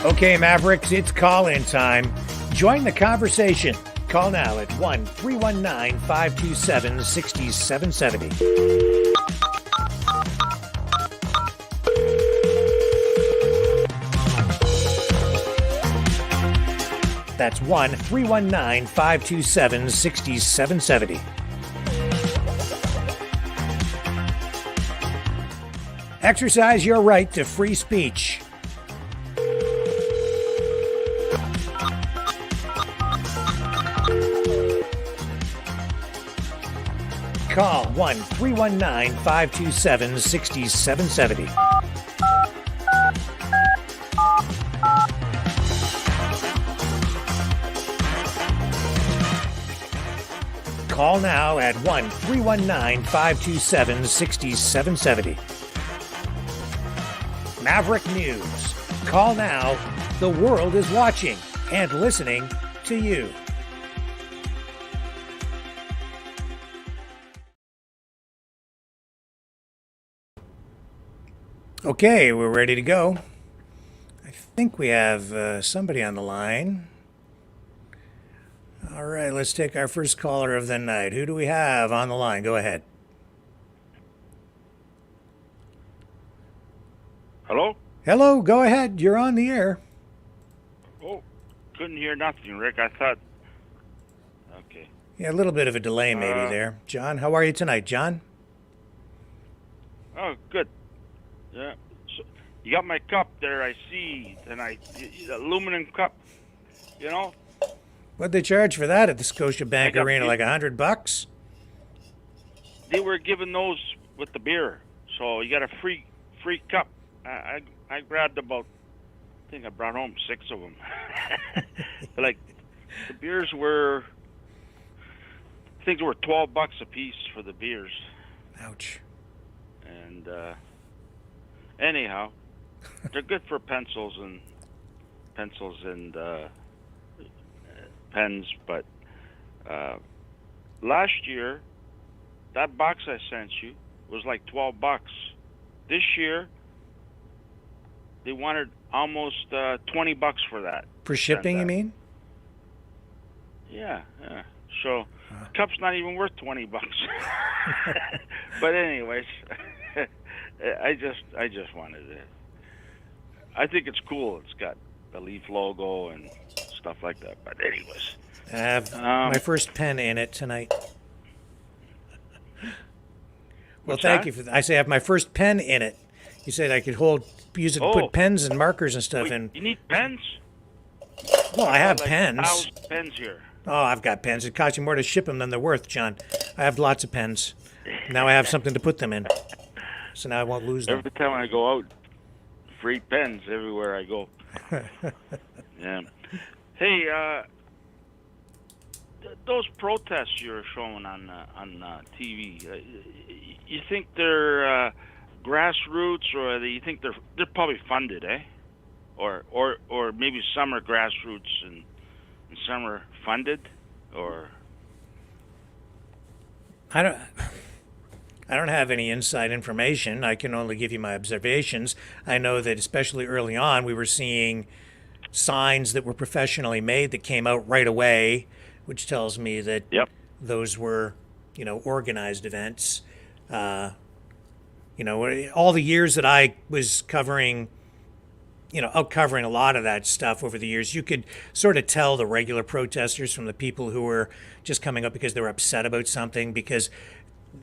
Okay, Mavericks, it's call-in time. Join the conversation. Call now at 1-319-527-6770. That's 1-319-527-6770. Exercise your right to free speech. Call 1-319-527-6770. Call now at 1-319-527-6770. Maverick News. Call now. The world is watching and listening to you. Okay, we're ready to go. I think we have somebody on the line. All right, let's take our first caller of the night. Who do we have on the line? Go ahead. Hello? Hello, go ahead. You're on the air. Oh, couldn't hear nothing, Rick. I thought... Okay. Yeah, a little bit of a delay maybe there. John, how are you tonight, John? Oh, good. Yeah. So, you got my cup there, I see. And the aluminum cup, you know? What'd they charge for that at the Scotiabank Arena? Like $100? They were giving those with the beer. So you got a free cup. I grabbed about, I think I brought home 6 of them. Like, the beers were, I think they were $12 a piece for the beers. Ouch. And anyhow, they're good for pencils and pens. But last year, that box I sent you was like $12. This year, they wanted almost $20 for that. For shipping, you mean? Yeah. So, cup's not even worth $20. But anyways, I just wanted it. I think it's cool. It's got the Leaf logo and stuff like that. But anyways, I have my first pen in it tonight. Well, thank you for that. I say I have my first pen in it. You said I could use it to put pens and markers and stuff in. You need pens? Well, I have like pens. 1,000 pens here. Oh, I've got pens. It costs you more to ship them than they're worth, John. I have lots of pens. Now I have something to put them in. So now I won't lose them. Every time I go out, free pens everywhere I go. Yeah. Hey, those protests you're showing on TV, you think they're grassroots, or you think they're probably funded, eh? Or maybe some are grassroots and some are funded, or I don't have any inside information. I can only give you my observations. I know that especially early on, we were seeing signs that were professionally made that came out right away, which tells me that those were, organized events. All the years that I was covering, covering a lot of that stuff over the years, you could sort of tell the regular protesters from the people who were just coming up because they were upset about something, because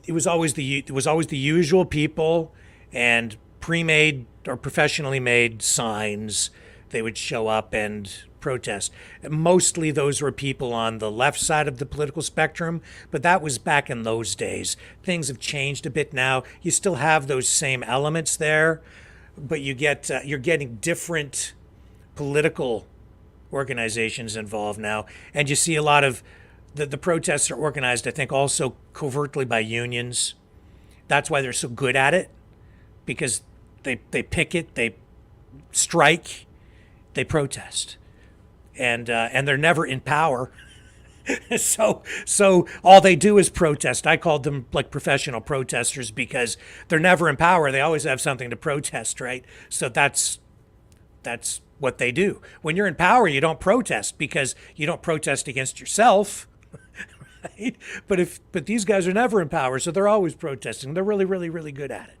it was always the usual people and pre-made or professionally made signs. They would show up and protest. Mostly those were people on the left side of the political spectrum, but that was back in those days. Things have changed a bit now. You still have those same elements there, but you're getting different political organizations involved now, and you see a lot of the protests are organized, I think, also covertly by unions. That's why they're so good at it, because they picket, they strike, they protest, and they're never in power. So all they do is protest. I called them like professional protesters because they're never in power. They always have something to protest, right? So that's what they do. When you're in power, you don't protest because you don't protest against yourself. Right? But these guys are never in power, so they're always protesting. They're really, really, really good at it.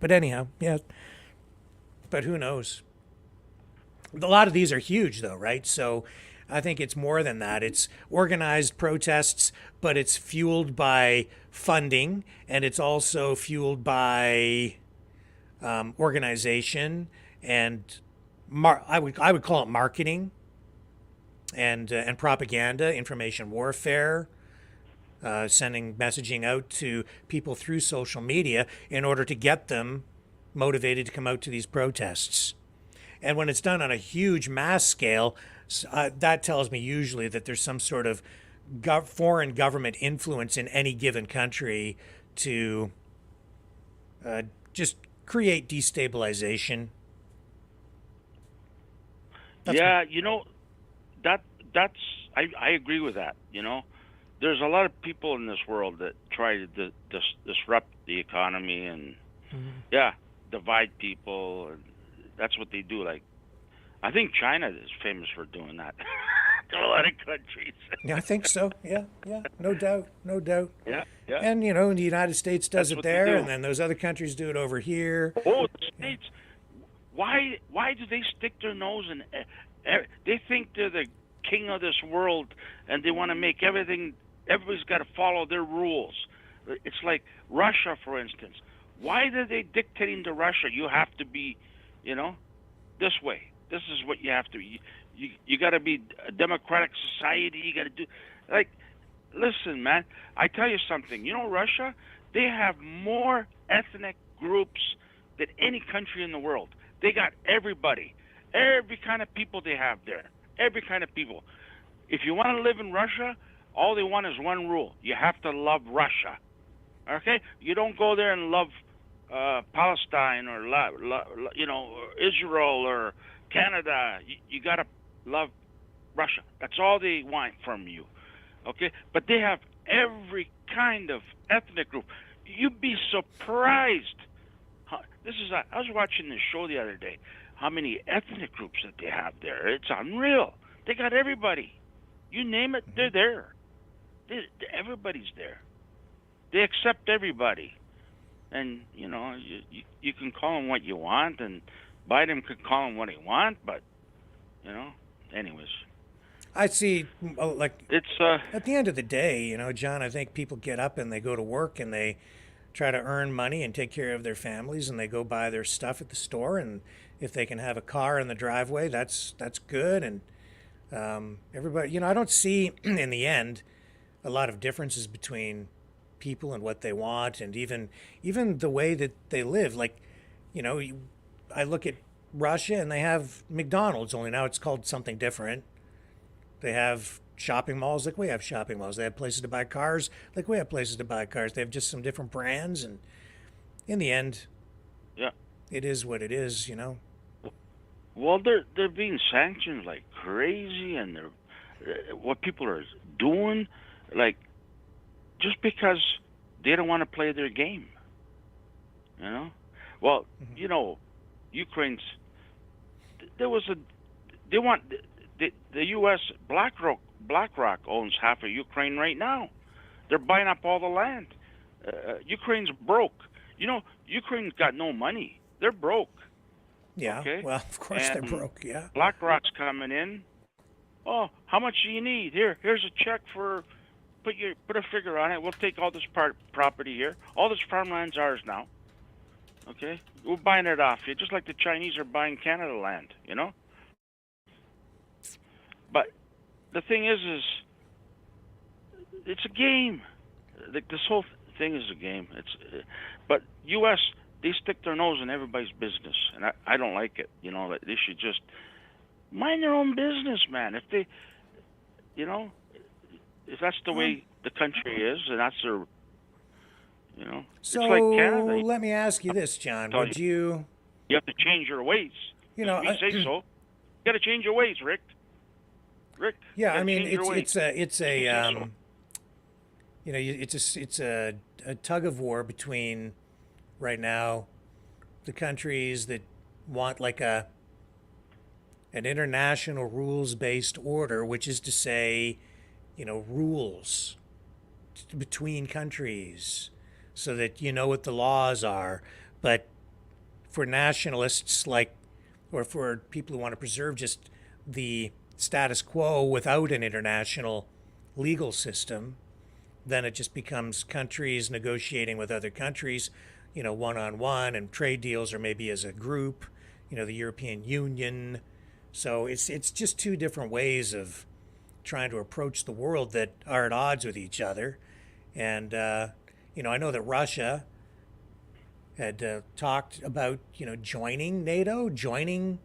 But anyhow, yeah. But who knows? A lot of these are huge, though, right? So I think it's more than that. It's organized protests, but it's fueled by funding, and it's also fueled by organization, and I would call it marketing and propaganda, information warfare. Sending messaging out to people through social media in order to get them motivated to come out to these protests. And when it's done on a huge mass scale, that tells me usually that there's some sort of foreign government influence in any given country to just create destabilization. Yeah, that's I agree with that. There's a lot of people in this world that try to disrupt the economy and divide people, and that's what they do. Like, I think China is famous for doing that. To a lot of countries. Yeah, I think so. Yeah, no doubt. Yeah. And the United States does That's it what they there, do. and then those other countries do it over here. Oh, the States. Why do they stick their nose in? They think they're the king of this world, and they want to make everything. Everybody's got to follow their rules. It's like Russia, for instance. Why are they dictating to Russia? You have to be, this way. This is what you have to be. You got to be a democratic society. You got to do, listen, man. I tell you something. Russia, they have more ethnic groups than any country in the world. They got everybody, every kind of people they have there, every kind of people. If you want to live in Russia, all they want is one rule: you have to love Russia. Okay? You don't go there and love Palestine or Israel or Canada. You got to love Russia. That's all they want from you. Okay? But they have every kind of ethnic group. You'd be surprised. I was watching this show the other day. How many ethnic groups that they have there? It's unreal. They got everybody. You name it, they're there. Everybody's there. They accept everybody. And, you can call them what you want, and Biden could call them what he want, but, anyways. I see, it's at the end of the day, John, I think people get up and they go to work and they try to earn money and take care of their families, and they go buy their stuff at the store, and if they can have a car in the driveway, that's good. And everybody, I don't see in the end a lot of differences between people and what they want, and even the way that they live. Like, I look at Russia and they have McDonald's, only now it's called something different. They have shopping malls like we have shopping malls. They have places to buy cars like we have places to buy cars. They have just some different brands, and in the end, it is what it is, Well, they're being sanctioned like crazy, and what people are doing, like, just because they don't want to play their game. Well, Ukraine's. The U.S. BlackRock owns half of Ukraine right now. They're buying up all the land. Ukraine's broke. Ukraine's got no money. They're broke. Yeah. Okay? Well, of course they're broke. Yeah. BlackRock's coming in. Oh, how much do you need? Here's a check for. Put a figure on it. We'll take all this property here. All this farmland's ours now. Okay, we're buying it off you, just like the Chinese are buying Canada land. But the thing is it's a game. This whole thing is a game. But U.S. they stick their nose in everybody's business, and I don't like it. They should just mind their own business, man. If they, if that's the way the country is, and that's their, So it's like Canada. Let me ask you this, John. Would you? You have to change your ways. We say so. You got to change your ways, Rick. Yeah, I mean, it's a tug of war between right now the countries that want like an international rules-based order, which is to say, rules between countries so that you know what the laws are. But for nationalists or for people who want to preserve just the status quo without an international legal system, then it just becomes countries negotiating with other countries, one-on-one, and trade deals, or maybe as a group, the European Union. So it's just two different ways of trying to approach the world that are at odds with each other. And, I know that Russia had talked about, joining NATO, joining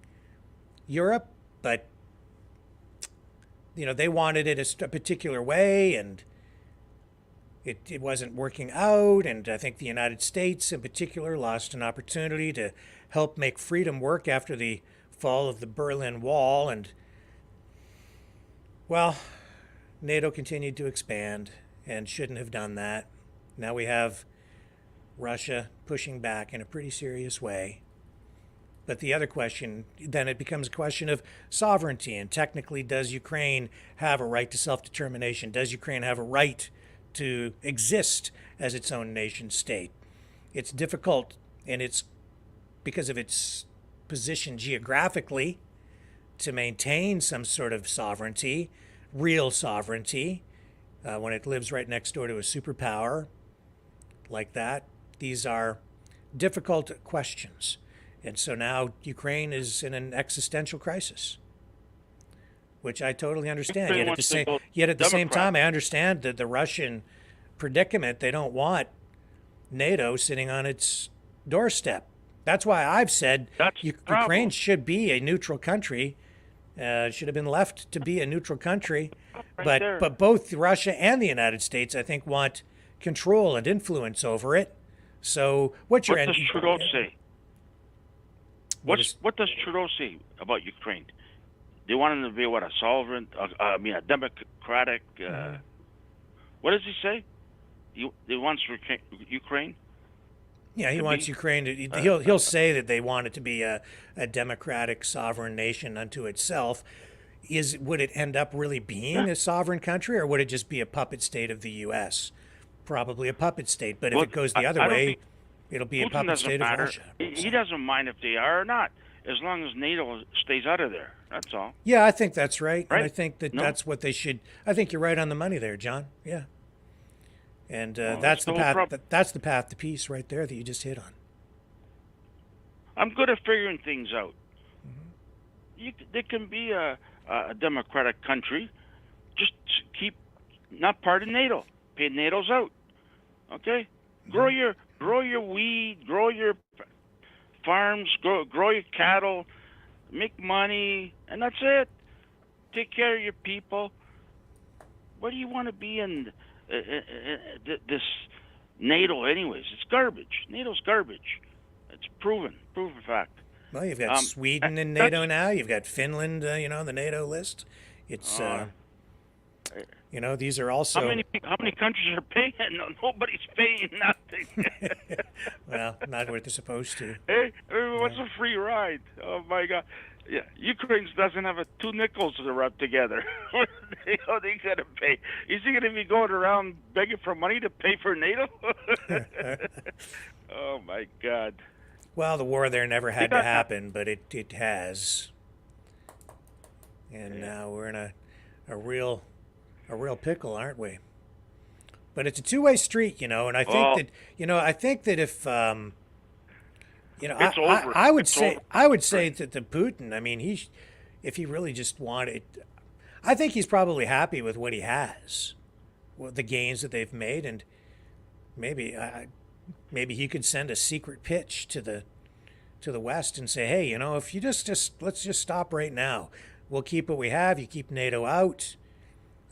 Europe, but they wanted it a particular way, and it wasn't working out. And I think the United States in particular lost an opportunity to help make freedom work after the fall of the Berlin Wall. And, well, NATO continued to expand and shouldn't have done that. Now we have Russia pushing back in a pretty serious way. But the other question, then it becomes a question of sovereignty. And technically, does Ukraine have a right to self-determination? Does Ukraine have a right to exist as its own nation state? It's difficult, and it's because of its position geographically, to maintain some sort of sovereignty, real sovereignty, when it lives right next door to a superpower like that. These are difficult questions. And so now Ukraine is in an existential crisis, which I totally understand. Yet at the same time, I understand that the Russian predicament. They don't want NATO sitting on its doorstep. That's why I've said Ukraine should be a neutral country. Should have been left to be a neutral country. But both Russia and the United States, I think, want control and influence over it. So what does Trudeau say? What does Trudeau say about Ukraine? They want him to be a sovereign? A democratic. What does he say? He wants Ukraine. Yeah, he wants Ukraine to. He'll say that they want it to be a democratic, sovereign nation unto itself. Would it end up really being a sovereign country, or would it just be a puppet state of the U.S.? Probably a puppet state. But if it goes the other way, it'll be a puppet state of Russia. He doesn't mind if they are or not, as long as NATO stays out of there. That's all. Yeah, I think that's right. And I think that's what they should. I think you're right on the money there, John. Yeah. And that's the path. That's the path to peace, right there, that you just hit on. I'm good at figuring things out. There can be a democratic country, just keep not part of NATO. Pay NATO's out. Okay, grow your weed, grow your farms, grow your cattle, make money, and that's it. Take care of your people. What do you want to be in this NATO anyways? It's garbage. NATO's garbage. It's proven fact. Well, you've got Sweden in NATO now. You've got Finland, the NATO list. It's, these are also... How many countries are paying? No, nobody's paying nothing. Well, not what they're supposed to. Hey, what's a free ride? Oh, my God. Yeah, Ukraine doesn't have 2 nickels to rub together. They got to pay. Is he going to be going around begging for money to pay for NATO? Oh, my God. Well, the war there never had to happen, but it has. And now we're in a real pickle, aren't we? But it's a two-way street, and I think that if I would say that the Putin, I mean, if he really just wanted, I think he's probably happy with what he has, the gains that they've made, and maybe he could send a secret pitch to the West and say, hey, if you just let's just stop right now. We'll keep what we have. You keep NATO out.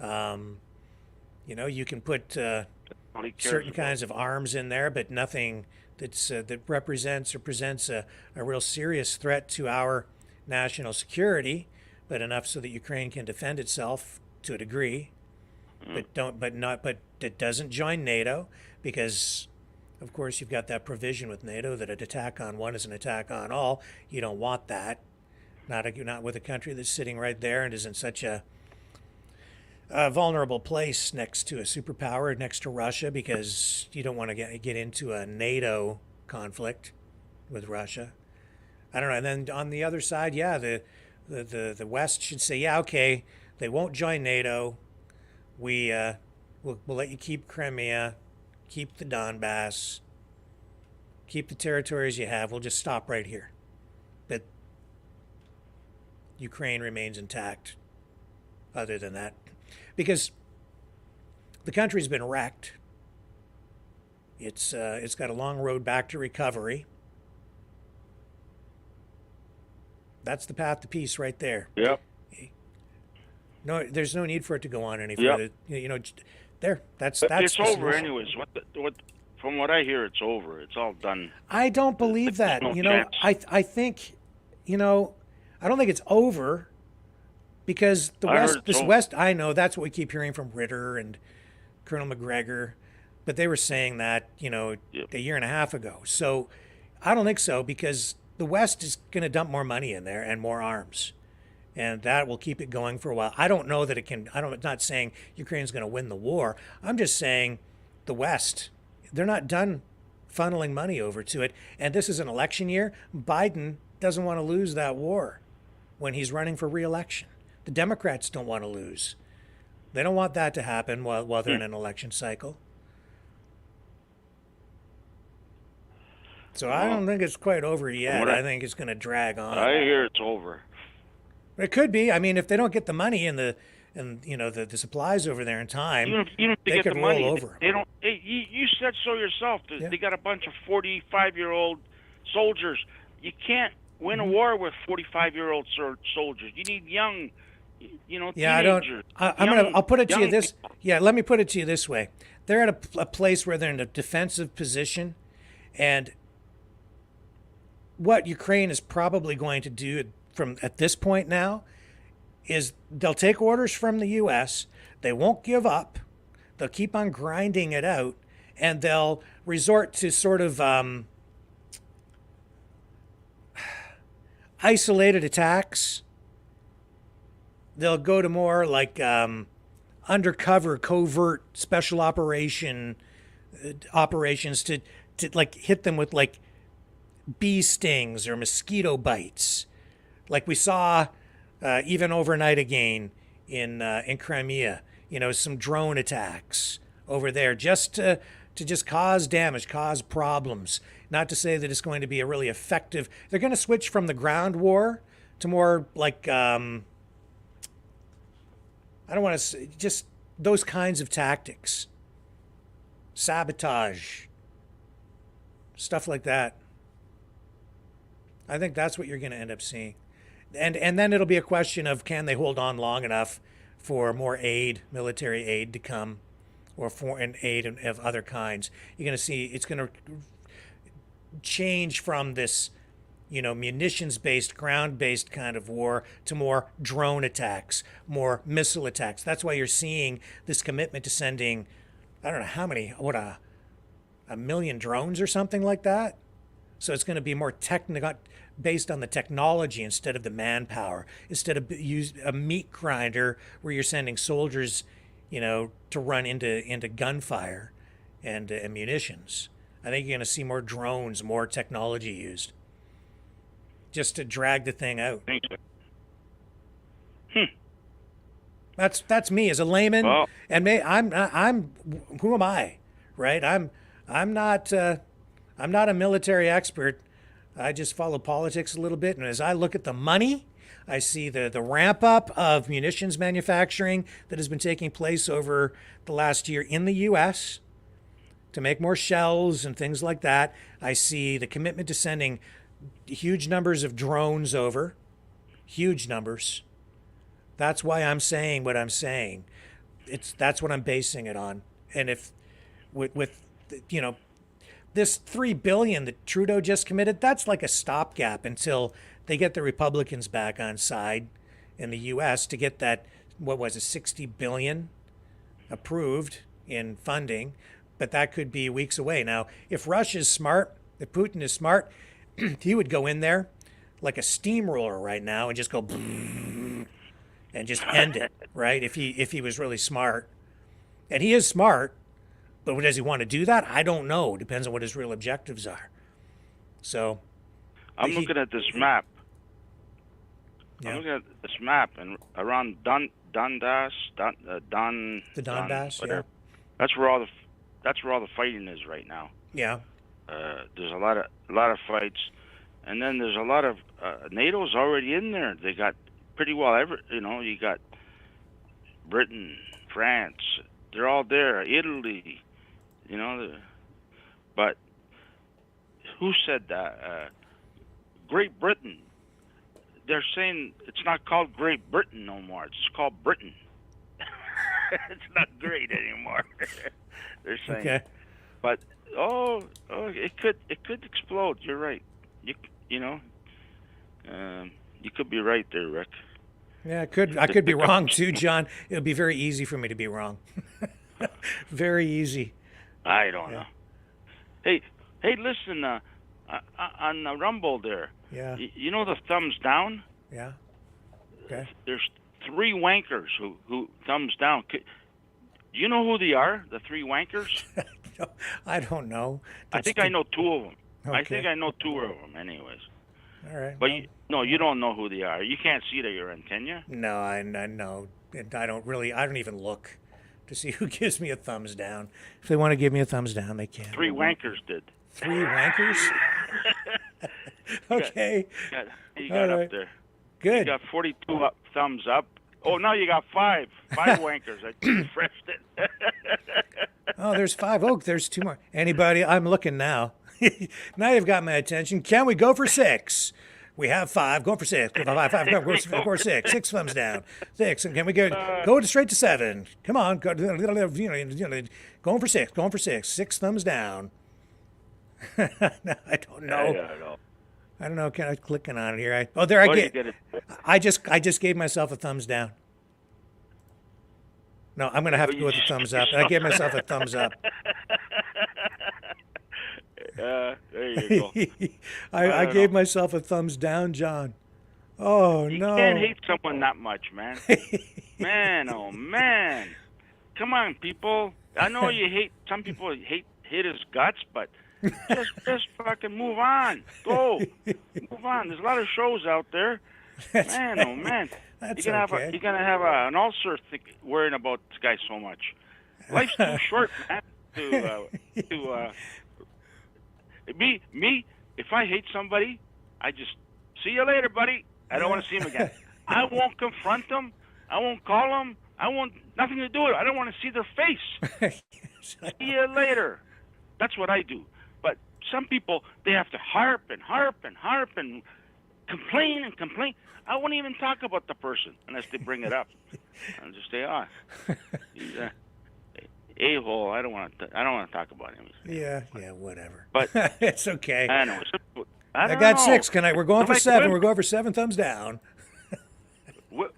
You can put certain kinds of arms in there, but nothing that represents or presents a real serious threat to our national security, but enough so that Ukraine can defend itself to a degree, but it doesn't join NATO, because of course you've got that provision with NATO that an attack on one is an attack on all. You don't want that. Not with a country that's sitting right there and is in such a vulnerable place next to a superpower, next to Russia, because you don't want to get into a NATO conflict with Russia. I don't know. And then on the other side, yeah, the West should say, yeah, okay, they won't join NATO. We'll let you keep Crimea, keep the Donbass, keep the territories you have. We'll just stop right here. But Ukraine remains intact. Other than that, because the country's been wrecked. It's got a long road back to recovery. That's the path to peace right there. Yep. No, there's no need for it to go on any Yep. further. You know, that's It's the over solution. anyways. From what I hear, it's over. It's all done. I don't believe that. no You know, chance. I think, you know, I don't think it's over because the I heard West, it's this over. West, I know that's what we keep hearing from Ritter and Colonel McGregor, but they were saying that, you know, a year and a half ago. So I don't think so because the West is going to dump more money in there and more arms. And that will keep it going for a while. I don't know that it can. I'm not saying Ukraine's going to win the war. I'm just saying the West, they're not done funneling money over to it. And this is an election year. Biden doesn't want to lose that war when he's running for re-election. The Democrats don't want to lose. They don't want that to happen while they're in an election cycle. So I don't think it's quite over yet. I think it's going to drag on. I hear it's over. It could be. I mean, if they don't get the money and the supplies over there in time, Even if they they get could the roll money, over. they don't. Hey, you said so yourself. They got a bunch of 45-year-old soldiers. You can't win Mm-hmm. a war with 45-year-old soldiers. You need young, Yeah, I don't. teenagers. I'll put it to you young this. people. Yeah, let me put it to you this way. They're at a place where they're in a defensive position, and what Ukraine is probably going to do from at this point now is they'll take orders from the U.S. They won't give up. They'll keep on grinding it out, and they'll resort to sort of isolated attacks. They'll go to more like undercover, covert, special operations to like hit them with like bee stings or mosquito bites, like we saw even overnight again in Crimea. You know, some drone attacks over there just to just cause damage, cause problems. Not to say that it's going to be a really effective. They're going to switch from the ground war to more like I don't want to say, just those kinds of tactics, sabotage, stuff like that. I think that's what you're going to end up seeing. And then it'll be a question of can they hold on long enough for more aid, military aid to come, or foreign aid of other kinds. You're going to see it's going to change from this, munitions-based, ground-based kind of war to more drone attacks, more missile attacks. That's why you're seeing this commitment to sending, I don't know how many, a million drones or something like that. So it's going to be more based on the technology instead of the manpower. Instead of use a meat grinder where you're sending soldiers, to run into gunfire and munitions. I think you're going to see more drones, more technology used, just to drag the thing out. That's me as a layman, Well, and I'm who am I, right? I'm not a military expert. I just follow politics a little bit, and as I look at the money, I see the ramp up of munitions manufacturing that has been taking place over the last year in the U.S. to make more shells and things like that. I see the commitment to sending huge numbers of drones over, huge numbers. That's why I'm saying what I'm saying. That's what I'm basing it on. And if with this $3 billion that Trudeau just committed, that's like a stopgap until they get the Republicans back on side in the U.S. to get that, what was it, $60 billion approved in funding. But that could be weeks away. Now, if Russia's smart, if Putin is smart, he would go in there like a steamroller right now and just go and just end it, right? If he was really smart. And he is smart. But does he want to do that? I don't know. Depends on what his real objectives are. So, I'm looking at this map. Yeah. I'm looking at this map, and around Donbass, the Donbass, whatever. That's where all the fighting is right now. Yeah. There's a lot of fights, and then there's a lot of NATO's already in there. They got pretty well you got Britain, France. They're all there. Italy. But who said that? Great Britain. they're saying it's not called Great Britain no more. It's called Britain. It's not great anymore. They're saying. Okay. But it could explode. You're right. You know, you could be right there, Rick. Yeah, I could be wrong too, John. It'll be very easy for me to be wrong. Very easy. I don't know. Hey, listen. On the Rumble there. Yeah. You know the thumbs down? Yeah. Okay. There's 3 wankers who thumbs down. Do you know who they are? The 3 wankers? I don't know. I think I know 2 of them. Okay. I think I know 2 of them, anyways. All right. But you don't know who they are. You can't see that you're in, can you? No, I know. And I don't even look to see who gives me a thumbs down. If they want to give me a thumbs down, they can. 3 wankers did. 3 wankers? Okay. You got All up right. there. Good. You got 42 thumbs up. Oh, now you got 5 wankers. I refreshed it. Oh, there's 5. Oh, there's 2 more. Anybody? I'm looking now. Now you've got my attention. Can we go for 6? We have 5. Go for 6. Go for 5. Go for 6. 6 thumbs down. 6. And can we go straight to 7? Come on. Go. Going for 6. Going for 6. 6 thumbs down. No, I don't know. I don't know. Kind of clicking on it here. I just gave myself a thumbs down. No, I'm gonna have to go with a thumbs up. I gave myself a thumbs up. There you go. I gave myself a thumbs down, John. Oh, no. You can't hate someone that much, man. Man, oh, man. Come on, people. I know you hate, some people hate his guts, but just fucking move on. Go. Move on. There's a lot of shows out there. Man, oh, man. That's you're gonna have an ulcer worrying about this guy so much. Life's too short, man, Me, if I hate somebody, I just, see you later, buddy. I don't want to see him again. I won't confront them. I won't call them. I want nothing to do with it. I don't want to see their face. See you later. That's what I do. But some people, they have to harp and complain and complain. I won't even talk about the person unless they bring it up. I'll just say, he's a-hole. I don't want to talk about him. Yeah, whatever. But it's okay. I know. I got 6. We're going for 7. We're going for 7 thumbs down.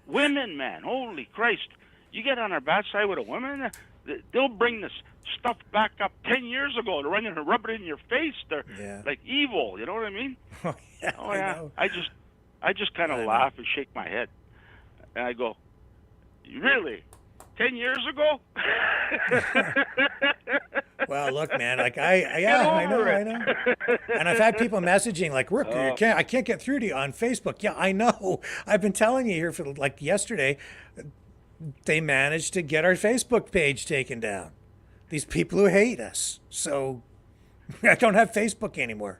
Women, man, holy Christ! You get on our bad side with a woman, they'll bring this stuff back up 10 years ago. They're running and rub it in your face. They're like evil. You know what I mean? Oh yeah. I just kind of laugh and shake my head, and I go, "Really? 10 years ago?" Well, look, man. Like I know. And I've had people messaging like, "Rick, I can't get through to you on Facebook." Yeah, I know. I've been telling you here for like yesterday. They managed to get our Facebook page taken down. These people who hate us. So I don't have Facebook anymore.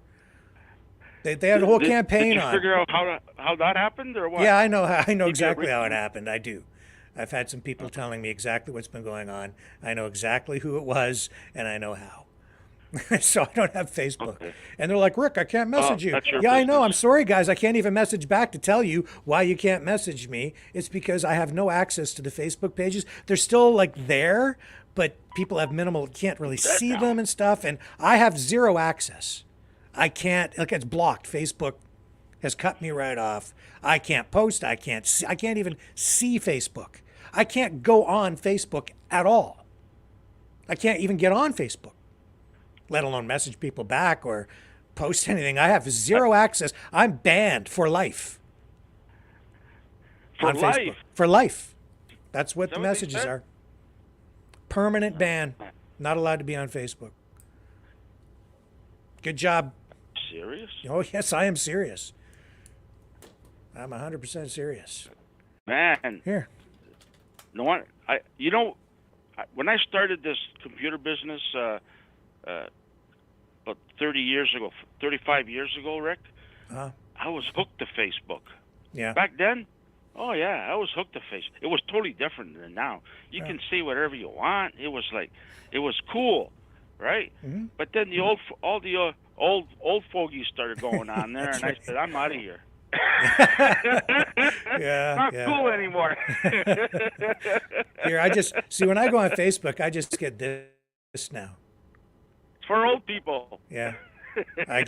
They had a whole campaign on. Did you figure out how that happened or what? Yeah, I know exactly how it happened. I do. I've had some people telling me exactly what's been going on. I know exactly who it was, and I know how. So I don't have Facebook. Okay. And they're like, "Rick, I can't message you." Yeah, I know. I'm sorry, guys. I can't even message back to tell you why you can't message me. It's because I have no access to the Facebook pages. They're still like there, but people have minimal, can't really see them and stuff. And I have 0 access. I can't, like, it's blocked. Facebook has cut me right off. I can't post. I can't even see Facebook. I can't go on Facebook at all. I can't even get on Facebook, let alone message people back or post anything. I have 0 access. I'm banned for life. For on life? Facebook. For life. That's what the messages are. Permanent ban. Not allowed to be on Facebook. Good job. Serious? Oh, yes, I am serious. I'm 100% serious. Man. Here. No one. When I started this computer business about 30 years ago, 35 years ago, Rick, I was hooked to Facebook. Yeah. Back then, oh yeah, I was hooked to Facebook. It was totally different than now. You can say whatever you want. It was cool, right? Mm-hmm. But then all the old fogies started going on there, and I said, I'm out of here. Yeah, Not cool anymore. Here, I just see when I go on Facebook, I just get this now. It's for old people. Yeah, I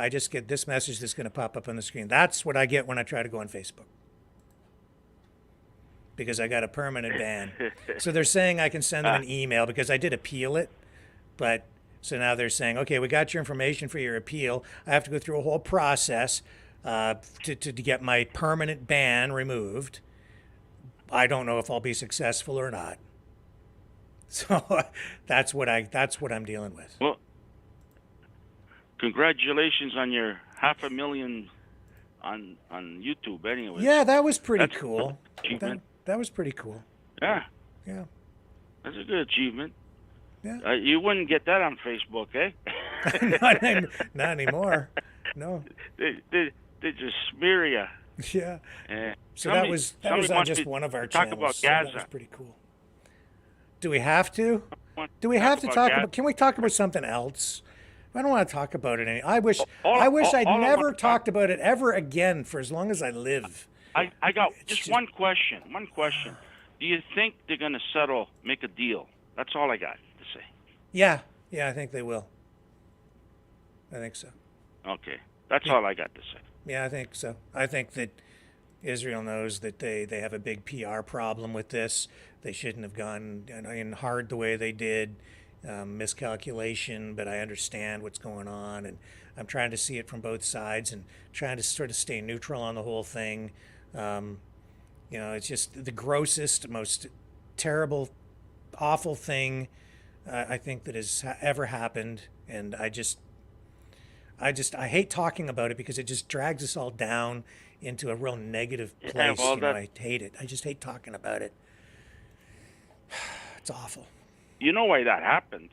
just get this message that's going to pop up on the screen. That's what I get when I try to go on Facebook. Because I got a permanent ban. So they're saying I can send them an email because I did appeal it. But so now they're saying, okay, we got your information for your appeal. I have to go through a whole process to get my permanent ban removed. I don't know if I'll be successful or not. So that's what I'm dealing with. Well, congratulations on your 500,000 on YouTube anyway. Yeah, that was pretty cool. That was pretty cool. Yeah. Yeah. That's a good achievement. Yeah. You wouldn't get that on Facebook, eh? Not anymore. No. They just smear you. Yeah. So Somebody, that was on just one of our channels. Talk about so Gaza. that was pretty cool. Do we have to? Do we have to talk about? Can we talk about something else? I don't want to talk about it I wish I'd never talked about it ever again for as long as I live. I got just one question. One question. Do you think they're going to settle, make a deal? That's all I got to say. Yeah, I think they will. I think so. Okay, that's all I got to say. Yeah, I think so. I think that Israel knows that they have a big PR problem with this. They shouldn't have gone in hard the way they did. Miscalculation, but I understand what's going on, and I'm trying to see it from both sides and trying to sort of stay neutral on the whole thing. It's just the grossest, most terrible, awful thing I think that has ever happened, and I hate talking about it because it just drags us all down into a real negative place. I hate it. I just hate talking about it. It's awful. You know why that happened?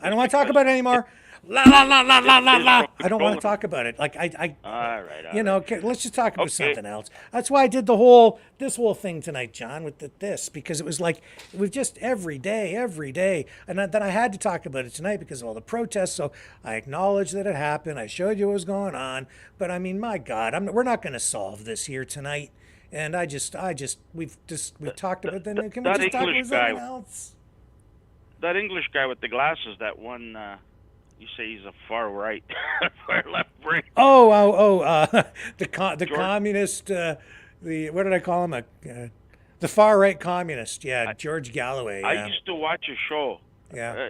I don't want to talk about it anymore. La la la la la la la. I don't want to talk about it. Like All right. Okay, let's just talk about something else. That's why I did this whole thing tonight, John, with this, because it was like it was just every day, and then I had to talk about it tonight because of all the protests. So I acknowledged that it happened. I showed you what was going on, but I mean, my God, we're not going to solve this here tonight. And we've talked about it. Can we just talk about something else? That English guy with the glasses, that one, you say he's a far right, far left brain. The communist, what did I call him? The far right communist. Yeah, George Galloway. I used to watch a show. Yeah.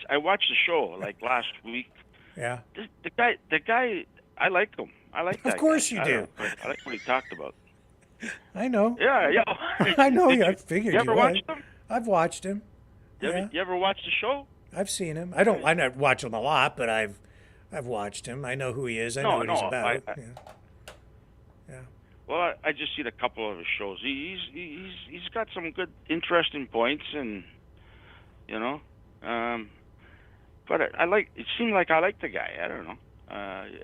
I watched the show like last week. Yeah. The guy, I like him. I like that. Of course guy. you do. I like what he talked about. I know. Yeah. I know. I figured you ever watched him? I've watched him. You ever watched the show? I've seen him. I don't watch him a lot, but I've watched him. I know who he is. I know what he's about. Yeah. Well, I just seen a couple of his shows. He's got some good, interesting points, and but I like. It seemed like I like the guy. I don't know.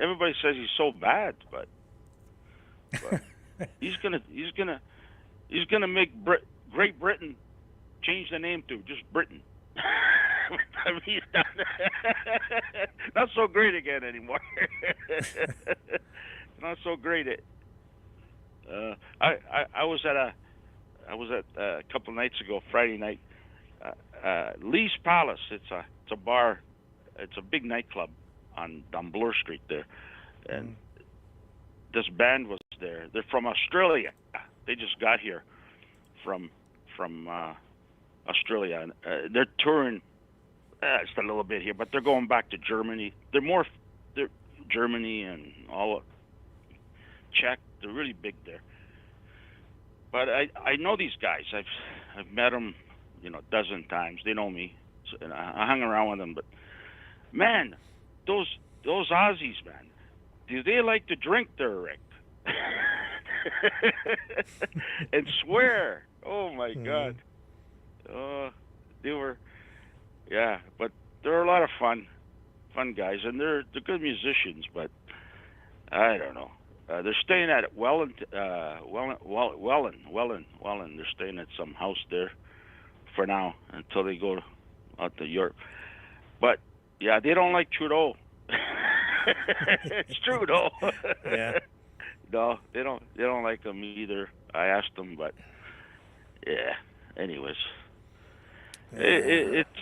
Everybody says he's so bad, but he's gonna make Great Britain change the name to just Britain. I mean, he's not so great again anymore. Not so great. I was at a couple nights ago, Friday night, Lee's Palace. It's a bar. It's a big nightclub on Bloor Street there, and this band was there. They're from Australia. They just got here from Australia. They're touring just a little bit here, but they're going back to Germany. They're Germany and all Czech. They're really big there. But I know these guys. I've met them, a dozen times. They know me, and I hung around with them. But man, those Aussies, man, do they like to drink there, Rick? And swear. Oh my God. They were, but they're a lot of fun guys, and they're good musicians. But I don't know. They're staying at Welland. They're staying at some house there for now until they go out to Europe. But yeah, they don't like Trudeau. It's true though. Yeah. No, they don't like them either. I asked them, but yeah. Anyways, it's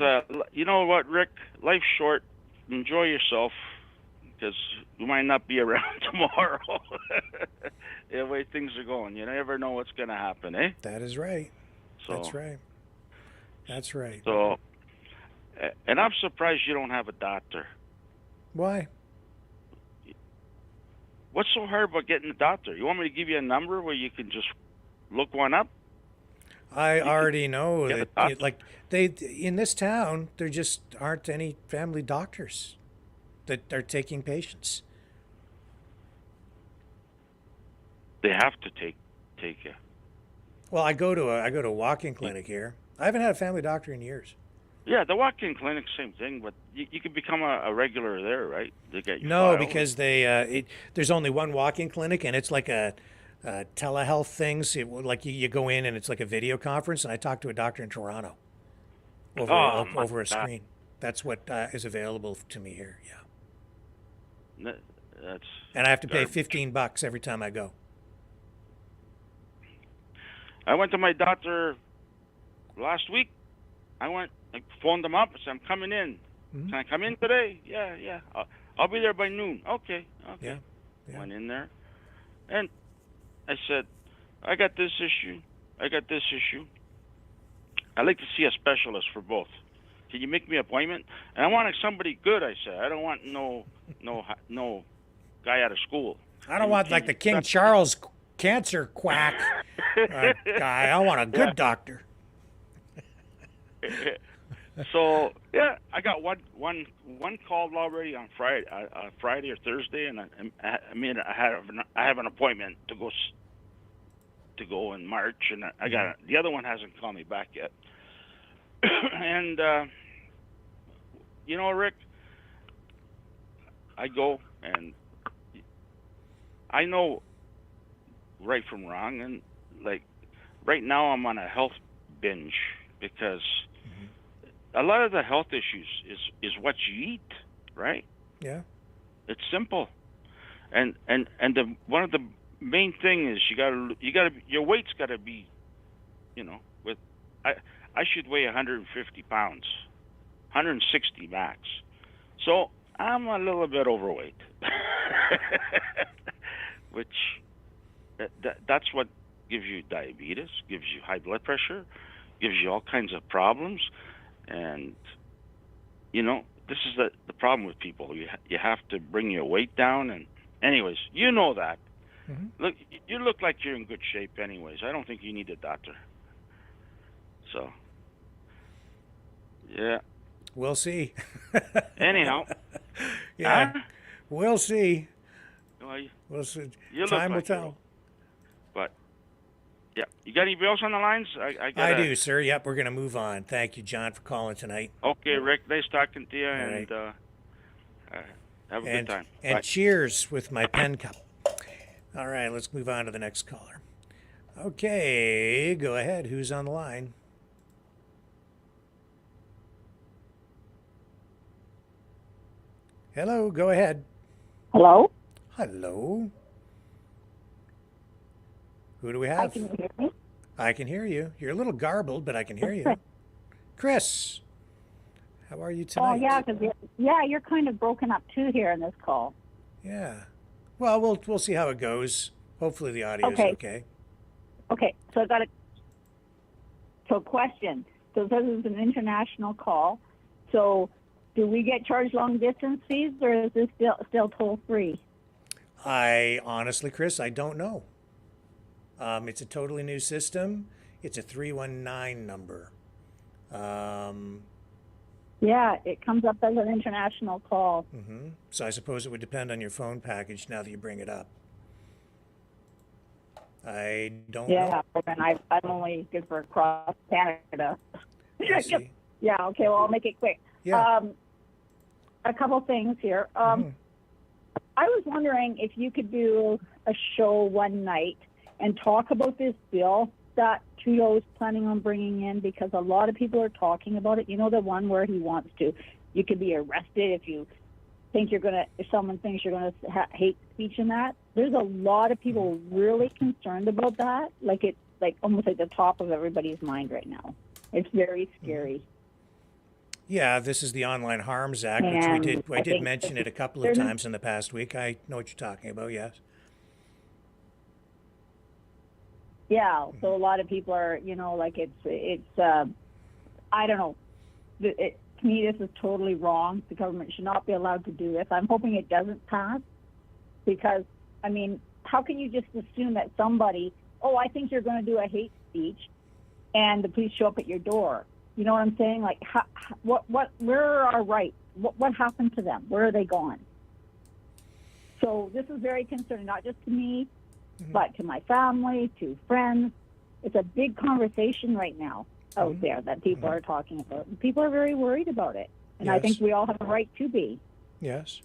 you know what, Rick? Life's short. Enjoy yourself, because you might not be around tomorrow. The way things are going, you never know what's going to happen, eh? That is right. So, That's right. That's right. So, and I'm surprised you don't have a doctor. Why? What's so hard about getting a doctor? You want me to give you a number where you can just look one up? I already know get that, they in this town, there just aren't any family doctors that are taking patients. They have to take you. Well, I go to a walk-in clinic here. I haven't had a family doctor in years. Yeah, the walk-in clinic, same thing, but you can become a regular there, right? They get you. No, because there's only one walk-in clinic, and it's like a telehealth thing. So like you go in and it's like a video conference, and I talk to a doctor in Toronto over a screen. That's what is available to me here. Yeah. And I have to pay $15 every time I go. I went to my doctor last week. I phoned them up. I said, I'm coming in. Can I come in today? Yeah. I'll be there by noon. Okay. Yeah. Went in there. And I said, I got this issue. I'd like to see a specialist for both. Can you make me an appointment? And I wanted somebody good, I said. I don't want no guy out of school. I don't want like the King Charles cancer quack guy. I want a good doctor. So yeah, I got one called already on Friday or Thursday, and I have an appointment to go in March, and I got the other one hasn't called me back yet. And you know, Rick, I go and I know right from wrong, and like right now I'm on a health binge because a lot of the health issues is what you eat, right? Yeah. It's simple. And one of the main thing is you gotta your weight's gotta be, I should weigh 150 pounds, 160 max. So I'm a little bit overweight, which that's what gives you diabetes, gives you high blood pressure, gives you all kinds of problems. And, this is the problem with people. You have to bring your weight down. And anyways, you know that. Look, you look like you're in good shape anyways. I don't think you need a doctor. So, yeah. We'll see. Anyhow. Yeah. We'll see. Well, We'll see. You Time will look like tell. But, yeah. You got anybody else on the lines? I do, sir. Yep, we're going to move on. Thank you, John, for calling tonight. Okay, Rick. Nice talking to you. All and have a good time. And Bye. cheers with my pen cup. All right, let's move on to the next caller. Okay, go ahead. Who's on the line? Hello, go ahead. Hello? Hello. Who do we have? Can you hear me? I can hear you. You're a little garbled, but I can hear you. Chris, how are you tonight? Oh, yeah, because you're kind of broken up too here in this call. Yeah. Well, we'll see how it goes. Hopefully the audio is okay. Okay, so I got a question. So this is an international call. So do we get charged long distance fees, or is this still toll free? I honestly, Chris, I don't know. It's a totally new system. It's a 319 number. Yeah, it comes up as an international call. So I suppose it would depend on your phone package now that you bring it up. I don't know. Yeah, and I'm only good for across Canada. I see. Yeah, okay, well, I'll make it quick. Yeah. A couple things here. I was wondering if you could do a show one night and talk about this bill that Trudeau's planning on bringing in, because a lot of people are talking about it. You know, the one where he wants you could be arrested if you think you're gonna, if someone thinks you're gonna hate speech in that, there's a lot of people really concerned about that. Like it's like almost at the top of everybody's mind right now. It's very scary. Yeah, this is the Online Harms Act, which I did mention it a couple of times in the past week. I know what you're talking about, yes. Yeah, so a lot of people are, you know, like it's I don't know. To me, this is totally wrong. The government should not be allowed to do this. I'm hoping it doesn't pass because, I mean, how can you just assume that somebody, oh, I think you're going to do a hate speech, and the police show up at your door? You know what I'm saying? Like, where are our rights? What happened to them? Where are they gone? So this is very concerning, not just to me, but to my family, to friends. It's a big conversation right now out there that people are talking about. People are very worried about it. And I think we all have a right to be. Yes.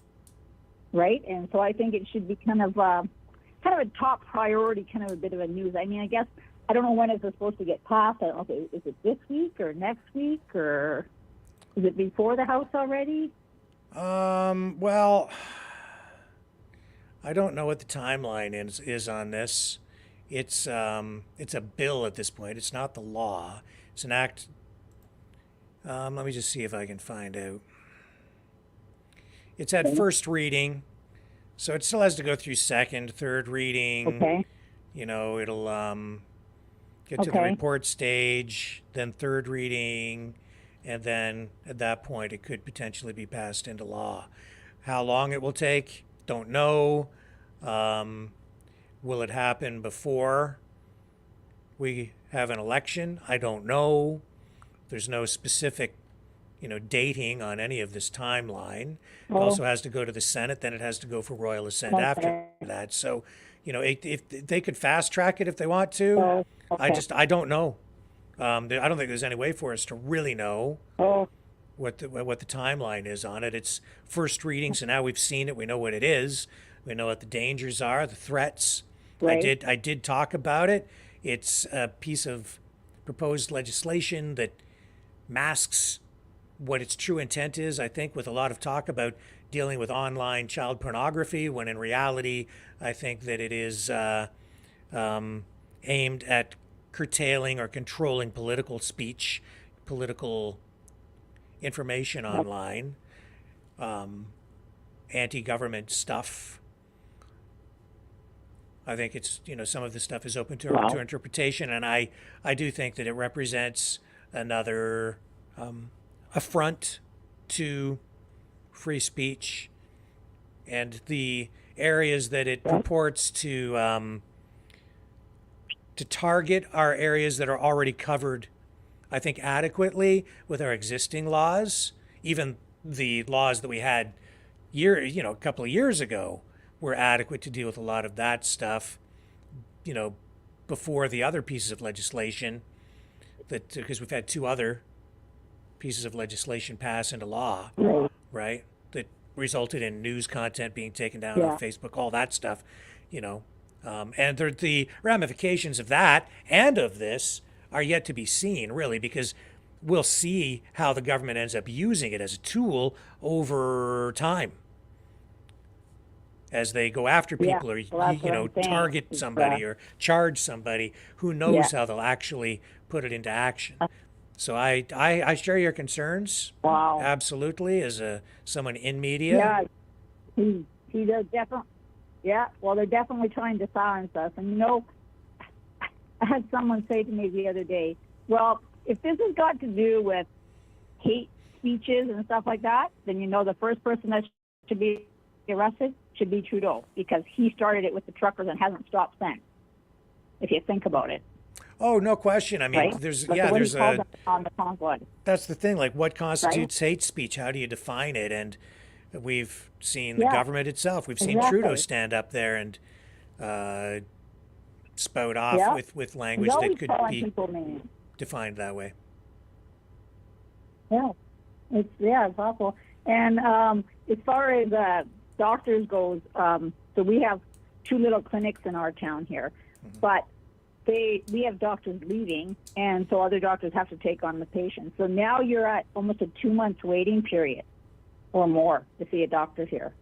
Right? And so I think it should be kind of a top priority, kind of a bit of a news. I mean, I guess, I don't know when it's supposed to get passed. I don't know, is it this week or next week, or is it before the House already? Well, I don't know what the timeline is on this. It's a bill at this point. It's not the law. It's an act. Let me just see if I can find out. It's at first reading, so it still has to go through second, third reading. Okay. You know, it'll get to the report stage, then third reading, and then at that point it could potentially be passed into law. How long it will take, don't know. Will it happen before we have an election? I don't know. There's no specific, dating on any of this timeline. It also has to go to the Senate, then it has to go for royal assent after that. So, if they could fast track it if they want to, I don't know. I don't think there's any way for us to really know what the timeline is on it. It's first reading, so now we've seen it. We know what it is. We know what the dangers are, the threats. Right. I did talk about it. It's a piece of proposed legislation that masks what its true intent is, I think, with a lot of talk about dealing with online child pornography, when in reality, I think that it is aimed at curtailing or controlling political speech, political information online, anti-government stuff. I think it's, some of this stuff is open to interpretation, and I do think that it represents another affront to free speech, and the areas that it purports to target are areas that are already covered, I think, adequately with our existing laws. Even the laws that we had a couple of years ago were adequate to deal with a lot of that stuff, before the other pieces of legislation, because we've had two other pieces of legislation pass into law, right? That resulted in news content being taken down on Facebook, all that stuff, and the ramifications of that and of this are yet to be seen, really, because we'll see how the government ends up using it as a tool over time, as they go after people or, target somebody or charge somebody. Who knows how they'll actually put it into action. So I share your concerns. Wow. Absolutely, as someone in media. Yeah, he does definitely. Yeah, well, they're definitely trying to silence us. And, I had someone say to me the other day, well, if this has got to do with hate speeches and stuff like that, then the first person that should be arrested should be Trudeau, because he started it with the truckers and hasn't stopped since, if you think about it. Oh, no question. I mean, Right? there's on the Convoid. That's the thing. Like, what constitutes hate speech? How do you define it? And we've seen the government itself. We've seen Trudeau stand up there and spout off with language that could be defined that way. Yeah, it's awful. And as far as doctors goes, so we have two little clinics in our town here, but we have doctors leaving, and so other doctors have to take on the patients. So now you're at almost a 2 month waiting period or more to see a doctor here.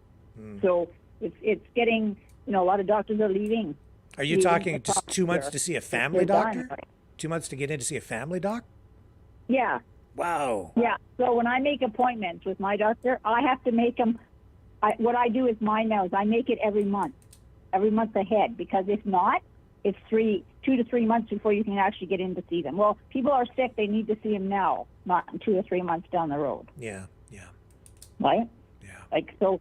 So it's getting, a lot of doctors are leaving. Are you talking just 2 months to see a family doctor? 2 months to get in to see a family doc? Yeah. Wow. Yeah. So when I make appointments with my doctor, I have to make them. What I do is mine now is I make it every month ahead, because if not, it's 2 to 3 months before you can actually get in to see them. Well, people are sick; they need to see them now, not 2 or 3 months down the road. Yeah. Right? Yeah. Like so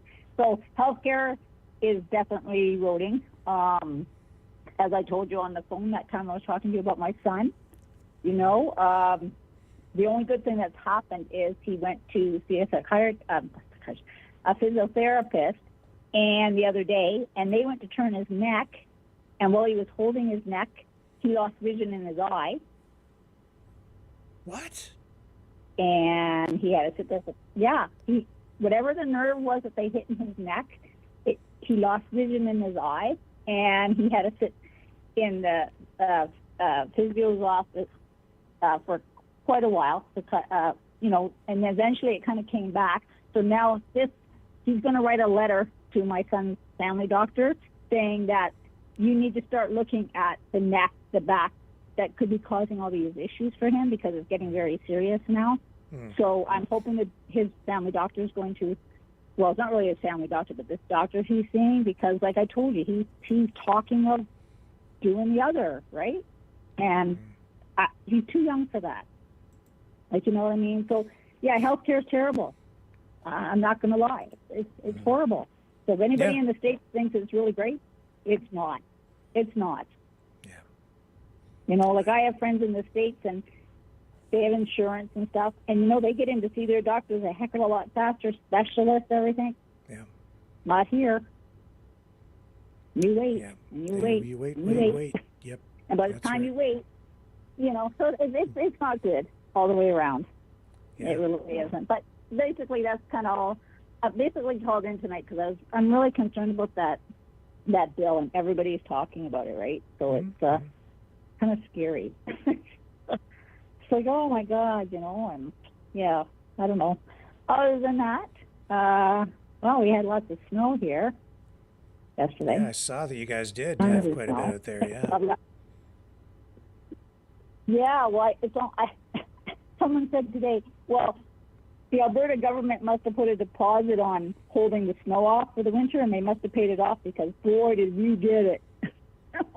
healthcare is definitely eroding. As I told you on the phone that time I was talking to you about my son, the only good thing that's happened is he went to see a physiotherapist, and the other day, and they went to turn his neck, and while he was holding his neck, he lost vision in his eye. What? And he had to sit there. Whatever the nerve was that they hit in his neck, he lost vision in his eye, and he had to sit in the physio's office for quite a while, and eventually it kind of came back. So now he's going to write a letter to my son's family doctor saying that you need to start looking at the neck, the back, that could be causing all these issues for him, because it's getting very serious now. So I'm hoping that his family doctor is going to, well, it's not really his family doctor, but this doctor he's seeing, because like I told you, he's talking of doing the other, right? And he's too young for that. Like, you know what I mean? So, yeah, healthcare is terrible. I'm not going to lie. It's horrible. So if anybody in the States thinks it's really great, it's not. It's not. Yeah. Like I have friends in the States, and they have insurance and stuff, and, they get in to see their doctors a heck of a lot faster, specialists, everything. Yeah. Not here. You wait. Yeah. And you wait. You wait. Yep. And by the time you wait, so it's not good all the way around. Yeah. It really isn't. But basically, that's kind of all. I basically called in tonight because I'm really concerned about that bill, and everybody's talking about it, right? So it's kind of scary. It's like, oh my God, and yeah, I don't know. Other than that, well, we had lots of snow here yesterday. Yeah, I saw that you guys did have quite a bit out there. Yeah. Yeah, well, someone said today, well, the Alberta government must have put a deposit on holding the snow off for the winter, and they must have paid it off, because, boy, did we get it.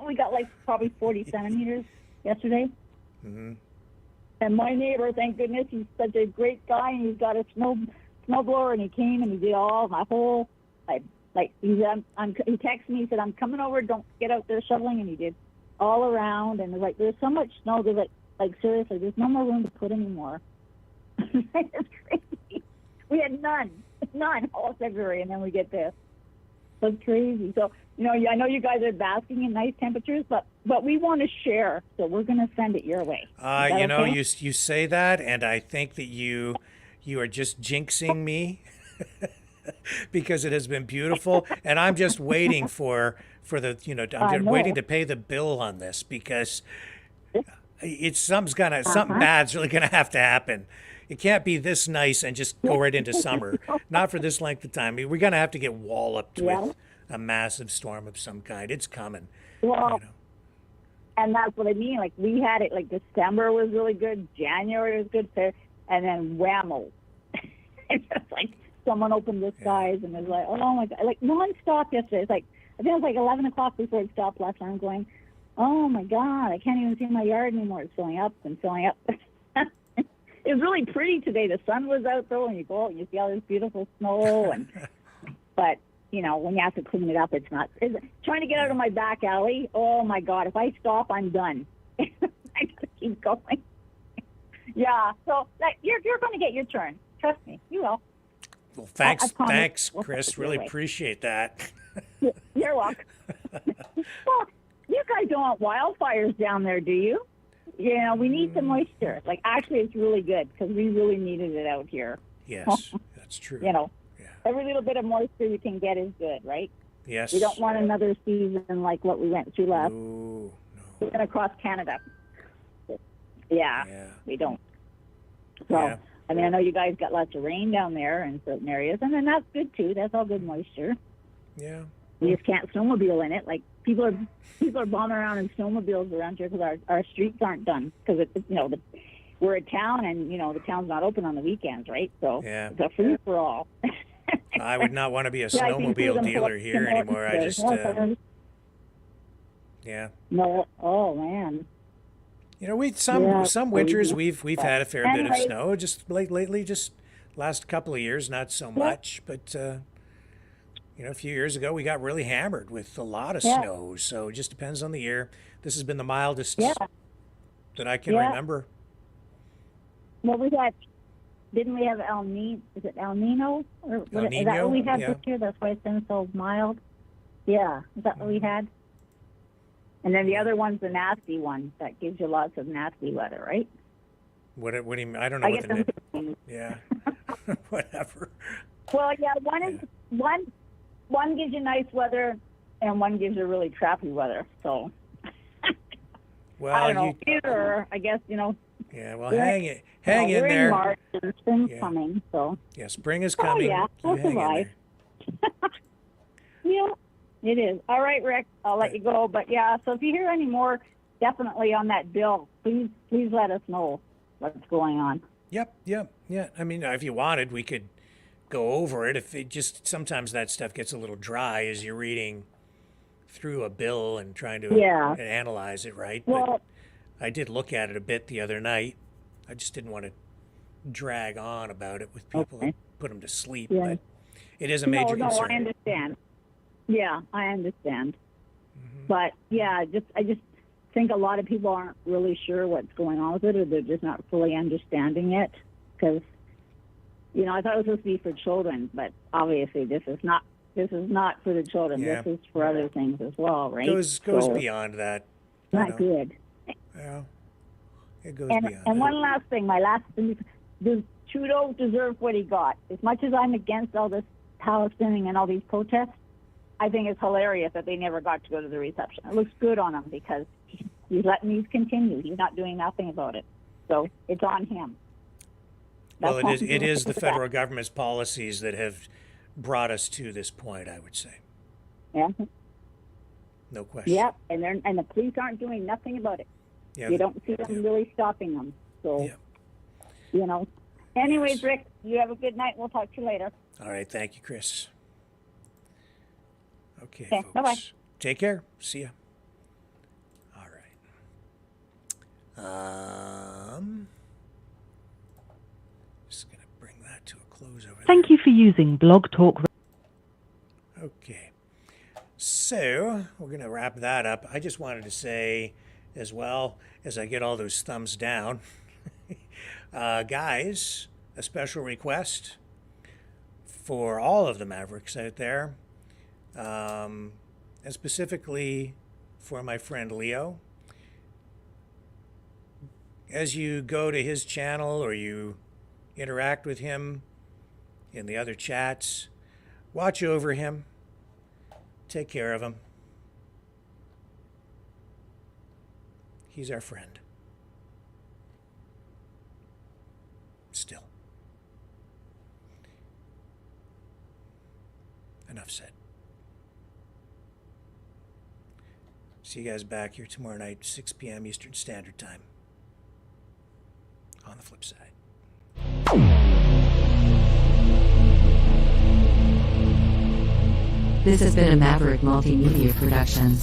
We got probably 40 centimeters yesterday. Mm-hmm. And my neighbor, thank goodness, he's such a great guy, and he's got a snow blower, and he came and he did all my whole, he texted me, he said, I'm coming over, don't get out there shoveling, and he did all around, and there's so much snow, there's seriously, there's no more room to put anymore. It's crazy. We had none all February, and then we get this. So it's crazy. So, I know you guys are basking in nice temperatures, but we want to share, so we're going to send it your way. Okay? You say that, and I think that you are just jinxing me because it has been beautiful, and I'm just waiting for the, I'm waiting to pay the bill on this, because something bad's really going to have to happen. It can't be this nice and just go right into summer. Not for this length of time. We're going to have to get walloped with a massive storm of some kind. It's coming. Well, and that's what I mean. We had it, December was really good, January was good, and then whammo. It's just someone opened the skies and was like, oh my God, nonstop yesterday. It's I think it was 11 o'clock before it stopped last night. I'm going, oh my God, I can't even see my yard anymore. It's filling up and filling up. It was really pretty today. The sun was out, though, and you go out and you see all this beautiful snow. But, when you have to clean it up, it's not. Trying to get out of my back alley, oh, my God. If I stop, I'm done. I got to keep going. Yeah, so you're going to get your turn. Trust me, you will. Well, thanks, Chris. Really appreciate that. You're welcome. Well, you guys don't want wildfires down there, do you? We need some moisture. Actually, it's really good, because we really needed it out here. Yes, that's true. Every little bit of moisture you can get is good, right? Yes. We don't want another season like what we went through last. No. We went across Canada. Yeah, we don't. So, I mean, I know you guys got lots of rain down there in certain areas, and then that's good too. That's all good moisture. Yeah. You just can't snowmobile in it. Like people are bombing around in snowmobiles around here because our streets aren't done because we're a town and the town's not open on the weekends, right? So it's a free for all. I would not want to be a snowmobile dealer here anymore. I just yeah. No. Oh man. Some winters we've had a fair bit of snow. Just lately, just last couple of years, not so much. But a few years ago we got really hammered with a lot of snow. So it just depends on the year. This has been the mildest that I can remember. Well, didn't we have El Nino? Is it El Nino? Or El Nino? Is that what we had this year? That's why it's been so mild. Yeah, is that what we had? And then the other one's the nasty one that gives you lots of nasty weather, right? What do you mean? I don't know what the name. Yeah, whatever. Well, yeah, one gives you nice weather, and one gives you really crappy weather. So, well, I don't know. Either, I guess Yeah, well, hang in we're there. In March and spring's coming, so. Yeah, spring is coming. Oh yeah, we'll survive. Yeah. It is. All right, Rick, I'll let you go. But yeah, so if you hear any more, definitely on that bill, please let us know what's going on. Yep. Yeah. I mean, if you wanted, we could go over it. If it just, sometimes that stuff gets a little dry as you're reading through a bill and trying to analyze it, right? Well, but I did look at it a bit the other night. I just didn't want to drag on about it with people and put them to sleep. Yeah. But it is a major concern. I understand. Yeah, I understand. But yeah, I just think a lot of people aren't really sure what's going on with it, or they're just not fully understanding it. Because I thought it was supposed to be for children, but obviously this is not for the children. Yeah. This is for other things as well, right? Goes beyond that. Not good. Yeah, it goes beyond. And that. one last thing, my last thing: does Trudeau deserve what he got? As much as I'm against all this Palestinian and all these protests, I think it's hilarious that they never got to go to the reception. It looks good on him because he's letting these continue. He's not doing nothing about it. So it's on him. Well, it is the federal government's policies that have brought us to this point, I would say. Yeah. No question. Yep, and the police aren't doing nothing about it. Yeah, you don't see them really stopping them. So, Anyways, Rick, you have a good night. We'll talk to you later. All right. Thank you, Chris. Okay, folks. Bye-bye. Take care. See ya. All right. Just going to bring that to a close over there. Thank you for using Blog Talk. Okay. So, we're going to wrap that up. I just wanted to say, as well, as I get all those thumbs down, guys, a special request for all of the Mavericks out there. And specifically for my friend Leo. As you go to his channel or you interact with him in the other chats, watch over him, take care of him. He's our friend. Still. Enough said. See you guys back here tomorrow night, 6 p.m. Eastern Standard Time. On the flip side. This has been a Maverick Multimedia production.